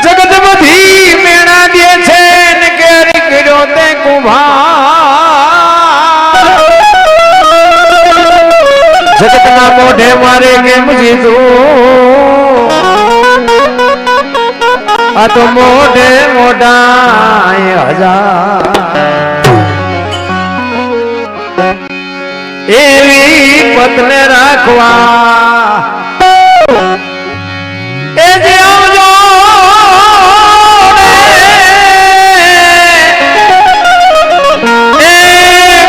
Speaker 1: જગત બધી મેણા દે છે ને કેરી કર્યો તે કુભાર, જગતના મોઢે મારે કેમ જીતું, આ તો મોઢે મોઢા હજાર. એવી પતને રાખવા એ જે આવજો એ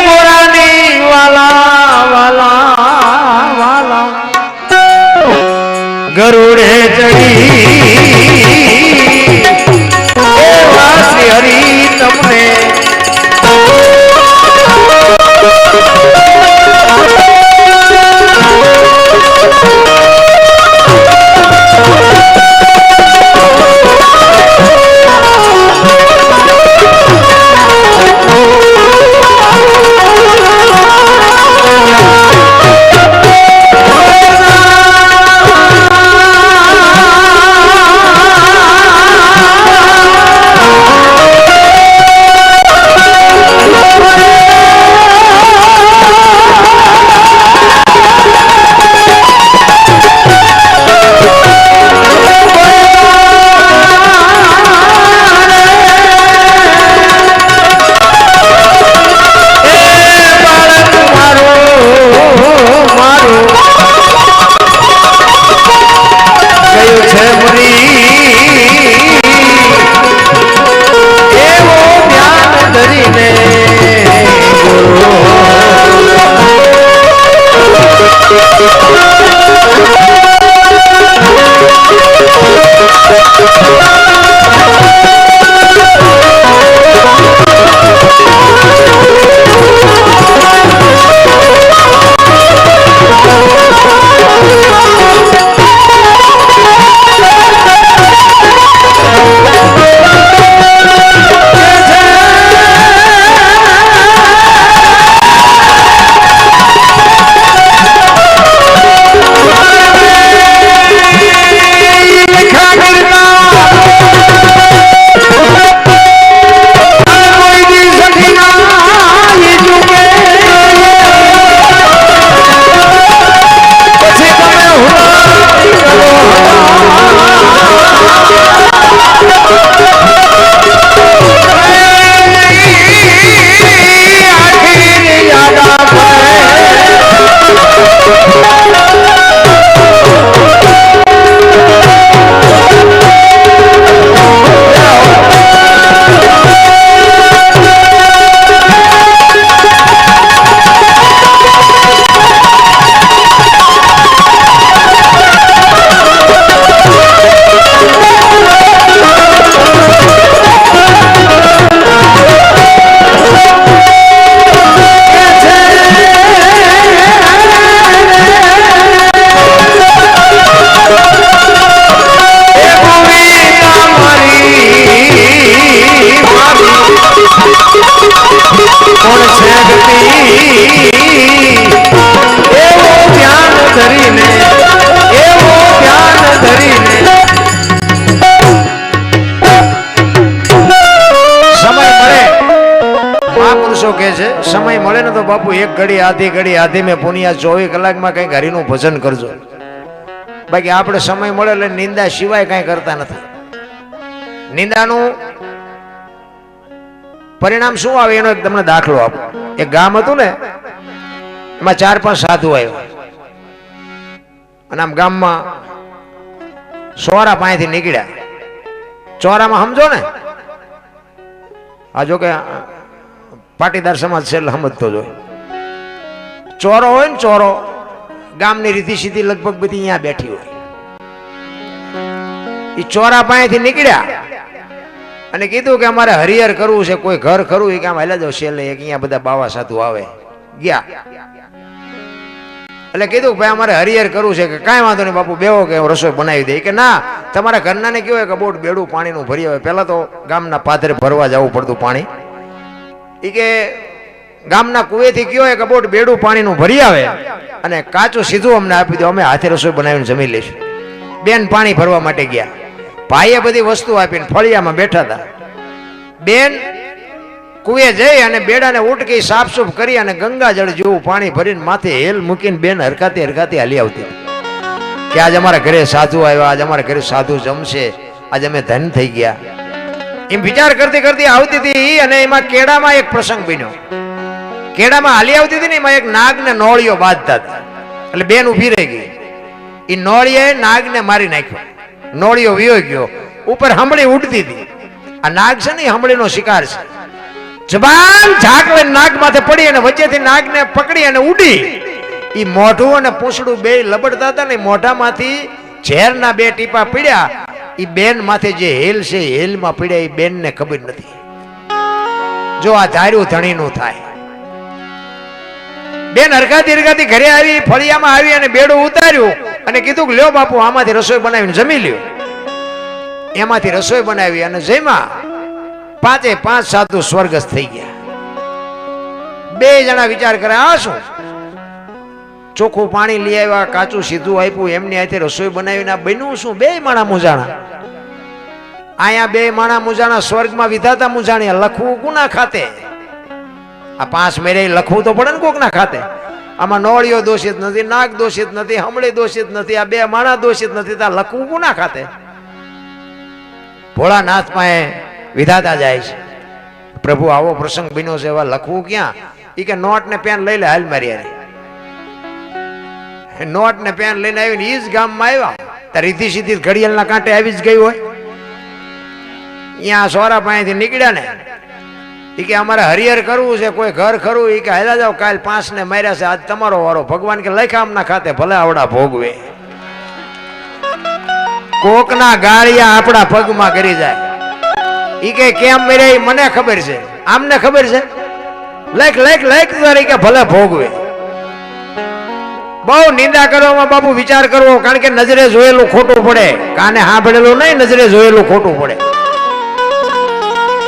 Speaker 1: ગોરાની વાલા વાલા વાલા ગરુડે ચડી એ વાસી હરી તમને સમય મળે ને તો બાપુ એક ઘડી આધી મેં પુનિયા 24 કલાકમાં કઈક હરિનું ભજન કરજો. બાકી આપણે સમય મળે એટલે નિંદા સિવાય કઈ કરતા નથી. નિંદાનું પરિણામ શું આવે એનો એક તમને દાખલો આપો. એક ગામ હતું ને, એમાં 4-5 સાધુ આવ્યા અને આમ ગામમાં સોરા પાસેથી નીકળ્યા. ચોરામાં સમજો ને, આ જો કે પાટીદાર સમાજ છે એટલે સમજતો જ હોય. ચોરો હોય ને, ચોરો ગામની રીતિ સીધી લગભગ બધી અહીંયા બેઠી હોય. એ ચોરા પાસેથી નીકળ્યા અને કીધું કે અમારે હરિહર કરવું છે, કોઈ ઘર ખરું? એ કામ હાલ્યા જાવ છેલ્લે, એક અહીંયા બધા બાવા સાધુ આવે. ગયા એટલે કીધું ભાઈ અમારે હરિહર કરવું છે. કે કાંઈ વાંધો નહીં બાપુ, બેહો કે રસોઈ બનાવી દે. કે ના, તમારા ઘરના ને કેવું કે બોટ બેડું પાણીનું ભરી આવે. પહેલા તો ગામના પાદરે ભરવા જવું પડતું પાણી. એ કે ગામના કુવેથી કયો કે બોટ બેડું પાણીનું ભરી આવે અને કાચું સીધું અમને આપી દો, અમે હાથે રસોઈ બનાવીને જમી લઈશું. બેન પાણી ભરવા માટે ગયા. ભાઈએ બધી વસ્તુ આપીને ફળિયામાં બેઠા હતા. બેન કુએ જઈ અને બેડાને ઉટકી સાફસૂફ કરી અને ગંગાજળ જેવું પાણી ભરીને માથે હેલ મૂકીને બેન હરખાતી હરખાતી હાલી આવતી કે આજ અમારા ઘરે સાધુ આવ્યા, આજ અમારા ઘરે સાધુ જમશે, આજ અમે ધન થઈ ગયા. એમ વિચાર કરતી કરતી આવતી હતી. અને એમાં કેડામાં એક પ્રસંગ બન્યો. કેડામાં હાલી આવતી હતી ને, એમાં એક નાગને નોળિયો બાંધતા હતા. એટલે બેન ઊભી રહી ગઈ. એ નોળિયાએ નાગને મારી નાખ્યો. નોળિયો વિયો ગયો. ઉપર હંબળી ઉડતી હતી. આ નાગ છે ને, હંબળીનો શિકાર છે. જબાન ઝાક લઈને નાગ માથે પડી અને વચ્ચેથી નાગને પકડી અને ઉડી. એ મોઢું અને પૂંછડું બે લબડતા હતા ને, મોઢામાંથી ઝેરના બે ટીપા પીડ્યા. એ બેન માથે જે હેલ છે, હેલમાં પીડ્યા. એ બેનને ખબર નથી. જો આ ધાર્યું ધણીનું થાય. બેન હરખાતી હરખાતી ઘરે આવી, ફળિયામાં આવી અને બેડું ઉતાર્યું અને કીધું કે લ્યો બાપુ, આમાંથી રસોઈ બનાવીને જમી લ્યો. એમાંથી રસોઈ બનાવી અને જમ્યા. 5 સાધુ સ્વર્ગસ્થ થઈ ગયા. 2 જણા વિચાર કરે, આ શું? ચોખ્ખું પાણી લઈ આવ્યા, કાચું સીધું આપ્યું, એમની હાથે રસોઈ બનાવીને બન્યું શું? 2 માણા મુજાણા. અહીંયા 2 માણા મુજાણા, સ્વર્ગમાં વિધાતા મુજાણ્યા. લખવું કોના ખાતે? આ 5 મેરે લખવું તો પડે ને કોકના ખાતે. આમાં નોળિયો દોષિત નથી, નાગ દોષિત નથી, હમળી દોષિત નથી, આ 2 માણા દોષિત નથી. ત્યાં લખવું કોના ખાતે? ભોળાનાથમાં વિધાતા જાય છે, પ્રભુ આવો પ્રસંગ બન્યો છે, એવા લખવું ક્યાં? એ કે નોટ ને પેન લઈ લે, હાલ મારી યાર. નોટ ને પેન લઈને આવીને એ જ ગામમાં આવ્યા. ત્યાં રીતિ સીધી ઘડિયાળના કાંઠે આવી જ ગઈ હોય. અહીંયા સોરા પાસેથી નીકળ્યા ને, એ કે અમારે હરિહર કરવું છે, કોઈ ઘર ખરું? એ કે હાલ્યા જાવ, કાલ 5 ને માર્યા છે, આજ તમારો વારો. ભગવાન કે લખામના ખાતે ભલે આવડા ભોગવે. કોકના ગાળિયા આપણા પગમાં કરી જાય. ઈ કે કેમ મેરે? મને ખબર છે, આમને ખબર છે. લેખ લેખ લેખ કે ભલે ભોગવે. બહુ નિંદા કરવામાં બાપુ વિચાર કરવો, કારણ કે નજરે જોયેલું ખોટું પડે, કાને સાંભળેલું નહીં, નજરે જોયેલું ખોટું પડે.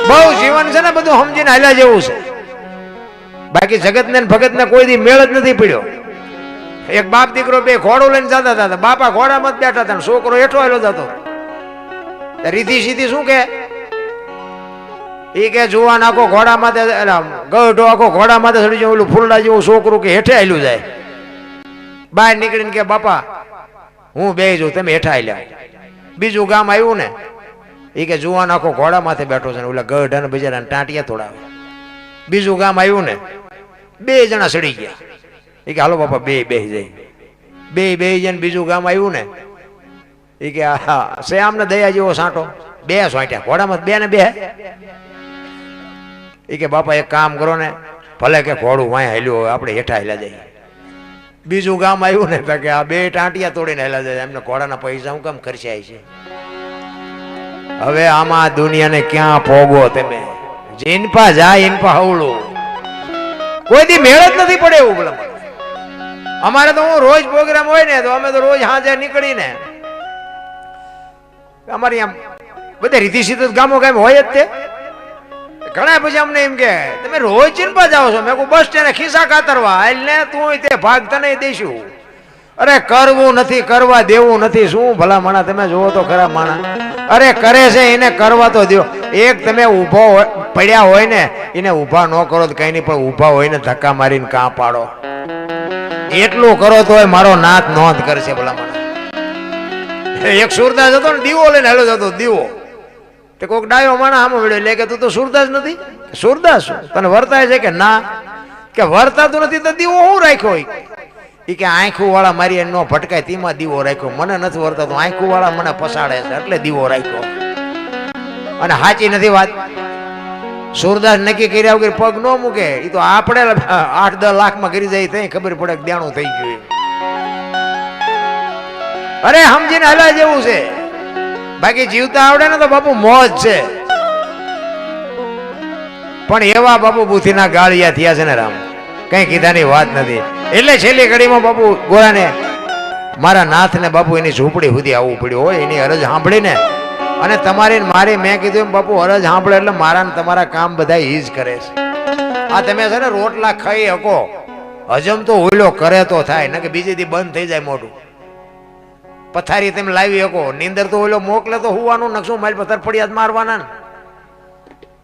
Speaker 1: બહુ જીવન છે ને બધું સમજીને હાલ્યા જેવું છે. બાકી જગત ને ભગત ને કોઈ દી મેળ જ નથી પડ્યો. એક બાપ દીકરો 2 ઘોડો લઈને જતા હતા. બાપા ઘોડામાં જ બેઠા હતા, છોકરો હેઠો આવેલો જતો. રીતિ સીધી શું કે? એ કે જુવાન આખો ઘોડા માથે, ગઢો આખો ઘોડા માથે ચડી જાય, ઓલું ફૂલડા જેવું છોકરું કે હેઠે આવેલું જાય. બહાર નીકળીને કે બાપા હું બે જાઉં, તમે હેઠા આવેલા. બીજું ગામ આવ્યું ને, એ કે જુવાન આખો ઘોડા માથે બેઠો છે, ઓલા ગઢ અને બજારા ટાંટિયા તોડાવે. બીજું ગામ આવ્યું ને, 2 જણા સડી ગયા. એ કે હાલો બાપા બેસી જાય. બે જણ. બીજું ગામ આવ્યું ને, એ કે હા શ્યામ ને દયા જેવો સાંટો, 2 સોંટ્યા ઘોડામાં, 2 ને 2. એ કે બાપા એક કામ કરો ને, ભલે કે ઘોડું વાંય હાલ્યું હોય, આપણે હેઠા હાલ્યા જાય. બીજું ગામ આવ્યું ને, કે આ 2 ટાંટિયા તોડીને હાલ્યા જાય, એમને ઘોડાના પૈસા હું કામ ખર્ચાય છે. હવે આમાં દુનિયાને ક્યાં પોગો તમે? જીનપા જાય ઇનપા હવળું, કોઈ દી મેળ જ નથી પડે એવું. બોલા અમારે તો હું રોજ પ્રોગ્રામ હોય ને, તો અમે તો રોજ હાજર નીકળીને, અમારી આમ બધે રીતિ સીધી ગામો ગામ હોય જ. તે ઘણા પછી અમને એમ કે તમે રોજ ચિંપા જાઓ છો. મેં કહું બસ તેને ખિસ્સા કાતરવા એટલે તું તે ભાગ તને દઈશું. અરે કરવું નથી, કરવા દેવું નથી. શું ભલા માણા, તમે જોવો તો ખરા માણા. અરે કરે છે એને કરવા તો દો. એક તમે ઊભો પડ્યા હોય ને, એને ઊભા ન કરો તો કઈ નહીં, પણ ઊભા હોય ને ધક્કા મારીને કાં પાડો, એટલું કરો તો મારો નાથ નોંધ કરશે. ભલા માણા એક સુરદાસ હતો ને, દીવો લઈને હેલો જતો. દીવો તે કોઈક ડાયો માણા આમાં મળ્યો, એટલે કે તું તો સુરદાસ નથી? સુરદાસ તને વર્તાય છે? કે ના. કે વર્તાતું નથી તો દીવો હું રાખ્યો હોય? એ કે આંખું વાળા મારી ન ભટકાય તેમાં દીવો રાખ્યો, મને નથી વર્તાતું, આંખું વાળા મને પસાડે છે એટલે દીવો રાખ્યો. અને સાચી નથી વાત. સુરદાસ નક્કી કર્યા વગર પગ ન મૂકે. એ તો આપણે 8-10 લાખમાં કરી જાય ત્યાં ખબર પડે કે દેણું થઈ ગયું. અરે સમજીને હાલા જેવું છે. બાકી જીવતા આવડે ને તો બાપુ મોજ છે. પણ એવા બાપુ બુથીના ગાળિયા થયા છે ને રામ, કઈ કીધાની વાત નથી. એટલે છેલ્લી ઘડીમાં બાપુ ગોળાને મારા નાથને બાપુ એની ઝૂંપડી સુધી આવવું પડ્યું હોય. એની અરજ સાંભળીને અને તમારી મારી મેં કીધું એમ બાપુ અરજ સાંભળે એટલે મારા ને તમારા કામ બધા ઈ જ કરે છે. આ તમે છે ને રોટલા ખાઈ શકો, હજમ તો ઓઈલો કરે તો થાય, ને કે બીજી દી બંધ થઈ જાય મોઢું. પથારી તમે લાવી શકો, નીંદર તો ઓઈલો મોકલે તો હુવાનું નકશું મારી પથ્થર ફળિયાદ મારવાના ને.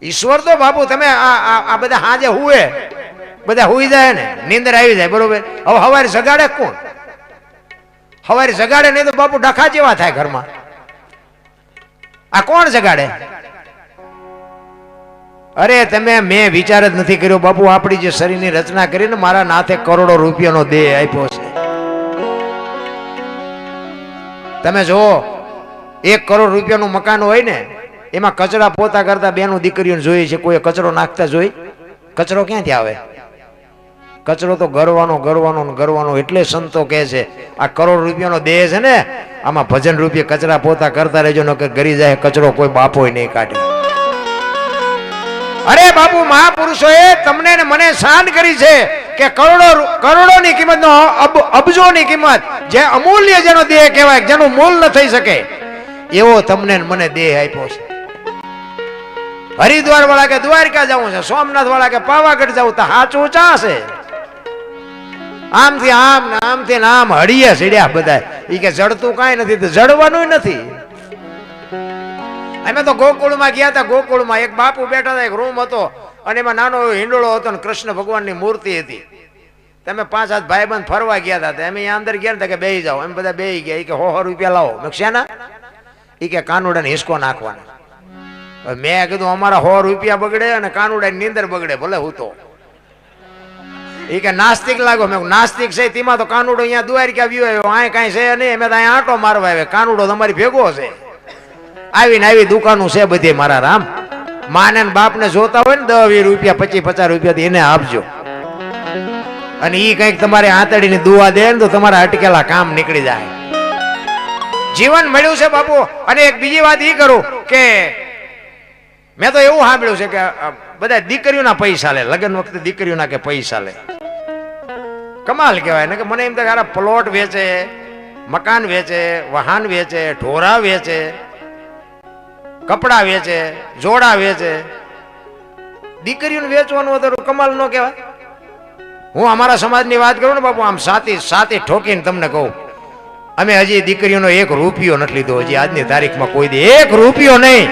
Speaker 1: ઈશ્વર તો બાપુ તમે આ બધા હાજે હુએ, બધા હુઈ જાય ને નીંદર આવી જાય બરોબર. હવે હવારે જગાડે કોણ? હવારે જગાડે નહીં તો બાપુ ડખા જેવા થાય ઘરમાં. આ કોણ જગાડે? અરે તમે મેં વિચાર જ નથી કર્યો બાપુ. આપણી જે શરીરની રચના કરીને મારા નાથે કરોડો રૂપિયાનો દેહ આપ્યો છે. તમે જો 1 કરોડ રૂપિયાનું મકાન હોય ને, એમાં કચરા પોતા કરતા બેનું દીકરીઓને જોઈએ છે. કોઈ કચરો નાખતા જોઈ? કચરો ક્યાંથી આવે? કચરો તો ગરવાનો. એટલે સંતો કહે છે આ કરોડ રૂપિયાનો દેહ છે ને, આમાં ભજન રૂપિયા કચરા પોતા કરતા રહેજો, નકર ગરી જાય કચરો કોઈ બાપો નહીં કાઢે. અરે બાપુ મહાપુરુષોએ તમને ને મને શાન કરી છે કે કરોડોની કિંમત નો અબજોની કિંમત, જે અમૂલ્ય જેનો દેહ કહેવાય, જેનું મૂલ ન થઈ શકે, એવો તમને મને દેહ આપ્યો છે. હરિદ્વાર વાળા કે દ્વારકા જવું છે, સોમનાથ વાળા કે પાવાગઢ જવું, તો સાચું ચા છે. આમથી આમ ને આમથી આમ હળીએ સીડ્યા બધા. એ કે જડતું કાંઈ નથી, તો જડવાનું નથી. અમે તો ગોકુળમાં ગયા હતા. ગોકુળમાં એક બાપુ બેઠા હતા, એક રૂમ હતો, અને એમાં નાનો હિંડોળો હતો, ને કૃષ્ણ ભગવાનની મૂર્તિ હતી. તમે 5-7 ભાઈબંધ ફરવા ગયા હતા. અમે અહીંયા અંદર ગયા ને કે બેહી જાઓ. એમ બધા બેહી ગયા. એ કે 100 રૂપિયા લાવો. મેં શેના? એ કે કાનુડાને હિસકો નાખવાના. મેં કીધું અમારા 100 રૂપિયા બગડે અને કાનુડાની નીંદર બગડે, ભલે હું તો. એ કે નાસ્તિક લાગો. મેં નાસ્તિક છે તેમાં તો કાનુડો અહીંયા દ્વારકા વ્યુ આવ્યો, આ કાંઈ છે નહીં, અમે તો અહીંયા આંટો મારવા આવે, કાનુડો તમારી ભેગો છે. આવીને આવી દુકાનો છે બધી મારા રામ. માને બાપને જોતા હોય ને 10-20 રૂપિયા 25-50 રૂપિયા એને આપજો. અને એ કંઈક તમારે આંતડીની દુઆ દે ને તો તમારા અટકેલા કામ નીકળી જાય. જીવન મળ્યું છે બાપુ. અને એક બીજી વાત એ કરું કે મેં તો એવું સાંભળ્યું છે કે બધા દીકરીઓના પૈસા લે, લગ્ન વખતે દીકરીઓના કે પૈસા લે. કમાલ કહેવાય ને. કે મને એમ થાય પ્લોટ વેચે, મકાન વેચે, વાહન વેચે, ઢોરા વેચે, કપડા વેચે, જોડા વેચે. દીકરીઓને વેચવાનું હતું કમાલ ન કહેવાય? હું અમારા સમાજની વાત કરું ને બાપુ, આમ સાતી ઠોકીને તમને કહું, અમે હજી દીકરીઓનો 1 રૂપિયો નથી લીધો. હજી આજની તારીખમાં કોઈ દે 1 રૂપિયો નહીં.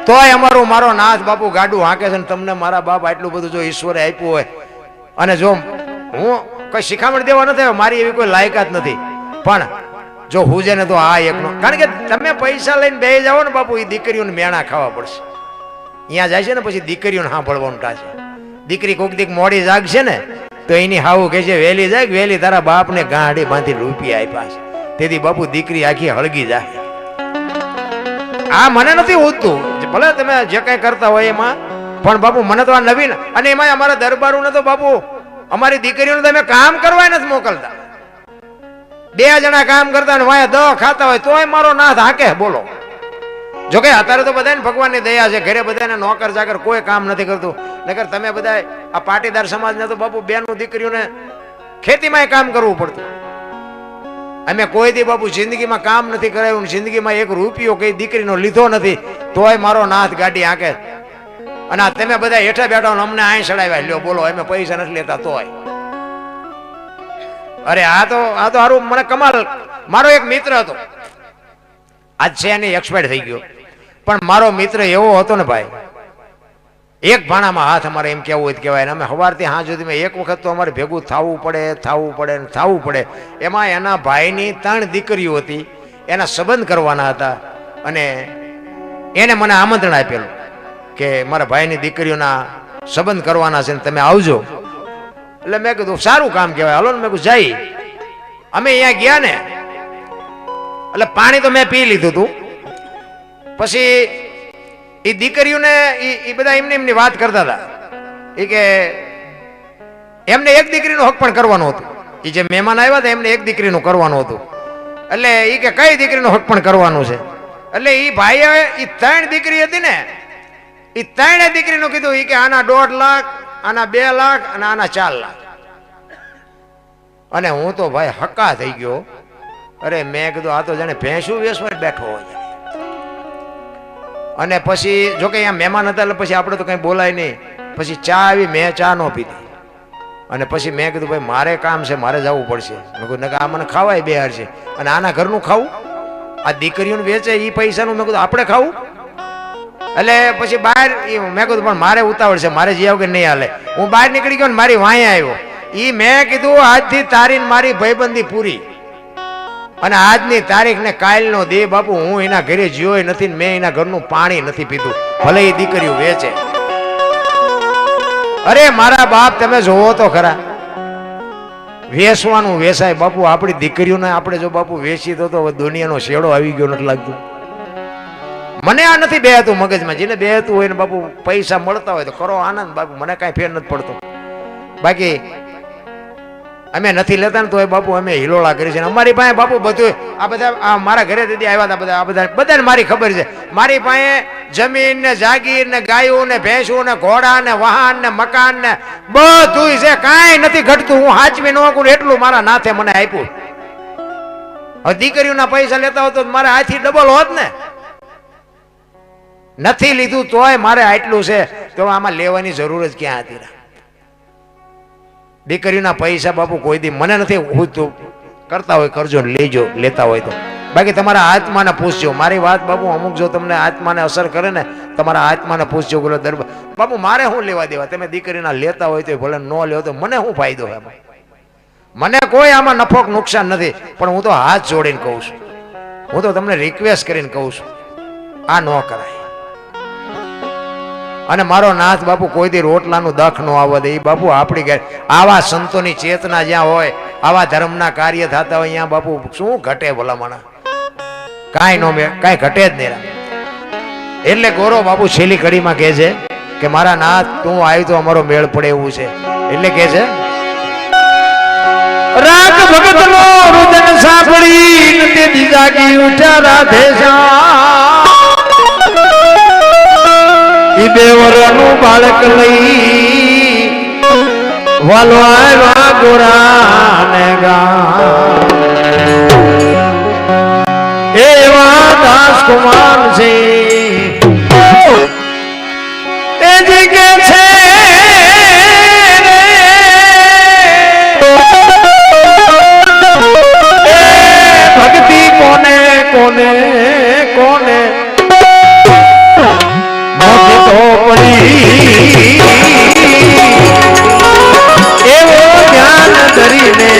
Speaker 1: તોય મારો નાથ બાપુ ગાડું હાંકે છે. તમને મારા બાપ આટલું બધું જો ઈશ્વરે આપ્યું હોય, અને જો હું કોઈ શિખામણ દેવા નથી, મારી એવી કોઈ લાયકાત નથી, પણ જો હુજે ને તો આ એકનો. કારણ કે તમે પૈસા લઈને બેસી જાઓ ને બાપુ, એ દીકરીઓને મેણા ખાવા પડશે. અહીંયા જાય છે ને પછી દીકરીઓને સાંભળવાનું ટાશે. દીકરી કોક દીક મોડી જાગશે ને તો એની હાવું કહે છે વહેલી જાગ, વહેલી તારા બાપને ગાંડી બાંધી રૂપિયા આપ્યા છે. તેથી બાપુ દીકરી આખી હળગી જાય. આ મને નથી હોતું, ભલે તમે જે કઈ કરતા હોય એમાં, પણ બાપુ મને તો આ નવીન. અને એમાં અમારા દરબારોને તો બાપુ અમારી દીકરીઓને તમે કામ કરવા નથી મોકલતા. 2 જણા કામ કરતા ને વાયા 10 ખાતા હોય તોય મારો નાથ હાકે. બોલો. જોકે અત્યારે તો બધાને ભગવાનની દયા છે, ઘરે બધાને નોકર ચાકર કોઈ કામ નથી કરતું. નકર તમે બધા આ પાટીદાર સમાજને તો બાપુ બેનું દીકરીઓને ખેતીમાં કામ કરવું પડતું. અમે કોઈ દી બાપુ જિંદગીમાં કામ નથી કરાયું, જિંદગીમાં 1 રૂપિયો કઈ દીકરીનો લીધો નથી, તોય મારો નાથ ગાડી હાકે. અને તમે બધા હેઠા બેઠા અમને આય ચડાવ્યા. લ્યો બોલો, અમે પૈસા નથી લેતા તોય. અરે આ તો હારું મને કમાલ. મારો એક મિત્ર હતો, આજ છે એને એક્સપાયર થઈ ગયો, પણ મારો મિત્ર એવો હતો ને ભાઈ, એક ભાણામાં હાથ. અમારે એમ કેવું હોય કહેવાય. અમે સવારથી હાંજ સુધી 1 વખત તો અમારે ભેગું થવું પડે. એમાં એના ભાઈની 3 દીકરીઓ હતી, એના સંબંધ કરવાના હતા. અને એને મને આમંત્રણ આપેલું કે મારા ભાઈની દીકરીઓના સંબંધ કરવાના છે ને તમે આવજો. એટલે મેં કીધું સારું કામ કહેવાય, હાલો ને. મેં કીધું જઈ. અમે અહીંયા ગયા ને એટલે પાણી તો મેં પી લીધું હતું. પછી એ દીકરીઓને એ બધા એમની વાત કરતા હતા. એ કે એમને એક દીકરીનું હક પણ કરવાનું હતું. એ જે મહેમાન આવ્યા હતા એમને એક દીકરીનું કરવાનું હતું. એટલે એ કે કઈ દીકરીનું હક પણ કરવાનું છે. એટલે એ ભાઈએ એ 3 દીકરી હતી ને, એ 3 દીકરીનું કીધું. એ કે આના 1.5 લાખ, આના 2 લાખ અને આના 4 લાખ. અને હું તો ભાઈ હક્કા થઈ ગયો. અરે મેં કીધું આ તો જાણે ભેંસું વેસવા બેઠો હોય. અને પછી જોકે અહીંયા મહેમાન હતા એટલે પછી આપણે તો કઈ બોલાય નહીં. પછી ચા આવી, મેં ચા ન પીધી. અને પછી મેં કીધું ભાઈ મારે કામ છે, મારે જવું પડશે. મેં કીધું આ મને ખાવાય બેહાર છે અને આના ઘરનું ખાવું, આ દીકરીઓને વેચે એ પૈસાનું મેં કીધું આપણે ખાવું. એટલે પછી બહાર મેં કીધું પણ મારે ઉતાવળ છે, મારે જે આવું કે નહીં હાલે. હું બહાર નીકળી ગયો ને મારી વાંહે આવ્યો. એ મેં કીધું આજથી તારી મારી ભાઈબંધી પૂરી. અને આજની તારીખ ને કાલનો દે બાપુ. હું એના ઘરે જ્યોય નથી ને મેં એના ઘરનું પાણી નથી પીધું, ભલે એ દીકરીઓ વેચે. અરે મારા બાપ તમે જોવો તો ખરા, વેચવાનું વેચાય બાપુ. આપણી દીકરીઓને આપણે જો બાપુ વેચી દો તો દુનિયાનો શેડો આવી ગયો નથી લાગતું. મને આ નથી બેહતું મગજમાં. જેને બેહતું હોય ને બાપુ પૈસા મળતા હોય તો કરો આનંદ બાપુ, મને કાંઈ ફેર નથી પડતો. બાકી અમે નથી લેતા ને તો બાપુ અમે હિલોળા કરી છે. અમારી પાસે બાપુ બધું આ બધા મારા ઘરે દીદી આવ્યા હતા, બધાને મારી ખબર છે. મારી પાસે જમીન ને જાગીર ને ગાયો ને ભેંસો ને ઘોડા ને વાહન ને મકાન ને બધું છે. કાંઈ નથી ઘટતું. હું હાચવી ન શકું એટલું મારા નાથે મને આપ્યું. હવે દીકરીઓના પૈસા લેતા હોત તો મારે આથી ડબલ હોત ને. નથી લીધું તોય મારે આટલું છે તો આમાં લેવાની જરૂર જ ક્યાં હતી? દીકરીના પૈસા બાપુ કોઈ દી મને નથી. હું તો કરતા હોય કરજો, લેજો, લેતા હોય તો. બાકી તમારા આત્માને પૂછજો. મારી વાત બાપુ અમુક જો તમને આત્માને અસર કરે ને, તમારા આત્માને પૂછજો. બોલો દરબાર બાપુ મારે શું લેવા દેવા? તમે દીકરીના લેતા હોય તો ભલે ન લેવો તો મને શું ફાયદો છે? મને કોઈ આમાં નફો નુકસાન નથી. પણ હું તો હાથ જોડીને કહું છું, હું તો તમને રિક્વેસ્ટ કરીને કહું છું, આ ન કરાય. અને મારો નાથ બાપુ કોઈ દી રોટલાનું દખ ન આવવા દે. બાપુ આપણી ઘરે આવા સંતોની ચેતના જ્યાં હોય, આવા ધર્મના કાર્ય થતા હોય ત્યાં બાપુ શું ઘટે ભલામણા? કાંઈ નો મેં કાંઈ ઘટે જ નહીં. એટલે ગોરો બાપુ છેલ્લી કડીમાં કહે છે કે મારા નાથ તું આવી તો અમારો મેળ પડે એવું છે. એટલે કહે છે રાગ ભગતનો રુદન સાંભળી તે જાગી ઉઠ્યા રાધેશા. ઈ દેવરનું બાળક લઈ વાલો આવ્યા ગોરાને ગા. એવા દાસ કુમાર છે એ જ કે છે ભક્તિ કોને કોને કોને એવો ધ્યાન ધરીને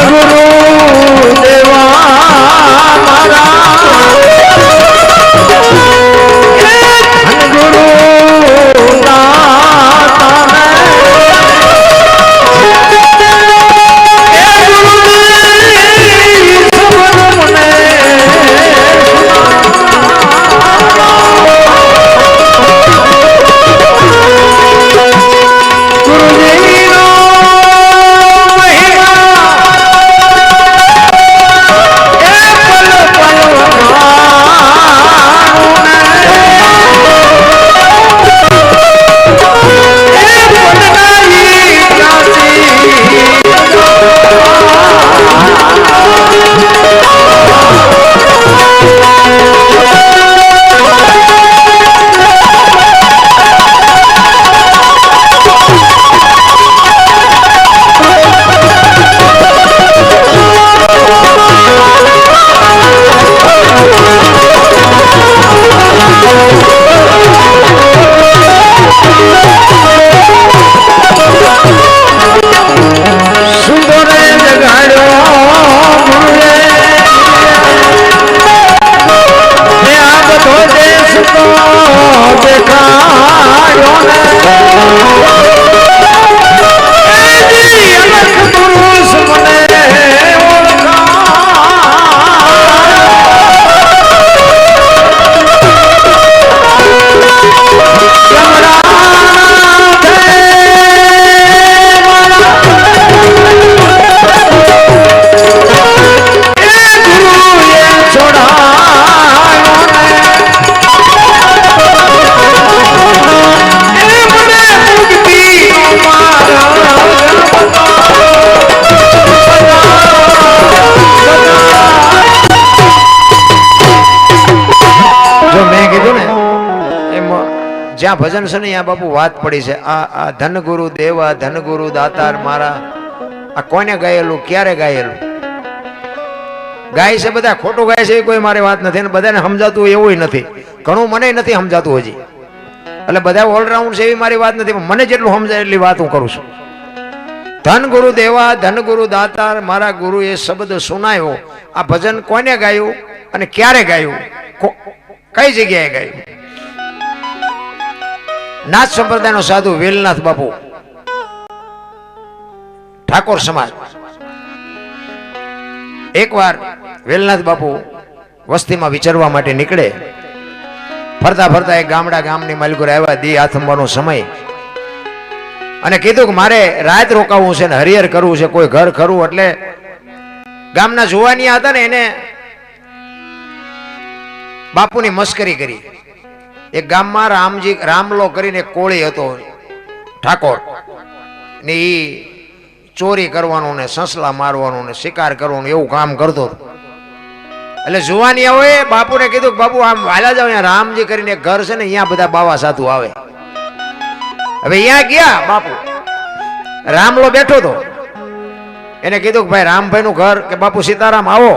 Speaker 1: ગુરુ દેવા મારા ધન ગુરુ જ્યાં ભજન છે ને ત્યાં બાપુ વાત પડી છે આ ધન ગુરુ દેવા ધન ગુરુ દાતાર મારા આ કોને ગાયેલું ક્યારે ગાયેલું ગાય છે બધા ખોટું ગાય છે કોઈ મારી વાત નથી અને બધાને સમજાતું એવું નથી ઘણું મને નથી સમજાતું હજી એટલે બધા ઓલરાઉન્ડ છે એવી મારી વાત નથી પણ મને જેટલું સમજાય એટલી વાત હું કરું છું ધન ગુરુ દેવા ધન ગુરુ દાતાર મારા ગુરુ એ શબ્દ સુનાયો આ ભજન કોને ગાયું અને ક્યારે ગાયું કઈ જગ્યાએ ગાયું નાથ સંપ્રદાયનો સાધુ વેલનાથ બાપુ ઠાકોર સમાજ એકવાર વેલનાથ બાપુ વસ્તીમાં વિચરવા માટે નીકળે ફરતા ફરતા એક ગામની માલિકોર આવ્યા દી આથમવાનો સમય અને કીધું કે મારે રાત રોકાવું છે ને હરિહર કરવું છે કોઈ ઘર ખરું એટલે ગામના જુવાનિયા હતા ને એને બાપુની મસ્કરી કરી એક ગામમાં રામલો કરીને કોળી હતો ઠાકોર ને ઈ ચોરી કરવાનું ને સસલા મારવાનું ને શિકાર કરવાનું એવું કામ કરતો હતો એટલે જુવાનિયાઓએ બાપુને કીધું કે બાપુ આમ હાલા જાવ અહીંયા રામજી કરીને એક ઘર છે ને અહીંયા બધા બાવા સાધુ આવે હવે અહીંયા ગયા બાપુ રામલો બેઠો હતો એને કીધું કે ભાઈ રામભાઈ નું ઘર કે બાપુ સીતારામ આવો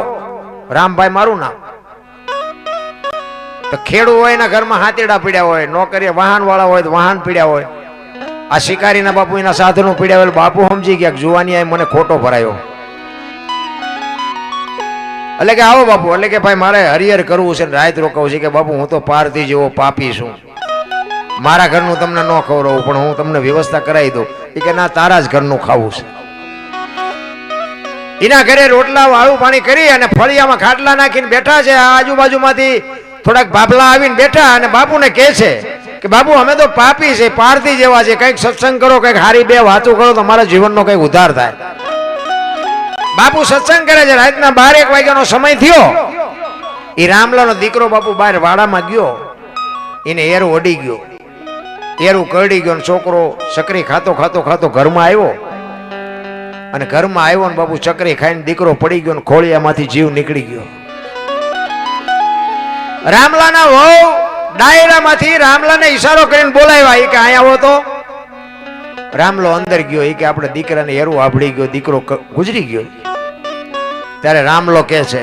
Speaker 1: રામભાઈ મારું નામ તો ખેડૂ હોય એના ઘરમાં હાથીડા પીડ્યા હોય નોકરી વાહન વાળા હોય તો વાહન પીડ્યા હોય આ શિકારીના બાપુ એના સાધનો પીડ્યા હોય બાપુ સમજી ગયા જુવાની મને ખોટો ભરાયો એટલે કે આવો બાપુ એટલે કે ભાઈ મારે હરિહર કરવું છે રાત રોકાવું છે કે બાપુ હું તો પારધી જેવો પાપી છું મારા ઘરનું તમને ન ખવડાવું પણ હું તમને વ્યવસ્થા કરાવી દઉં એ કે ના તારા જ ઘરનું ખાવું છે એના ઘરે રોટલા વાળું પાણી કરી અને ફળિયામાં ખાટલા નાખીને બેઠા છે આજુબાજુમાંથી થોડાક બાબલા આવીને બેઠા અને બાપુને કહે છે કે બાપુ અમે તો પાપી છે પારધી જેવા છે કંઈક સત્સંગ કરો કંઈક હારી બે વાતો કરો તો મારા જીવનનો કંઈક ઉદ્ધાર થાય બાપુ સત્સંગ કરે છે રાતના 12-1 વાગ્યાનો સમય થયો એ રામલાનો દીકરો બાપુ બહાર વાડામાં ગયો એને એરું અડી ગયો એરું કરડી ગયો ને છોકરો ચકરી ખાતો ઘરમાં આવ્યો અને ઘરમાં આવ્યો ને બાપુ ચકરી ખાઈને દીકરો પડી ગયો ને ખોળિયામાંથી જીવ નીકળી ગયો રામલાના વહુ ડાયરામાંથી રામલાને ઈશારો કરીને બોલાવ્યા એ કે અહીંયા આવો તો રામલો અંદર ગયો એ કે આપણે દીકરાને એરું આભળી ગયો દીકરો ગુજરી ગયો ત્યારે રામલો કહે છે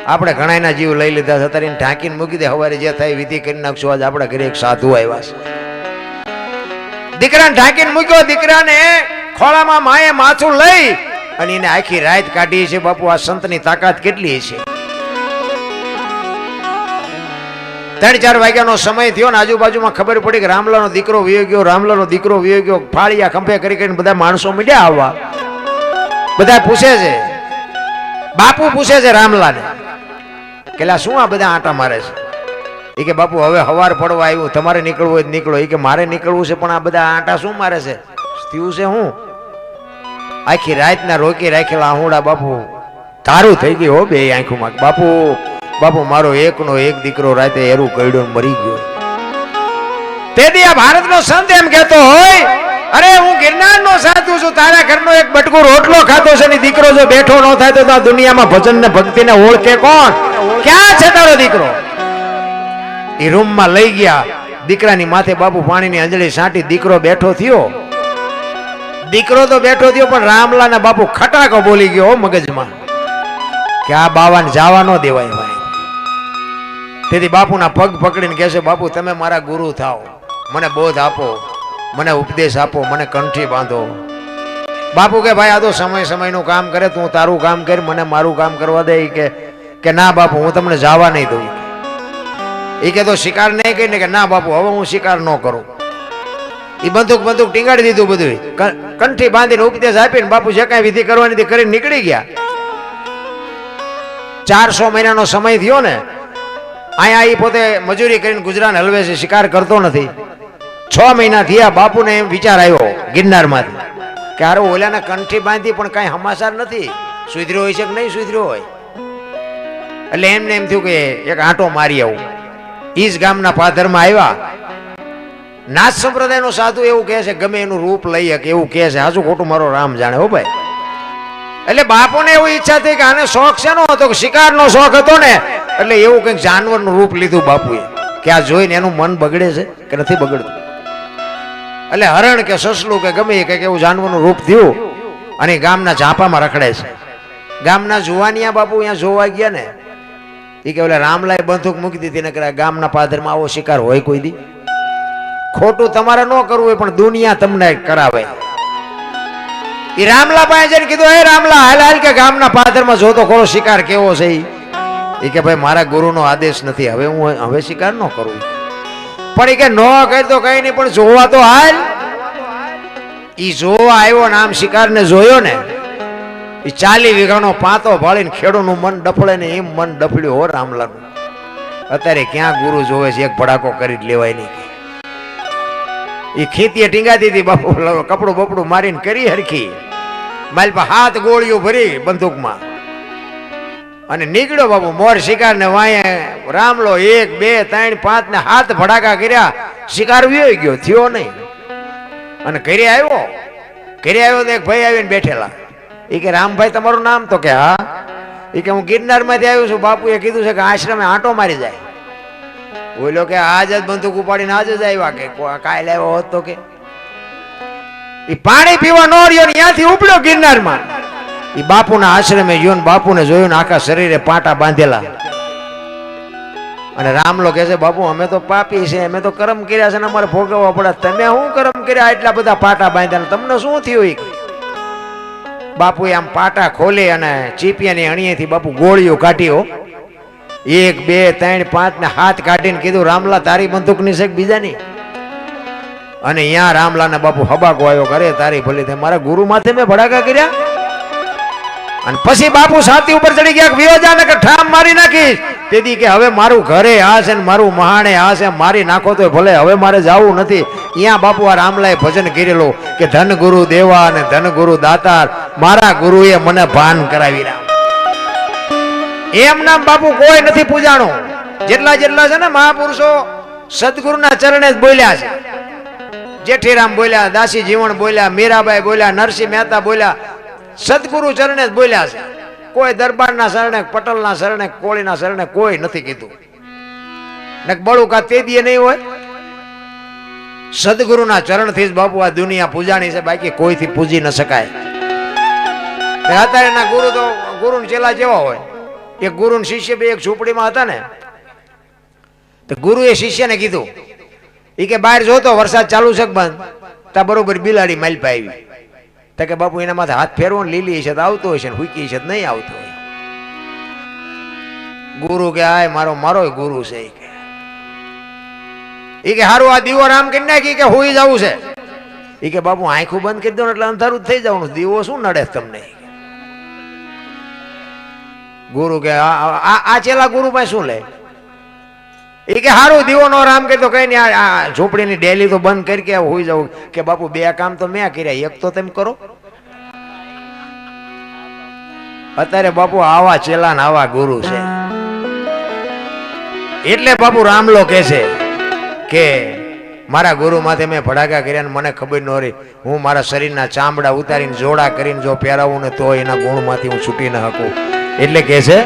Speaker 1: આપણે ઘણાના જીવ લઈ લીધા છે અત્યારે ઢાંકીને મૂકી દે સવારે જે થાય વિધિ કરી નાખશું આજ આપણા ઘરે એક સાધુ આવ્યા છે દીકરાને ઢાંકીને મૂક્યો દીકરાને ખોળામાં માએ માથું લઈ અને એને આખી રાત કાઢી છે બાપુ. આ સંતની તાકાત કેટલી છે. 3-4 વાગ્યાનો સમય થયો ને આજુબાજુમાં ખબર પડી કે રામલાનો દીકરો વયો ગયો, રામલાનો દીકરો વયો ગયો. ફાળિયા ખંભે કરી કરીને બધા માણસો મીડ્યા આવવા. બધા પૂછે છે, બાપુ પૂછે છે રામલાને કે લા શું આ બધા આંટા મારે છે? એ કે બાપુ હવે હવાર પડવા આવ્યું, તમારે નીકળવું હોય નીકળો. એ કે મારે નીકળવું છે પણ આ બધા આંટા શું મારે છે? થયું છે હું? આખી રાતના રોકી રાખેલા આહુડા બાપુ તારું થઈ ગયું હો બે આંખોમાં. બાપુ બાપુ મારો એકનો એક દીકરો રાતે એરું કઈડો મરી ગયો. તેથી આ ભારતનો સંત એમ કહેતો હોય, અરે હું ગિરનારનો સાધુ છું, તારા ઘરનો એક બટકું રોટલો ખાતો છે ને દીકરો જો બેઠો ન થાય તો આ દુનિયામાં ભજન ને ભક્તિ ને ઓળખે કોણ? ક્યાં છે તારો દીકરો? એ રૂમમાં લઈ ગયા, દીકરાની માથે બાપુ પાણીની અંજળી છાંટી દીકરો બેઠો થયો. દીકરો તો બેઠો થયો પણ રામલાના બાપુ ખટાકો બોલી ગયો મગજમાં કે આ બાવાને જવા ન દેવાય ભાઈ. તેથી બાપુના પગ પકડીને કહે છે, બાપુ તમે મારા ગુરુ થાઓ, મને બોધ આપો, મને ઉપદેશ આપો, મને કંઠી બાંધો. બાપુ કે ભાઈ આ તો સમયનું કામ કરે, તું તારું કામ કરી, મને મારું કામ કરવા દે. કે ના બાપુ હું તમને જવા નહીં દઉં. એ કે તો શિકાર નહીં કરીને કે ના બાપુ હવે હું શિકાર ન કરું. એ બંદૂક ટીંગાડી દીધું, બધું કંઠી બાંધીને ઉપદેશ આપીને બાપુ જે કાંઈ વિધિ કરવાની હતી કરીને નીકળી ગયા. 400 મહિનાનો સમય થયો ને. અહીંયા એ પોતે મજૂરી કરીને ગુજરાન હલવે છે, શિકાર કરતો નથી. 6 મહિના થયા. બાપુને એમ વિચાર આવ્યો ગિરનારમાંથી કે હારો ઓલાને કંઠી બાંધી પણ કાંઈ સમાચાર નથી, સુધર્યો હોય છે કે નહીં સુધર્યો હોય. એટલે એમને એમ થયું કે એક આંટો મારી આવું. ઈ જ ગામના પાદરમાં આવ્યા. નાથ સંપ્રદાયનો સાધુ એવું કહે છે ગમે એનું રૂપ લઈ શકે એવું કહે છે. હાજુ ખોટું મારો રામ જાણે હો ભાઈ. એટલે બાપુને એવી ઈચ્છા થઈ કે આને શોખ શેનો હતો? કે શિકારનો શોખ હતો ને. એટલે એવું કંઈક જાનવરનું રૂપ લીધું બાપુએ કે આ જોઈને એનું મન બગડે છે કે નથી બગડતું. એટલે હરણ કે સસલું કે ગમે કંઈક એવું જાનવરનું રૂપ થયું અને ગામના ઝાંપામાં રખડે છે. ગામના જુવાનિયા બાપુ અહીંયા જોવા ગયા ને. એ કે ઓલા રામલાએ બંદૂક મૂકી દીધી ને કે ગામના પાદરમાં આવો શિકાર હોય કોઈ દી? ખોટું તમારે ન કરવું હોય પણ દુનિયા તમને કરાવે. એ રામલા પાસે જઈને કીધું, હે રામલા હાલ હાલ કે ગામના પાદરમાં જોતો ખરો શિકાર કેવો છે. એ કે ભાઈ મારા ગુરુનો આદેશ નથી, હવે શિકાર ન કરું. પણ એ કે ન કહી તો કઈ નહીં પણ જોવા તો હાલ. ઈ જોવા આવ્યો ને આમ શિકારને જોયો ને. એ 40 વીઘાનો પાતો ભાળીને ખેડૂનું મન ડફળે ને એમ મન ડફળ્યું હો રામલાનું. અત્યારે ક્યાં ગુરુ જોવે છે, એક ભડાકો કરી જ લેવાય નહીં. એ ખેતીએ ટીંગાતી હતી બાપુ, કપડું બપડું મારીને કરી હરખી. મારી પાસે 7 ગોળીઓ ભરી બંદૂકમાં અને નીકળ્યો બાપુ મોર શિકાર ને વાંયે. રામલો 1 2 3 5 ને 7 ભડાકા કર્યા. શિકાર વ્યો ગયો, થયો નહીં. અને ઘરે આવ્યો તો એક ભાઈ આવીને બેઠેલા. એ કે રામભાઈ તમારું નામ? તો કે હા. એ કે હું ગિરનારમાંથી આવ્યો છું. બાપુએ કીધું છે કે આશ્રમે આંટો મારી જાય. બોલ્યો કે આજ જ બંદૂક ઉપાડીને આજ જ આવ્યા કે કાલે આવ્યો હોત તો કે. એ પાણી પીવા ન રહ્યો ને ત્યાંથી ઉપડ્યો ગિરનારમાં. એ બાપુના આશ્રમે ગયો ને બાપુને જોયું ને આખા શરીરે પાટા બાંધેલા. અને રામલો કહે છે, બાપુ અમે તો પાપી છે, અમે તો કર્મ કર્યા છે ને અમારે ભોગવવા પડે. તમે શું કર્મ કર્યા એટલા બધા પાટા બાંધ્યા? તમને શું થયું? બાપુએ આમ પાટા ખોલે અને ચીપિયાની અણીએથી બાપુ ગોળીઓ કાઢ્યો. 1 2 3 5 ને 7 કાઢીને કીધું, રામલા તારી બંદૂકની છે બીજાની? અને અહીંયા રામલાના બાપુ હબાકો આવ્યો, કરે તારી ભલી થાય, મારા ગુરુ માથે મેં ભડાકા કર્યા? અને પછી બાપુ છાતી ઉપર ચડી ગયા, વિયોજાને કે ઠામ મારી નાખીશ. તેથી કે હવે મારું ઘરે આ છે ને મારું મહાણે આ છે, મારી નાખો તો ભલે, હવે મારે જવું નથી. અહીંયા બાપુ આ રામલાએ ભજન કરેલું કે ધન ગુરુ દેવા અને ધન ગુરુ દાતાર, મારા ગુરુએ મને ભાન કરાવી રહ્યા. એમ નામ બાપુ કોઈ નથી પૂજાણું. જેટલા છે ને મહાપુરુષો સદગુરુના ચરણે જ બોલ્યા છે. જેઠીરામ બોલ્યા, દાસી જીવણ બોલ્યા, મીરાબાઈ બોલ્યા, નરસિંહ મહેતા બોલ્યા, સદગુરુ ચરણે જ બોલ્યા છે. કોઈ દરબારના શરણે, પટલના શરણે, કોળીના શરણે કોઈ નથી કીધું. ને બળુકા તે દીએ નહીં હોય. સદગુરુના ચરણથી જ બાપુ આ દુનિયા પૂજાણી છે, બાકી કોઈથી પૂજી ન શકાય. અત્યારના ગુરુ તો ગુરુ ચેલા જેવા હોય. એક ગુરુ શિષ્ય બે એક ઝૂંપડીમાં હતા ને, તો ગુરુએ શિષ્યને કીધું, એ કે બહાર જોતો વરસાદ ચાલુ છે બંધ. તા બરોબર બિલાડી માલપા આવી. તો કે બાપુ એના માથે હાથ ફેરવો ને લીલી છે તો આવતો હોય છે ને હુકી છે તો નહીં આવતો હોય. ગુરુ કે આય મારો મારો ગુરુ છે એ કે હારું આ દીવો રામ કરી નાખી કે હોઈ જવું છે. એ કે બાપુ આંખું બંધ કરી દો એટલે અંધારું થઈ જવાનું, દીવો શું નડે તમને. ગુરુ કે આ ચેલા ગુરુ પાસે શું લે. એ કે હારું દીવો નો રામ કરી દો, કઈ નહીં આ ઝોપડીની ડેલી તો બંધ કરી કે હોઈ જવું. કે બાપુ બે કામ તો મેં કર્યા, એક તો તેમ કરો. અત્યારે બાપુ આવા ચેલા ને આવા ગુરુ છે. એટલે બાપુ રામલો કે છે કે મારા ગુરુ માથે મેં ભડાકા કર્યા ને મને ખબર ન રહી, હું મારા શરીરના ચામડા ઉતારીને જોડા કરીને જો પહેરાવું ને તો એના ગુણમાંથી હું છૂટી ન શકું. એટલે કે છે